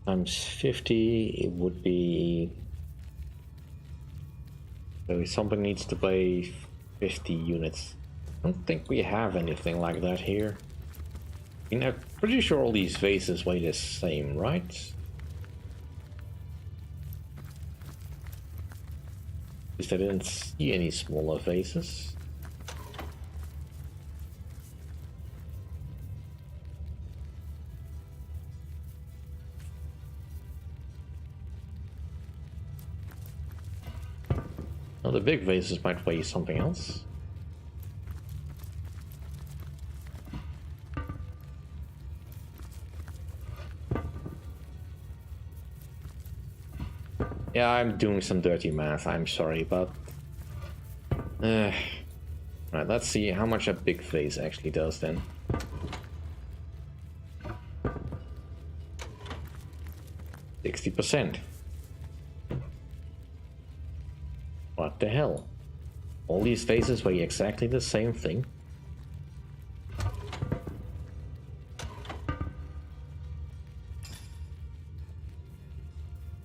times 50, it would be... So something needs to weigh 50 units. I don't think we have anything like that here. I mean, I'm pretty sure all these vases weigh the same, right? At least I didn't see any smaller vases. Well, the big vases might weigh something else. Yeah, I'm doing some dirty math, I'm sorry, but... Right, let's see how much a big vase actually does then. %60. What the hell? All these vases weigh exactly the same thing.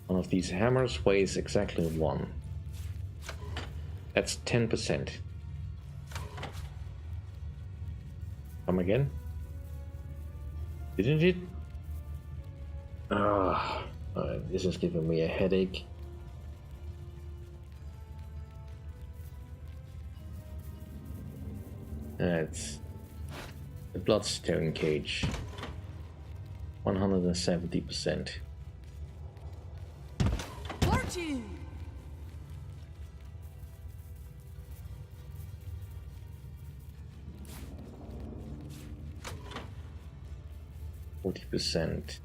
One of these hammers weighs exactly 1. That's 10%. Come again? Didn't it? This is giving me a headache. That's the bloodstone cage. 170%. Fortune! %40.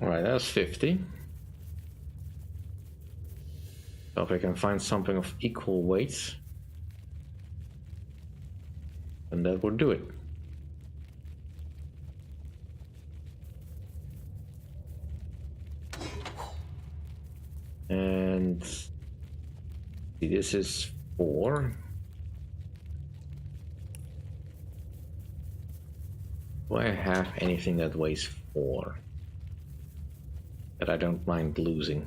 Alright, that's 50. So if I can find something of equal weight, then that would do it. And see, this is 4. Do I have anything that weighs 4? That I don't mind losing.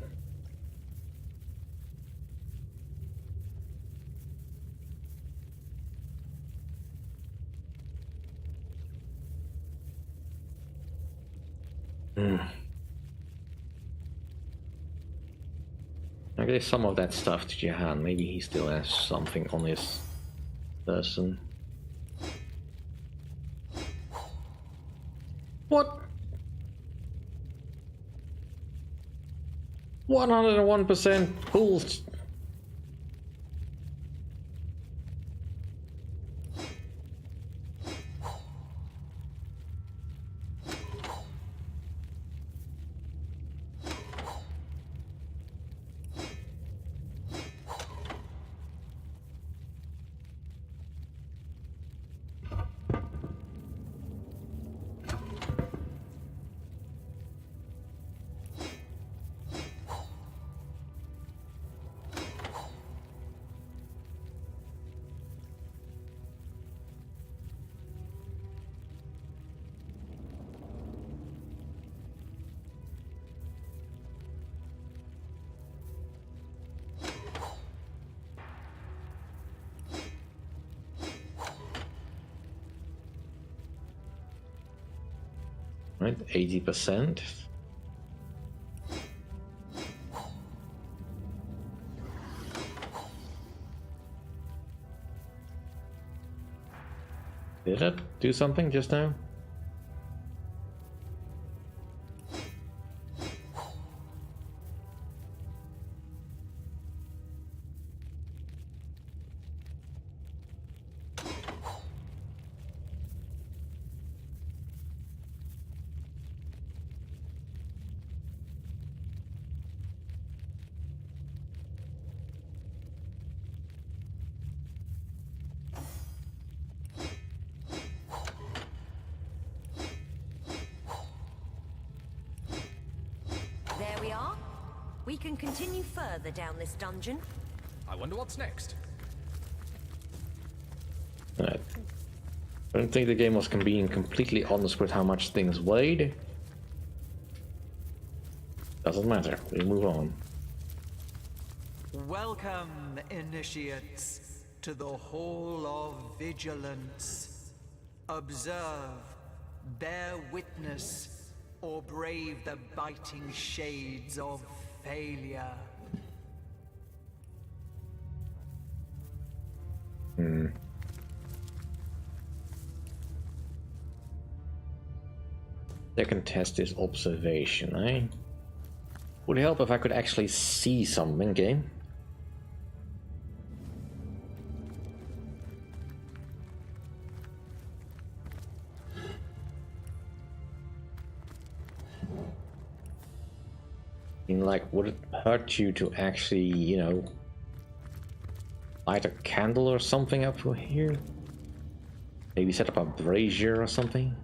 I gave some of that stuff to Jahan. Maybe he still has something on his person. What? 101% pulls. Right, 80%. Did that do something just now? There we are. We can continue further down this dungeon. I wonder what's next. Right. I don't think the game was being completely honest with how much things weighed. Doesn't matter. We move on. Welcome, initiates, to the Hall of Vigilance. Observe, bear witness, or brave the biting shades of failure. Second test is observation, eh? Would help if I could actually see something game. Like, would it hurt you to actually, you know, light a candle or something up here? Maybe set up a brazier or something?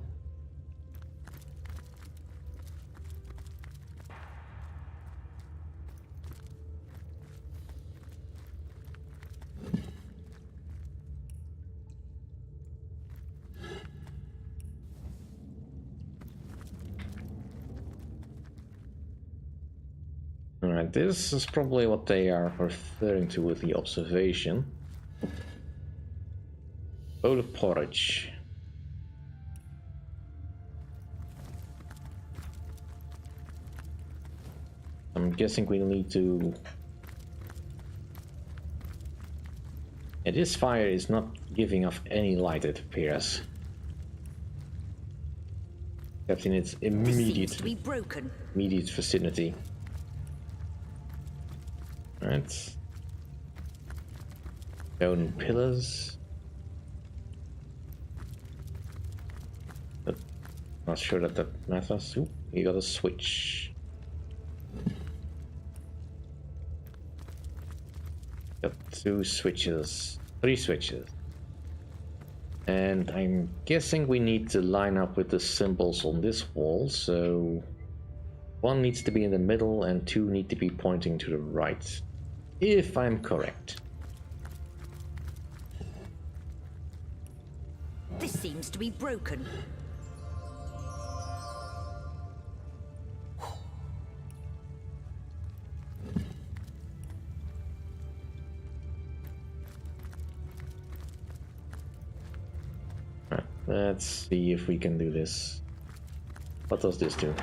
Alright, this is probably what they are referring to with the observation. Bowl of porridge. I'm guessing we need to... Yeah, this fire is not giving off any light, it appears. Except in its immediate vicinity. Right. Stone pillars. But not sure that that matters. Ooh, you got a switch. Got 2 switches. 3 switches. And I'm guessing we need to line up with the symbols on this wall, so 1 needs to be in the middle and 2 need to be pointing to the right. If I'm correct. This seems to be broken. Right, let's see if we can do this. What does this do?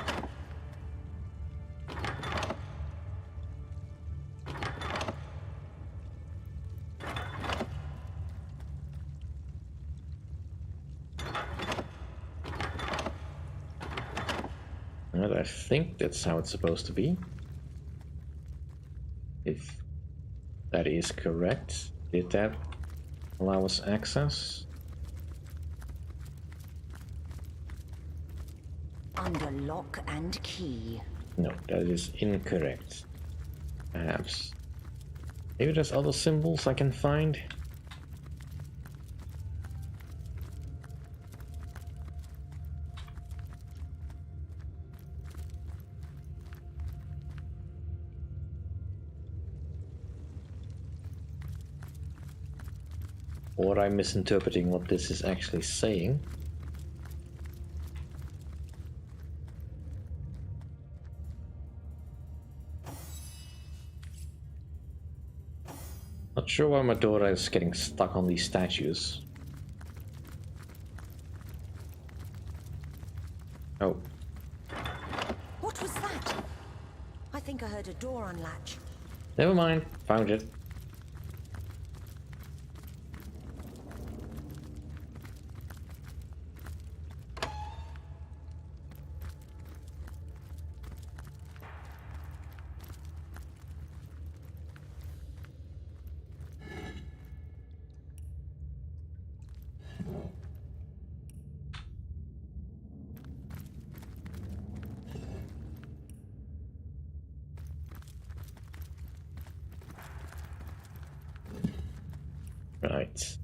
And I think that's how it's supposed to be. If that is correct. Did that allow us access? Under lock and key. No, that is incorrect. Perhaps. Maybe there's other symbols I can find. Or I'm misinterpreting what this is actually saying. Not sure why my daughter is getting stuck on these statues. Oh. What was that? I think I heard a door unlatch. Never mind, found it. Right.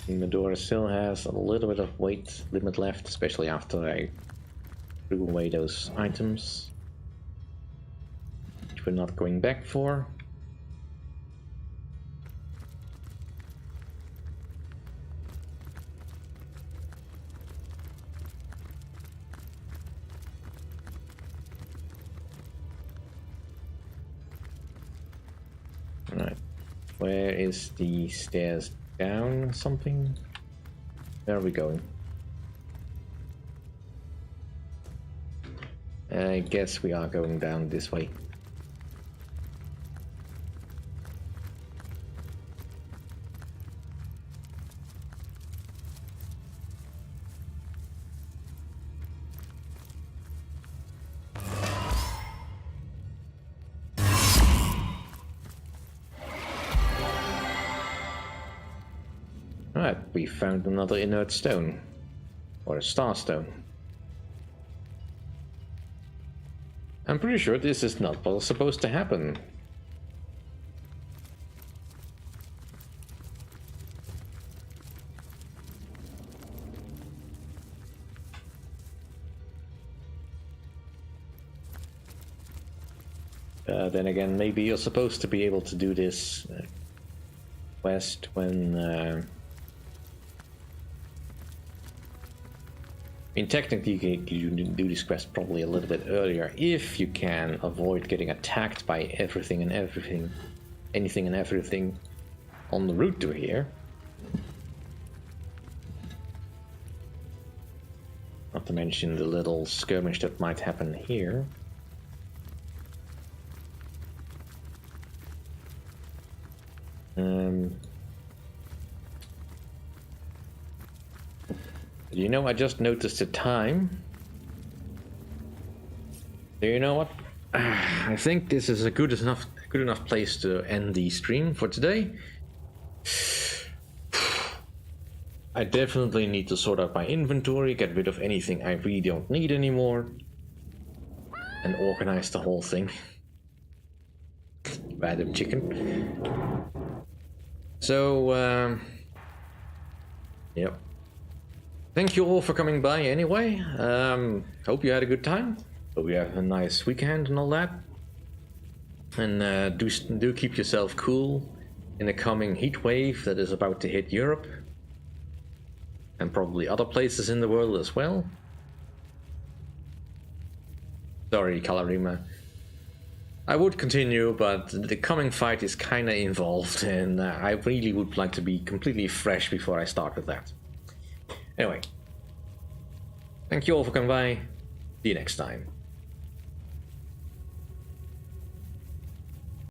Medora still has a little bit of weight limit left, especially after I threw away those items, which we're not going back for. Alright, where is the stairs down something? Where are we going? I guess we are going down this way. Alright, we found another inert stone. Or a star stone. I'm pretty sure this is not what's supposed to happen. Then again, maybe you're supposed to be able to do this quest when... I mean, technically you can do this quest probably a little bit earlier if you can avoid getting attacked by everything and everything, anything and everything on the route to here. Not to mention the little skirmish that might happen here. You know, I just noticed the time. Do you know what? I think this is a good enough place to end the stream for today. I definitely need to sort out my inventory, get rid of anything I really don't need anymore, and organize the whole thing. Random chicken. So, yep. Thank you all for coming by anyway. Hope you had a good time. Hope you have a nice weekend and all that. And do keep yourself cool in the coming heat wave that is about to hit Europe. And probably other places in the world as well. Sorry, Kalarima. I would continue, but the coming fight is kinda involved, and I really would like to be completely fresh before I start with that. Anyway, thank you all for coming by. See you next time.